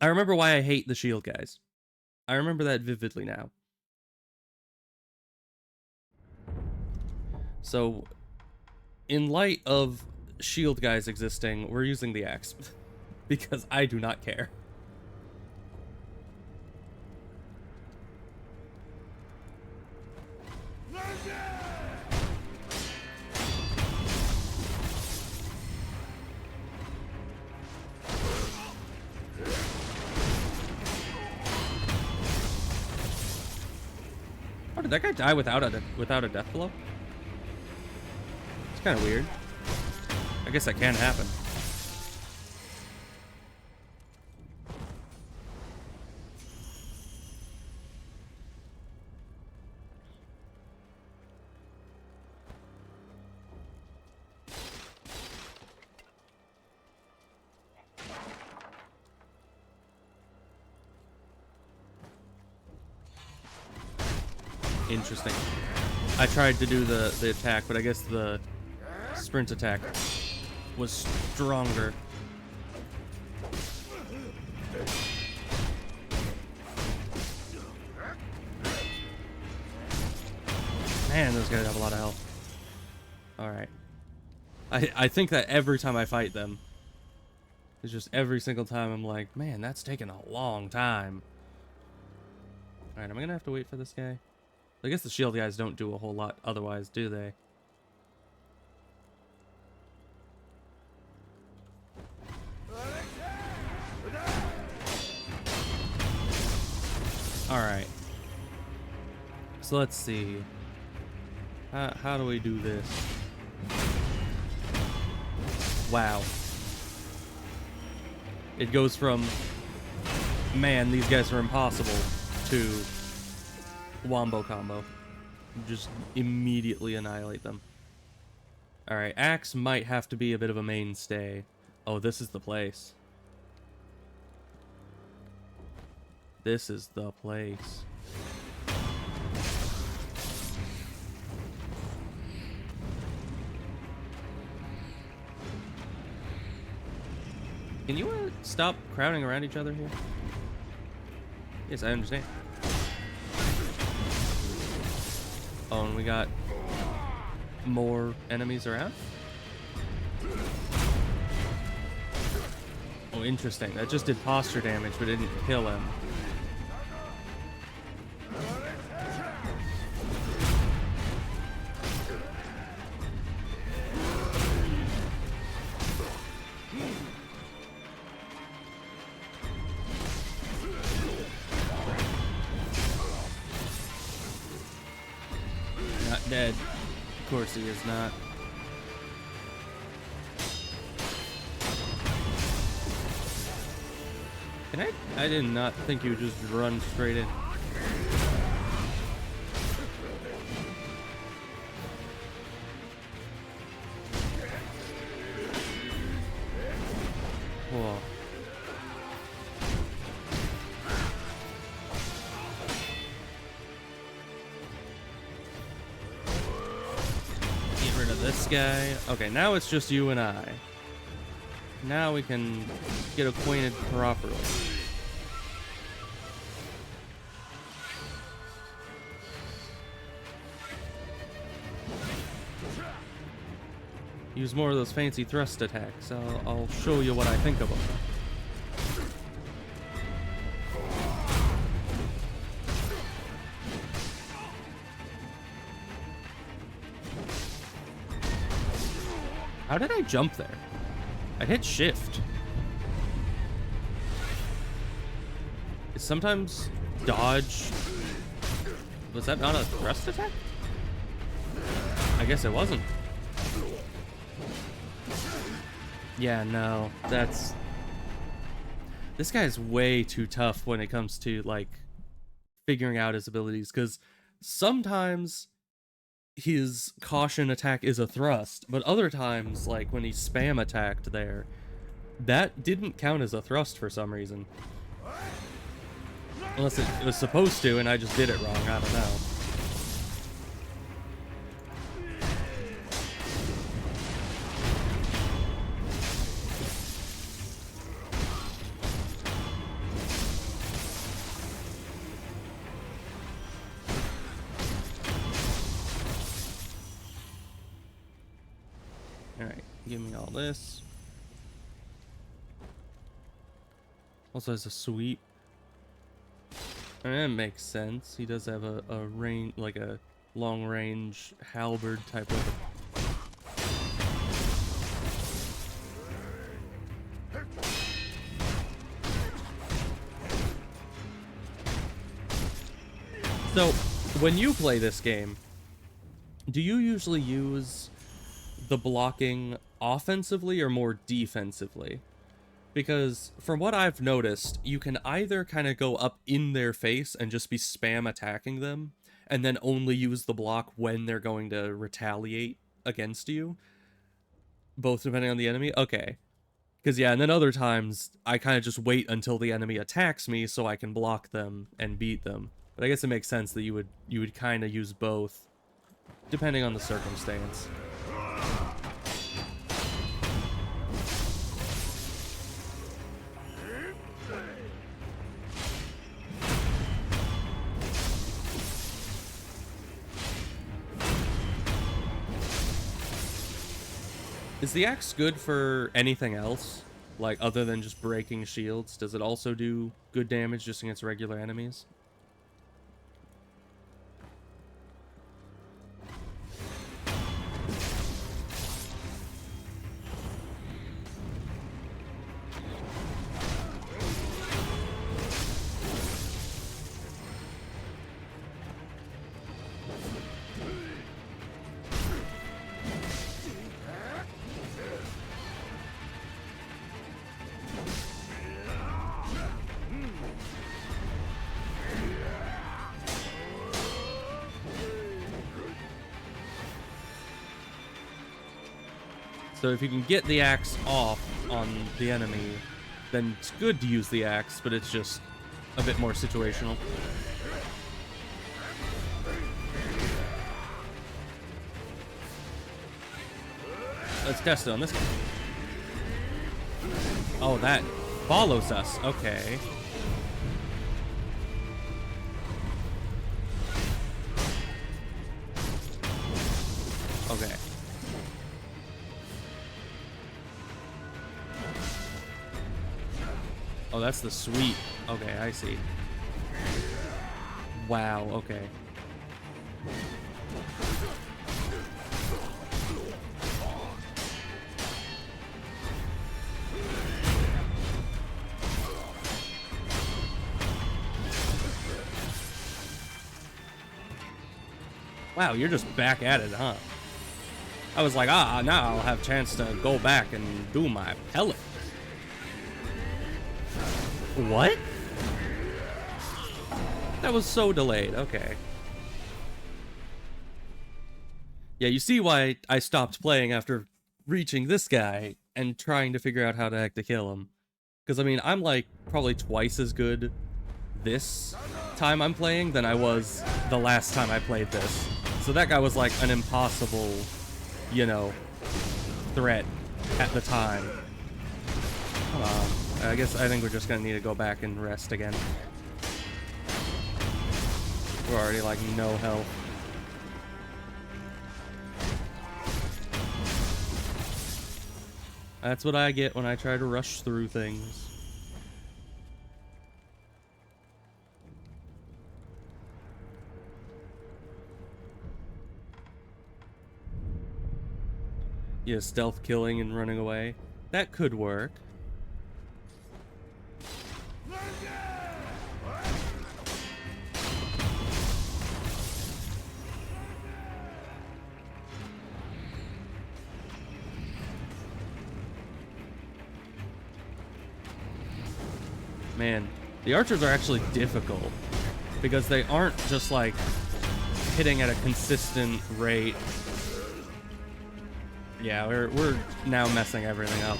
I remember why I hate the shield guys. I remember that vividly now. So, in light of shield guys existing, we're using the axe. Because I do not care. Oh, did that guy die without a death blow? It's kind of weird. I guess that can happen. Interesting. I tried to do the attack, but I guess the sprint attack was stronger. Man, those guys have a lot of health. Alright. I think that every time I fight them, it's just every single time I'm like, man, that's taking a long time. Alright, am I gonna have to wait for this guy? I guess the shield guys don't do a whole lot otherwise, do they? Alright. So let's see. How do we do this? Wow. It goes from, man, these guys are impossible, to wombo combo. Just immediately annihilate them. Alright, axe might have to be a bit of a mainstay. Oh, this is the place. This is the place. Can you stop crowding around each other here? Yes, I understand. Oh, and we got more enemies around? Oh, interesting. That just did posture damage, but it didn't kill him. Not dead. Of course he is not. Can I did not think you would just run straight in. Whoa. Get rid of this guy. Okay, now it's just you and I. Now we can get acquainted properly. Use more of those fancy thrust attacks. I'll show you what I think of them. How did I jump there? I hit shift. Is sometimes dodge... Was that not a thrust attack? I guess it wasn't. Yeah, no, that's... This guy's way too tough when it comes to, like, figuring out his abilities, because sometimes his caution attack is a thrust, but other times, like, when he spam attacked there, that didn't count as a thrust for some reason. Unless it was supposed to, and I just did it wrong, I don't know. Alright, give me all this. Also has a sweep. That makes sense. He does have a range, like a long range halberd type of. So, when you play this game, do you usually use the blocking offensively or more defensively? Because from what I've noticed, you can either kind of go up in their face and just be spam attacking them, and then only use the block when they're going to retaliate against you. Both depending on the enemy? Okay. Because yeah, and then other times, I kind of just wait until the enemy attacks me so I can block them and beat them. But I guess it makes sense that you would kind of use both, depending on the circumstance. Is the axe good for anything else? Like, other than just breaking shields? Does it also do good damage just against regular enemies? So if you can get the axe off on the enemy, then it's good to use the axe, but it's just a bit more situational. Let's test it on this guy. Oh, that follows us. Okay. Okay. Oh, that's the sweet. Okay, I see. Wow, okay. Wow, you're just back at it, huh? I was like, now I'll have a chance to go back and do my pellet. What? That was so delayed. Okay. Yeah, you see why I stopped playing after reaching this guy and trying to figure out how the heck to kill him. Because, I mean, I'm like probably twice as good this time I'm playing than I was the last time I played this. So that guy was like an impossible, you know, threat at the time. Come on. I think we're just gonna need to go back and rest again. We're already like no health. That's what I get when I try to rush through things. Yeah, stealth killing and running away. That could work. Man, the archers are actually difficult because they aren't just like hitting at a consistent rate. Yeah, we're now messing everything up.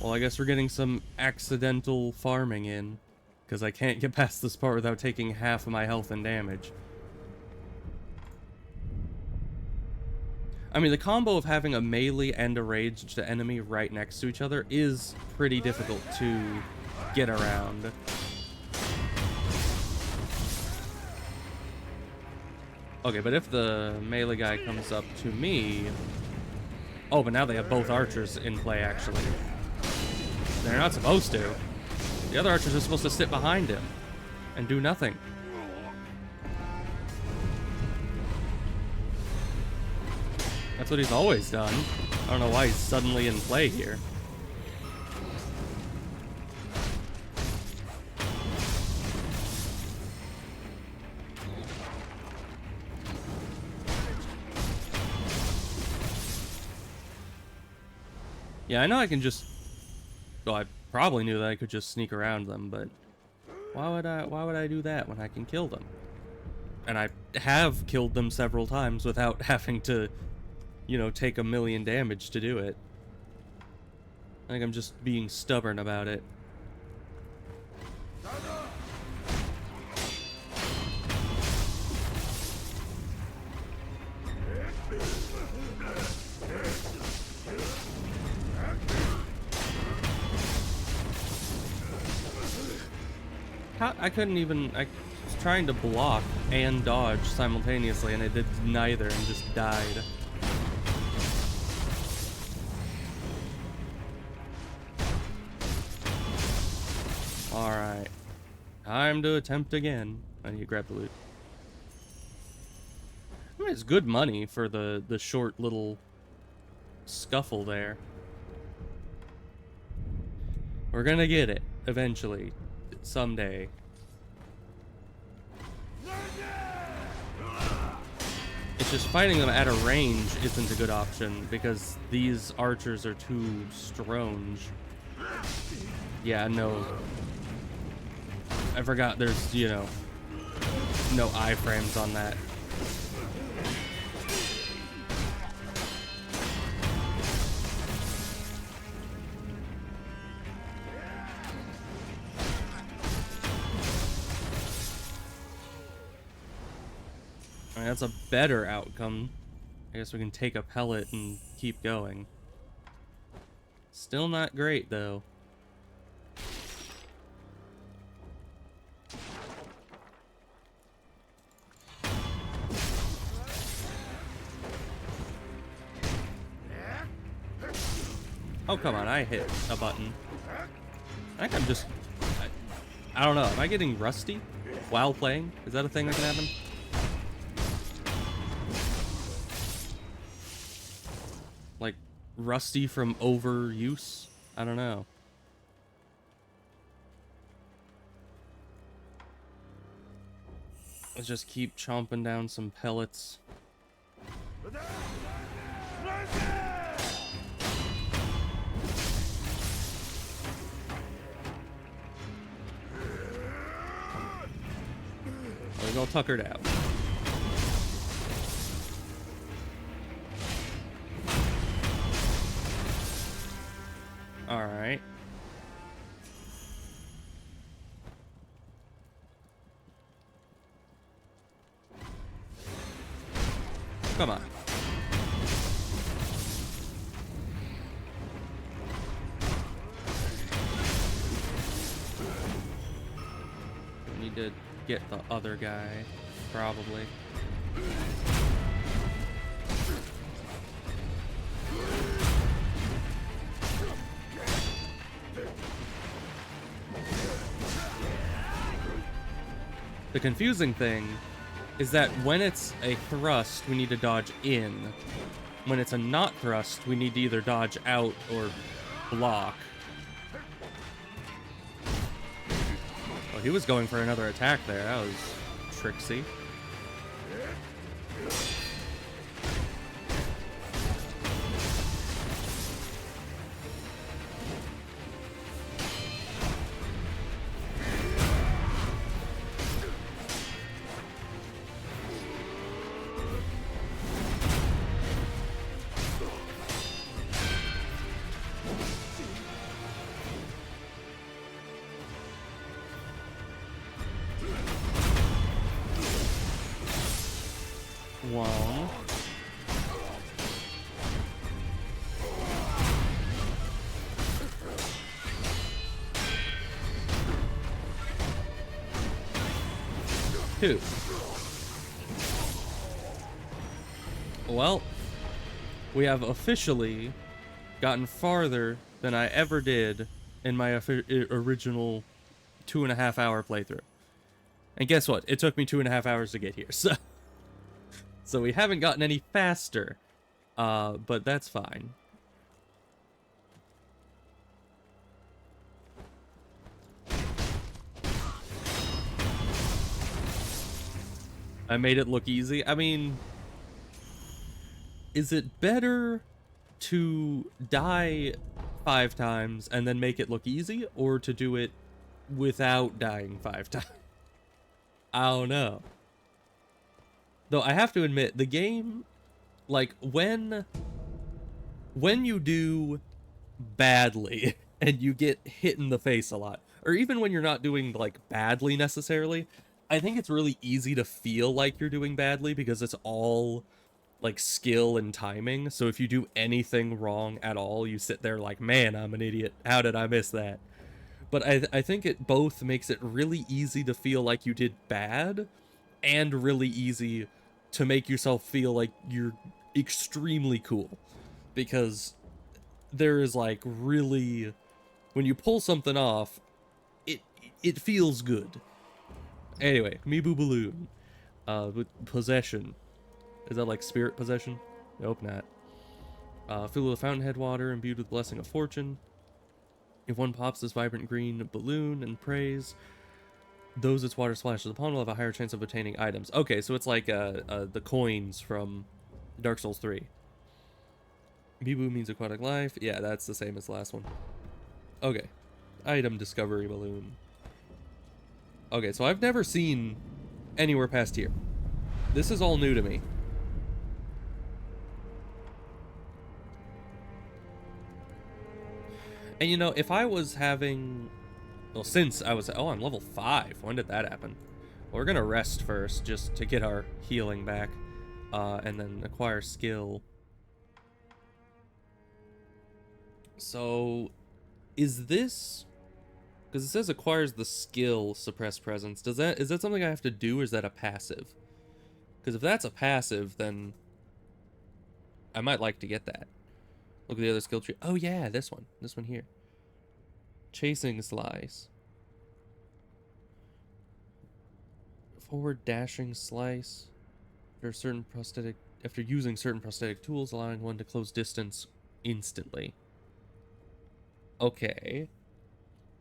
Well, I guess we're getting some accidental farming in, because I can't get past this part without taking half of my health and damage. I mean, the combo of having a melee and a ranged enemy right next to each other is pretty difficult to get around. Okay, but if the melee guy comes up to me... Oh, but now they have both archers in play, actually. They're not supposed to. The other archers are supposed to sit behind him and do nothing. That's what he's always done. I don't know why he's suddenly in play here. Yeah, I know I can just... Well, I probably knew that I could just sneak around them, but... Why would I do that when I can kill them? And I have killed them several times without having to... you know, take 1,000,000 damage to do it. I think I'm just being stubborn about it. I couldn't even... I was trying to block and dodge simultaneously, and I did neither and just died. Alright. Time to attempt again. I need to grab the loot. I mean, it's good money for the short little scuffle there. We're gonna get it, eventually. Someday. It's just fighting them at a range isn't a good option, because these archers are too strange. Yeah, no... I forgot there's, you know, no iframes on that. I mean, that's a better outcome. I guess we can take a pellet and keep going. Still not great, though. Oh, come on, I hit a button. I think I'm just... I don't know, am I getting rusty while playing? Is that a thing that can happen? Like, rusty from overuse? I don't know. Let's just keep chomping down some pellets. We're all tuckered out. Alright. Come on. We need to get the other guy, probably. The confusing thing is that when it's a thrust, we need to dodge in. When it's a not thrust, we need to either dodge out or block. Oh, he was going for another attack there. That was tricksy. One. Two. Well, we have officially gotten farther than I ever did in my original 2.5 hour playthrough. And guess what? It took me 2.5 hours to get here, so we haven't gotten any faster, but that's fine. I made it look easy. I mean, is it better to die 5 times and then make it look easy, or to do it without dying 5 times? I don't know. Though I have to admit, the game, like, when you do badly and you get hit in the face a lot, or even when you're not doing, like, badly necessarily, I think it's really easy to feel like you're doing badly because it's all, like, skill and timing. So if you do anything wrong at all, you sit there like, man, I'm an idiot. How did I miss that? But I think it both makes it really easy to feel like you did bad, and really easy to make yourself feel like you're extremely cool. Because there is, like, really, when you pull something off, it feels good. Anyway, Mibu Balloon. With possession. Is that like spirit possession? Nope, not. Filled with fountainhead water, imbued with blessing of fortune. If one pops this vibrant green balloon and prays, those its water splashes upon will have a higher chance of obtaining items. Okay, so it's like the coins from Dark Souls 3. Mibu means aquatic life. Yeah, that's the same as the last one. Okay. Item discovery balloon. Okay, so I've never seen anywhere past here. This is all new to me. And you know, if I was having... Well, since I was... Oh, I'm level 5. When did that happen? We're gonna rest first, just to get our healing back, and then acquire skill. So, is this... Because it says acquires the skill suppress presence. Is that something I have to do, or is that a passive? Because if that's a passive, then I might like to get that. Look at the other skill tree. Oh yeah, this one. This one here. Chasing slice. Forward dashing slice. After using certain prosthetic tools, allowing one to close distance instantly. Okay.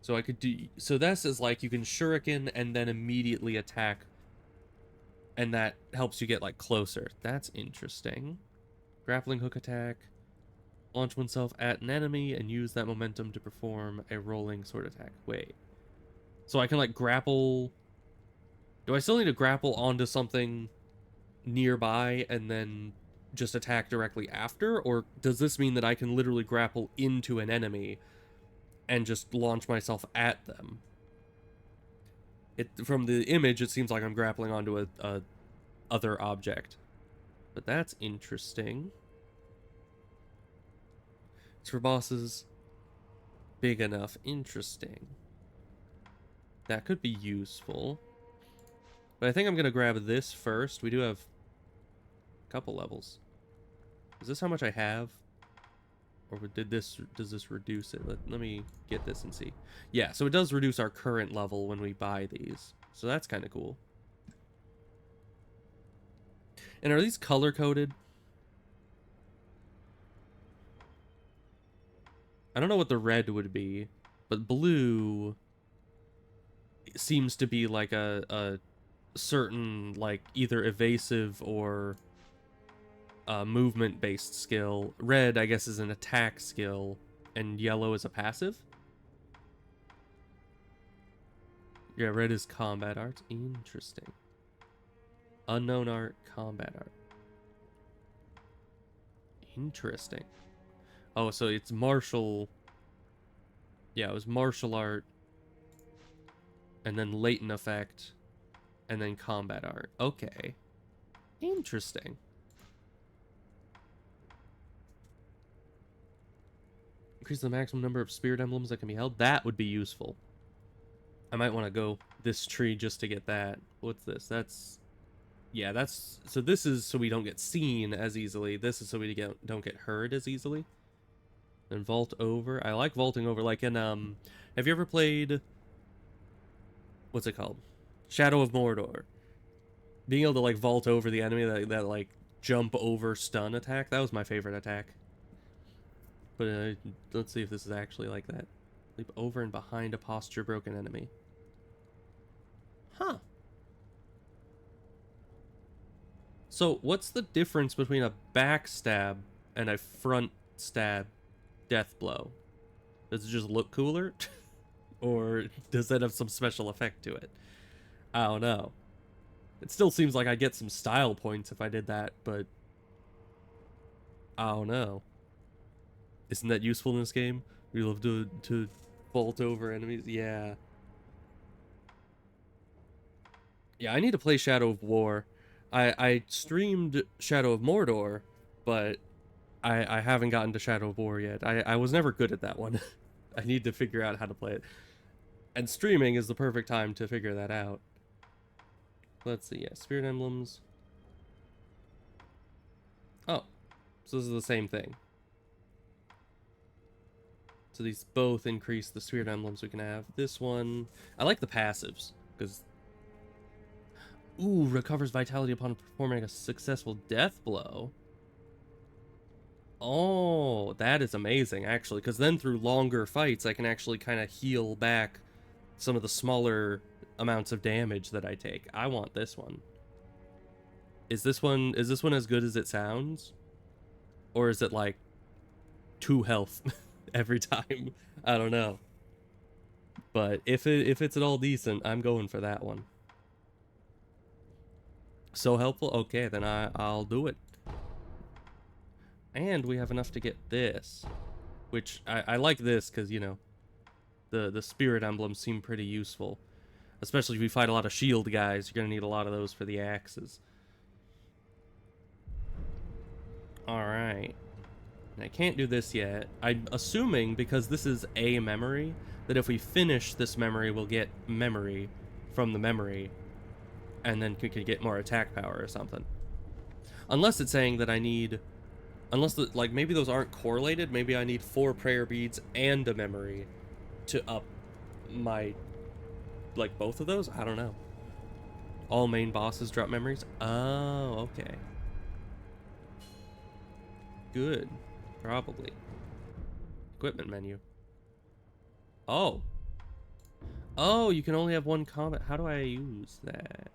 So I could do... So this is like you can shuriken and then immediately attack. And that helps you get like closer. That's interesting. Grappling hook attack. Launch oneself at an enemy and use that momentum to perform a rolling sword attack. Wait. So I can like grapple... Do I still need to grapple onto something nearby and then just attack directly after? Or does this mean that I can literally grapple into an enemy and just launch myself at them? From the image, it seems like I'm grappling onto a other object. But that's interesting. It's for bosses big enough. Interesting. That could be useful. But I think I'm going to grab this first. We do have a couple levels. Is this how much I have? Or does this reduce it? Let me get this and see. Yeah, so it does reduce our current level when we buy these. So that's kind of cool. And are these color-coded? I don't know what the red would be, but blue seems to be like a certain, like, either evasive or movement-based skill. Red, I guess, is an attack skill, and yellow is a passive? Yeah, red is combat art. Interesting. Unknown art, combat art. Interesting. Oh, so it's martial... Yeah, it was martial art, and then latent effect, and then combat art. Okay. Interesting. Increase the maximum number of spirit emblems that can be held. That would be useful. I might want to go this tree just to get that. What's this? That's... Yeah, that's... So this is so we don't get seen as easily. This is so we don't get heard as easily. And vault over. I like vaulting over. Like in, have you ever played... What's it called? Shadow of Mordor. Being able to, like, vault over the enemy, that like, jump over stun attack. That was my favorite attack. But let's see if this is actually like that. Leap over and behind a posture broken enemy. Huh. So, what's the difference between a backstab and a front stab death blow? Does it just look cooler? Or does that have some special effect to it? I don't know. It still seems like I get some style points if I did that, but I don't know. Isn't that useful in this game? We love to vault over enemies. Yeah. Yeah, I need to play Shadow of War. I streamed Shadow of Mordor, but I haven't gotten to Shadow of War yet. I was never good at that one. I need to figure out how to play it. And streaming is the perfect time to figure that out. Let's see, yeah, Spirit Emblems. Oh, so this is the same thing. So these both increase the Spirit Emblems we can have. This one, I like the passives, because... Ooh, recovers vitality upon performing a successful death blow. Oh, that is amazing, actually, because then through longer fights, I can actually kind of heal back some of the smaller amounts of damage that I take. I want this one. Is this one as good as it sounds? Or is it like 2 health every time? I don't know. But if it's at all decent, I'm going for that one. So helpful? Okay, then I'll do it. And we have enough to get this. Which, I like this because, you know, the spirit emblems seem pretty useful. Especially if you fight a lot of shield guys, you're gonna need a lot of those for the axes. Alright. I can't do this yet. I'm assuming, because this is a memory, that if we finish this memory, we'll get memory from the memory, and then could get more attack power or something. Unless it's saying that I need... Unless, like, maybe those aren't correlated. Maybe I need 4 prayer beads and a memory to up my... Like, both of those? I don't know. All main bosses drop memories? Oh, okay. Good. Probably. Equipment menu. Oh. Oh, you can only have one combat. How do I use that?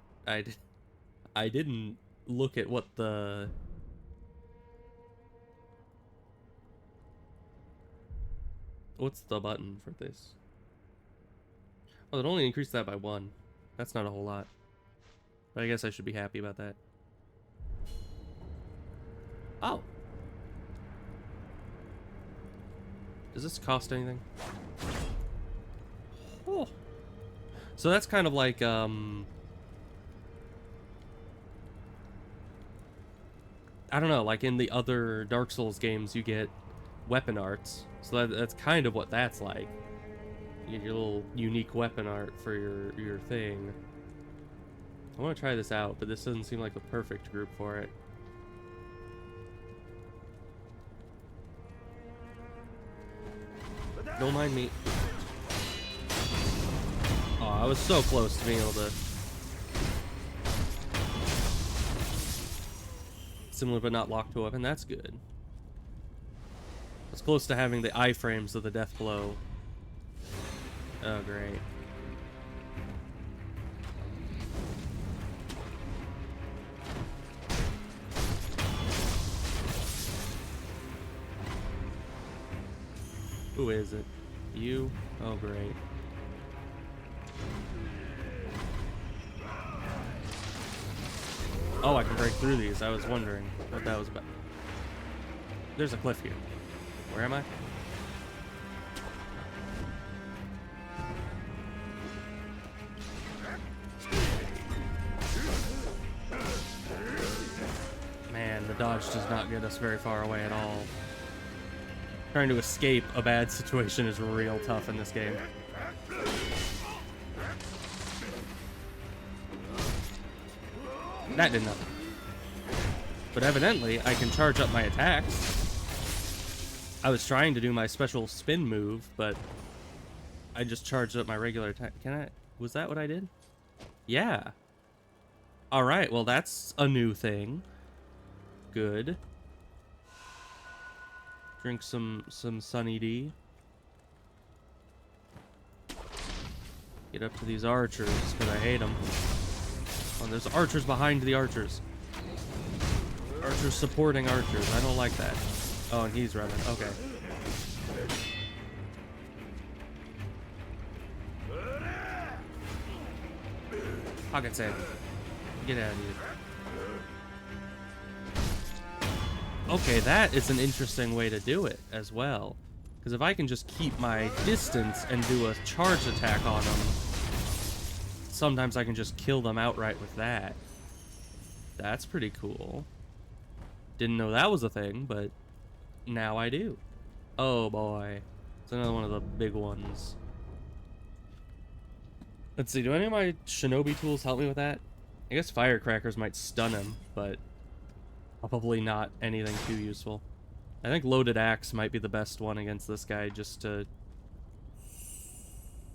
I didn't look at what the... What's the button for this? Oh, it only increased that by 1. That's not a whole lot. But I guess I should be happy about that. Oh. Does this cost anything? Oh. So that's kind of like, I don't know, like in the other Dark Souls games you get weapon arts. So that's kind of what that's like. You get your little unique weapon art for your thing. I want to try this out, but this doesn't seem like the perfect group for it. Don't mind me. Oh, I was so close to being able to... Similar but not locked to a weapon, that's good. It's close to having the iframes of the death blow. Oh, great. Who is it? You? Oh, great. Oh, I can break through these. I was wondering what that was about. There's a cliff here. Where am I? Man, the dodge does not get us very far away at all. Trying to escape a bad situation is real tough in this game. That did nothing. But evidently, I can charge up my attacks. I was trying to do my special spin move, but I just charged up my regular attack. Can I? Was that what I did? Yeah. Alright, well that's a new thing. Good. Drink some Sunny D. Get up to these archers, because I hate them. Oh, there's archers behind the archers. Archers supporting archers. I don't like that. Oh, and he's running. Okay. Pocket save. Get out of here. Okay, that is an interesting way to do it as well. Because if I can just keep my distance and do a charge attack on them, sometimes I can just kill them outright with that. That's pretty cool. Didn't know that was a thing, but now I do. Oh boy. It's another one of the big ones. Let's see, do any of my shinobi tools help me with that? I guess firecrackers might stun him, but probably not anything too useful. I think loaded axe might be the best one against this guy, just to,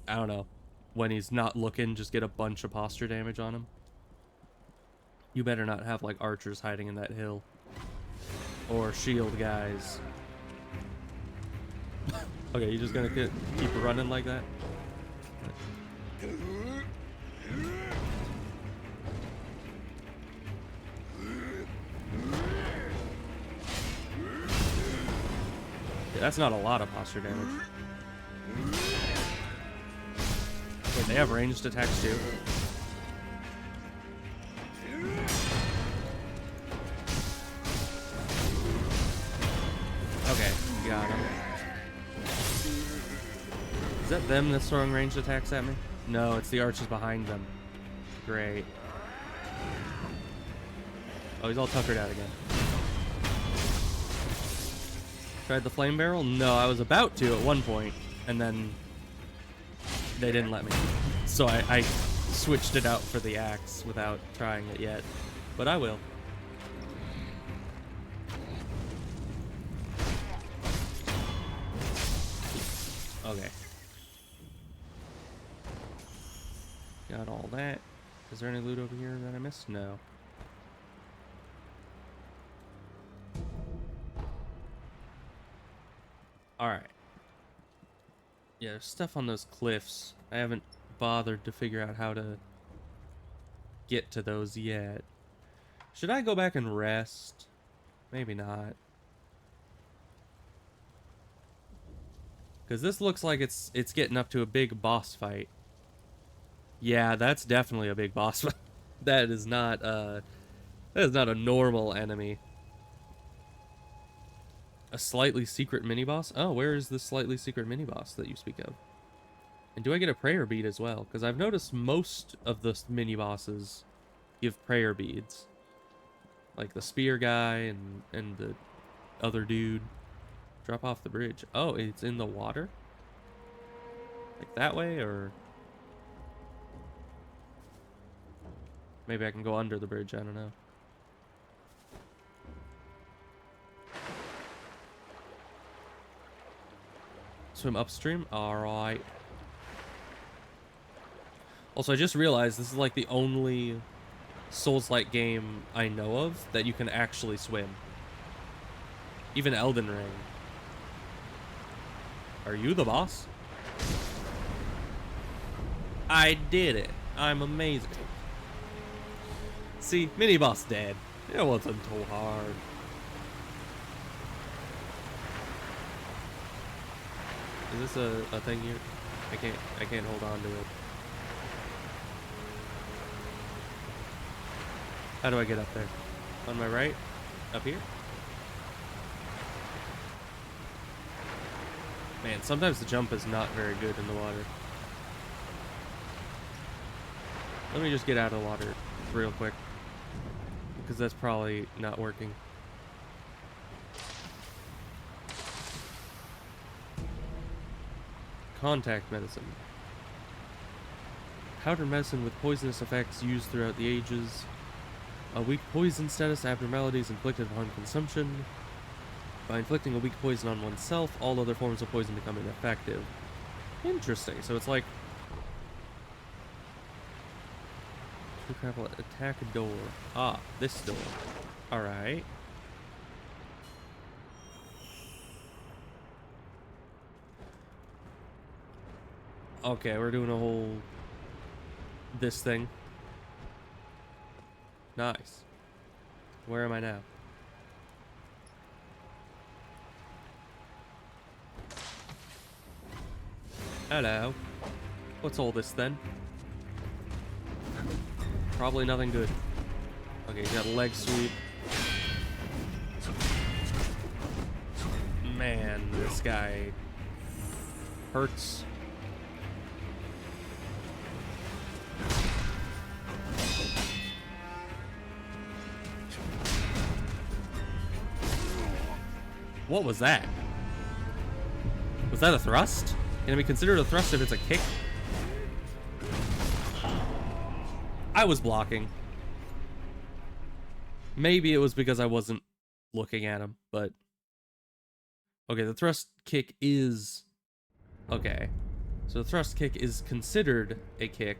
I don't know, when he's not looking, just get a bunch of posture damage on him. You better not have like archers hiding in that hill. Or shield guys. Okay, you just gonna keep running like that? Yeah, that's not a lot of posture damage. Wait, they have ranged attacks too? Okay, got him. Is that them that's throwing ranged attacks at me? No, it's the archers behind them. Great. Oh, he's all tuckered out again. Tried the flame barrel? No, I was about to at one point, and then they didn't let me. So I switched it out for the axe without trying it yet. But I will. Okay. Got all that. Is there any loot over here that I missed? No. Alright. Yeah, there's stuff on those cliffs. I haven't bothered to figure out how to get to those yet. Should I go back and rest? Maybe not. Because this looks like it's getting up to a big boss fight. Yeah, that's definitely a big boss fight. That is not a normal enemy. A slightly secret mini-boss? Oh, where is this slightly secret mini-boss that you speak of? And do I get a prayer bead as well? Because I've noticed most of the mini-bosses give prayer beads. Like the spear guy and the other dude. Drop off the bridge. Oh, it's in the water? Like that way, or... Maybe I can go under the bridge, I don't know. Swim upstream? Alright. Also, I just realized this is like the only Souls-like game I know of that you can actually swim. Even Elden Ring. Are you the boss? I did it. I'm amazing. See, mini-boss dead. It wasn't too hard. Is this a thing here? I can't hold on to it. How do I get up there? On my right? Up here? Man, sometimes the jump is not very good in the water. Let me just get out of the water real quick, because that's probably not working. Contact medicine. Powder medicine with poisonous effects used throughout the ages. A weak poison status abnormalities inflicted upon consumption. By inflicting a weak poison on oneself, all other forms of poison become ineffective. Interesting. So it's like... Attack a door. Ah, this door. Alright. Okay, we're doing a whole... this thing. Nice. Where am I now? Hello. What's all this then? Probably nothing good. Okay, you got a leg sweep. Man, this guy hurts. What was that? Was that a thrust? Can it be considered a thrust if it's a kick? I was blocking. Maybe it was because I wasn't looking at him, but... Okay, the thrust kick is... Okay. So the thrust kick is considered a kick.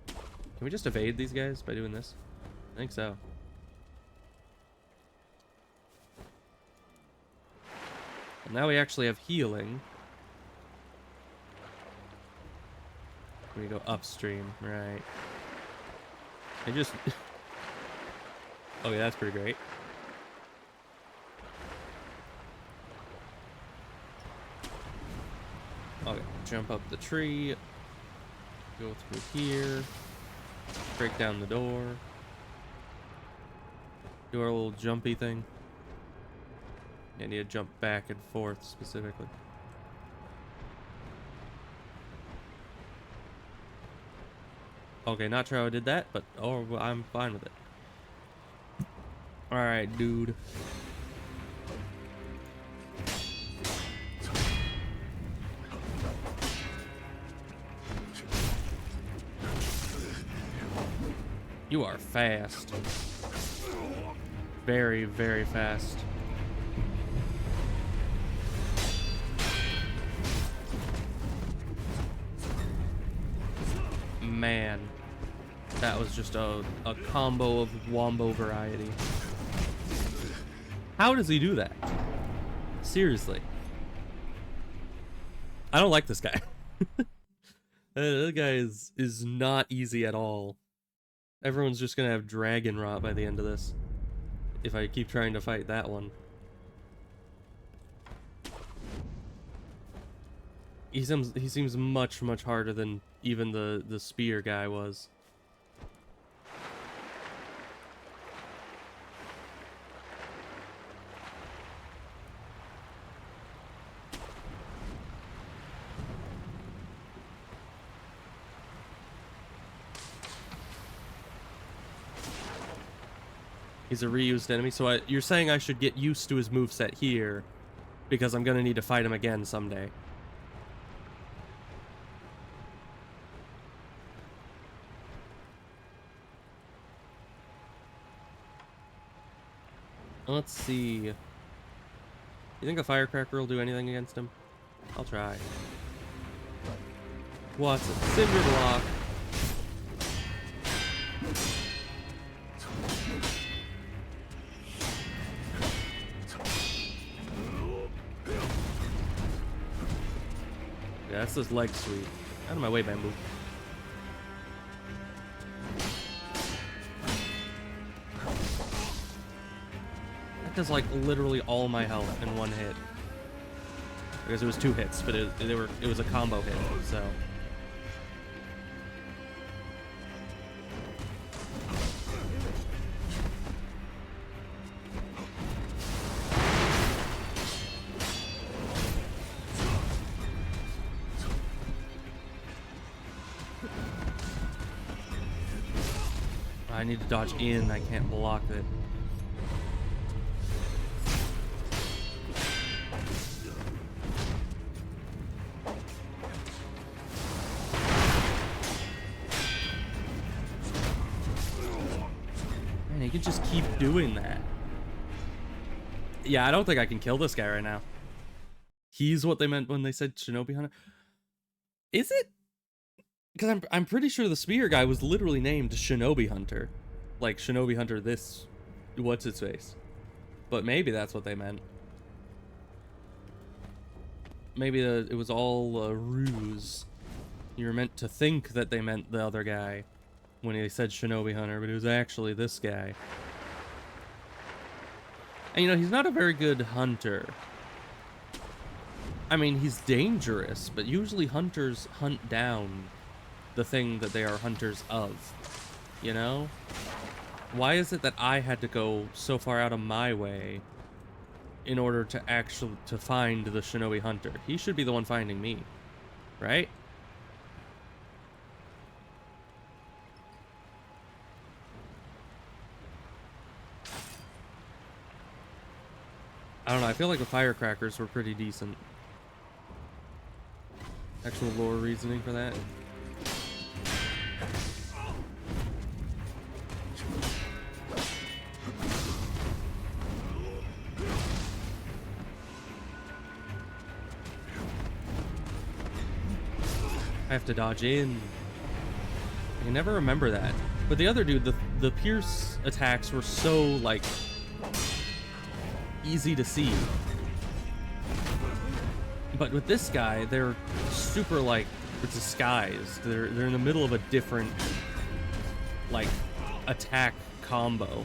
Can we just evade these guys by doing this? I think so. And now we actually have healing. We go upstream, right? I just... Okay, that's pretty great. Okay, jump up the tree. Go through here. Break down the door. Do our little jumpy thing. I need to jump back and forth specifically. Okay, not sure how I did that, but I'm fine with it. Alright, dude. You are fast. Very, very fast. Man. That was just a combo of wombo variety. How does he do that? Seriously. I don't like this guy. That guy is not easy at all. Everyone's just gonna have dragon rot by the end of this. If I keep trying to fight that one. He seems much harder than even the spear guy was. He's a reused enemy, so you're saying I should get used to his moveset here, because I'm gonna need to fight him again someday. Let's see. You think a firecracker will do anything against him? I'll try. What's it? Cinder block. Yeah, that's this leg sweep. Out of my way, bamboo. That does like literally all my health in one hit. Because it was 2 hits, but it was a combo hit, so. I need to dodge in, I can't block it. Man, he can just keep doing that. Yeah, I don't think I can kill this guy right now. He's what they meant when they said Shinobi Hunter. Is it? Because I'm pretty sure the spear guy was literally named Shinobi Hunter. Like, Shinobi Hunter this... What's its face? But maybe that's what they meant. Maybe it was all a ruse. You were meant to think that they meant the other guy when they said Shinobi Hunter, but it was actually this guy. And you know, he's not a very good hunter. I mean, he's dangerous, but usually hunters hunt down the thing that they are hunters of, you know? Why is it that I had to go so far out of my way in order to actually find the Shinobi Hunter? He should be the one finding me, right? I don't know, I feel like the firecrackers were pretty decent. Actual lore reasoning for that. I have to dodge in. I can never remember that. But the other dude, the pierce attacks were so, like, easy to see. But with this guy, they're super, like, disguised. They're in the middle of a different, like, attack combo.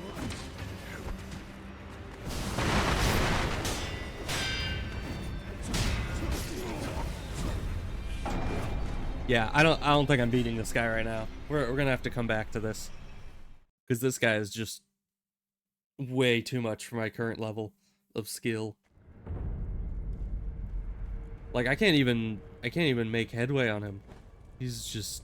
Yeah, I don't think I'm beating this guy right now. We're gonna have to come back to this, because this guy is just way too much for my current level of skill. Like, I can't even make headway on him. He's just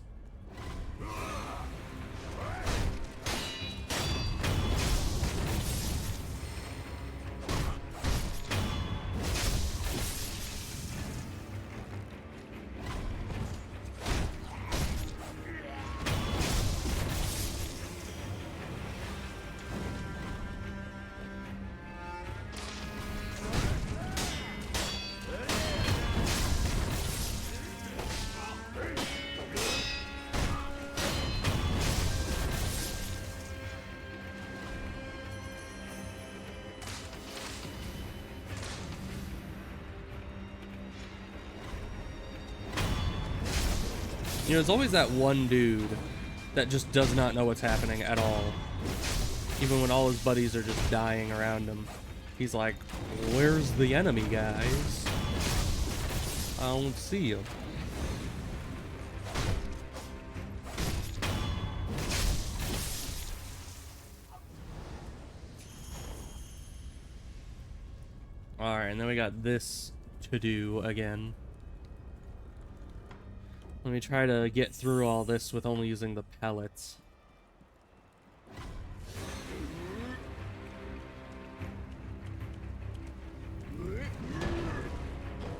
You know, it's always that one dude that just does not know what's happening at all. Even when all his buddies are just dying around him. He's like, where's the enemy, guys? I don't see him. Alright, and then we got this to do again. Let me try to get through all this with only using the pellets.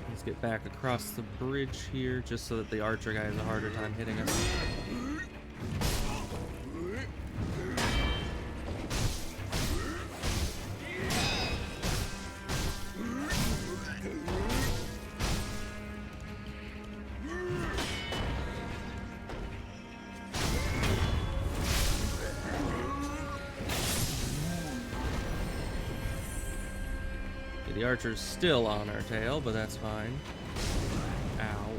Let's get back across the bridge here, just so that the archer guy has a harder time hitting us. The archer's still on our tail, but that's fine. Ow.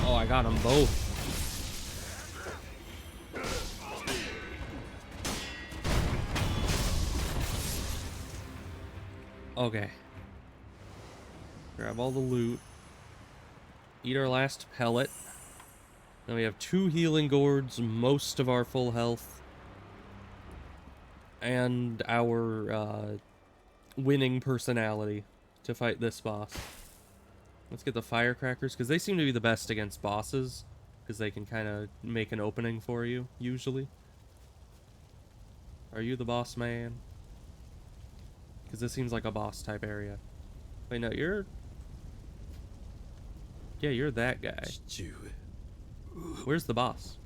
Oh, I got them both. Okay. Grab all the loot. Eat our last pellet. Then we have 2 healing gourds, most of our full health, and our winning personality to fight this boss. Let's get the firecrackers, because they seem to be the best against bosses, because they can kind of make an opening for you, usually. Are you the boss man? Because this seems like a boss type area. Wait, no, you're... Yeah, you're that guy. Where's the boss?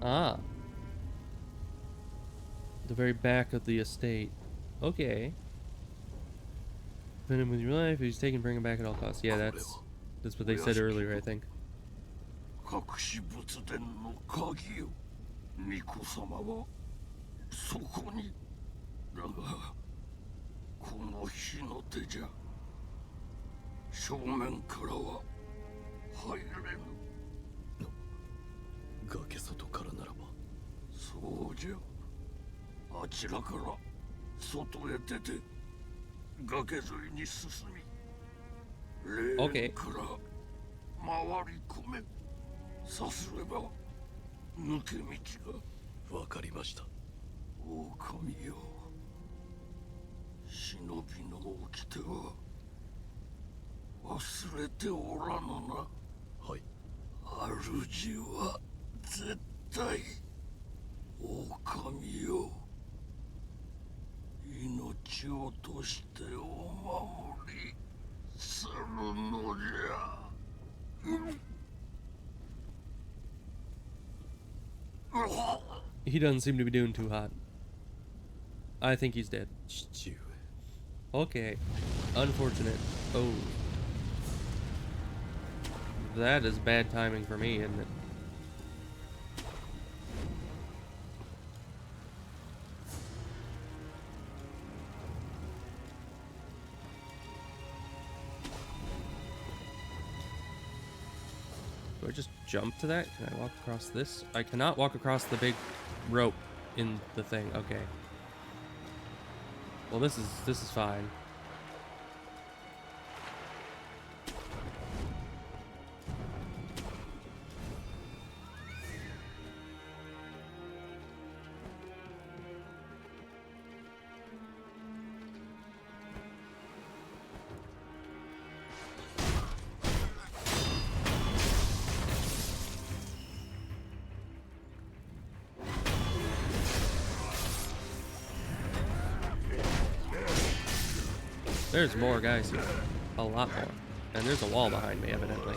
Ah. The very back of the estate. Okay. Defend him with your life. If he's taken, bring him back at all costs. Yeah, that's what they said earlier, I think. Okay. He doesn't seem to be doing too hot. I think he's dead. Okay. Unfortunate. Oh. That is bad timing for me, isn't it? Do I just jump to that? Can I walk across this? I cannot walk across the big rope in the thing. Okay. Well, this is fine. There's more guys here. A lot more. And there's a wall behind me, evidently.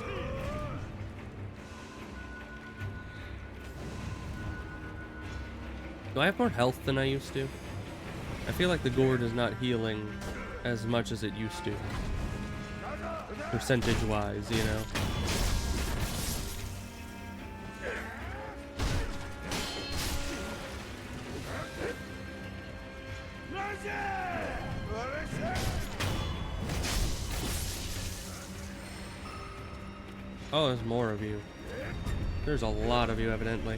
Do I have more health than I used to? I feel like the gourd is not healing as much as it used to. Percentage-wise, you know? Oh, there's more of you. There's a lot of you, evidently.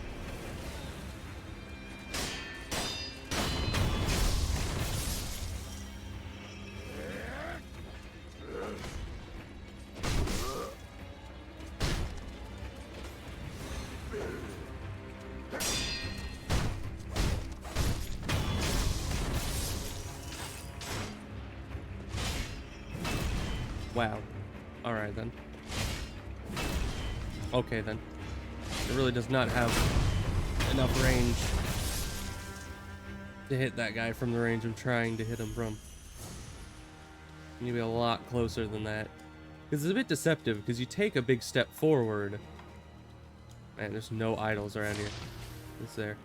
Wow. Alright then. Okay then. It really does not have enough range to hit that guy from the range I'm trying to hit him from. You need to be a lot closer than that. Because it's a bit deceptive, because you take a big step forward. Man, there's no idols around here. It's there.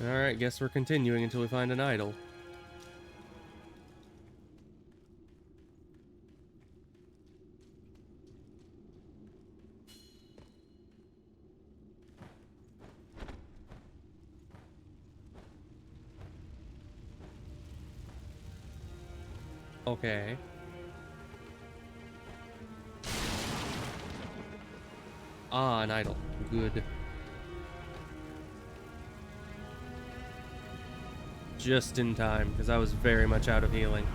Alright, guess we're continuing until we find an idol. Okay. Ah, an idol. Good. Just in time, because I was very much out of healing.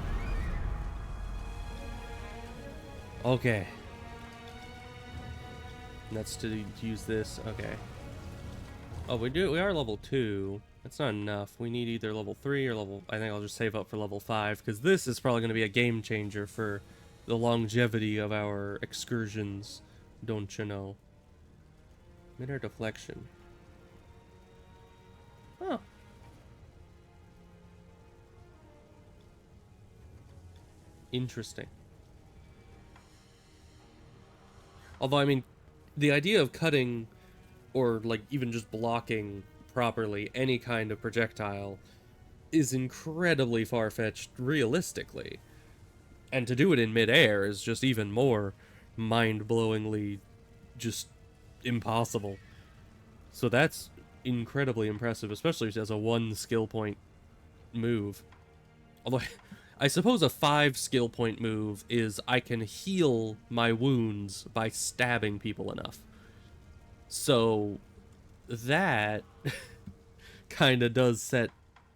Okay. That's to use this. Okay. Oh, we are level 2. That's not enough. We need either level 3 or level... I think I'll just save up for level 5, because this is probably going to be a game changer for the longevity of our excursions. Don't you know? Mid-air deflection. Oh. Interesting. Although, I mean, the idea of cutting, or like even just blocking properly any kind of projectile is incredibly far-fetched realistically. And to do it in mid-air is just even more mind-blowingly just impossible. So that's incredibly impressive, especially as a 1 skill point move. Although, I suppose a 5 skill point move is I can heal my wounds by stabbing people enough. So that kind of does set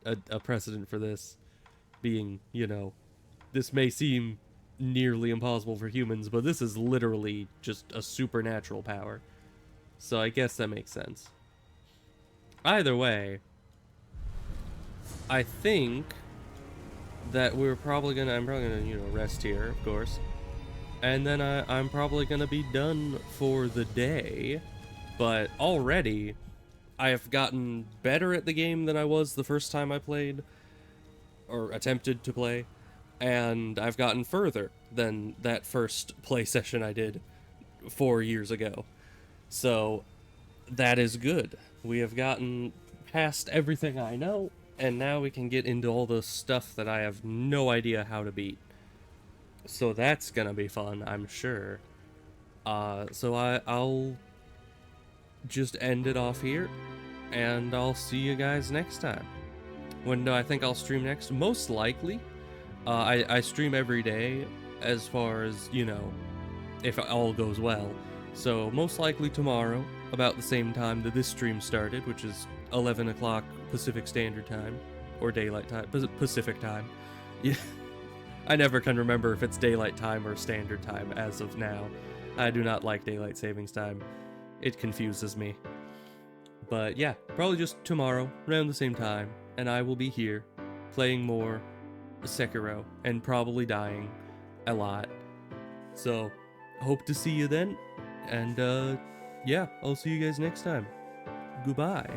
a precedent for this being, you know, this may seem nearly impossible for humans, but this is literally just a supernatural power. So I guess that makes sense. Either way, I think that I'm probably gonna, you know, rest here, of course. And then I'm probably gonna be done for the day. But already, I have gotten better at the game than I was the first time I played, or attempted to play, and I've gotten further than that first play session I did 4 years ago. So, that is good. We have gotten past everything I know, and now we can get into all the stuff that I have no idea how to beat. So that's gonna be fun, I'm sure. So I'll just end it off here, and I'll see you guys next time. When do I think I'll stream next? Most likely. I stream every day, as far as, you know, if all goes well. So most likely tomorrow, about the same time that this stream started, which is 11 o'clock Pacific Standard Time, or Daylight Time, Pacific Time. Yeah, I never can remember if it's Daylight Time or Standard Time as of now. I do not like Daylight Savings Time. It confuses me. But yeah, probably just tomorrow, around the same time, and I will be here, playing more Sekiro, and probably dying a lot. So, hope to see you then, and yeah, I'll see you guys next time. Goodbye.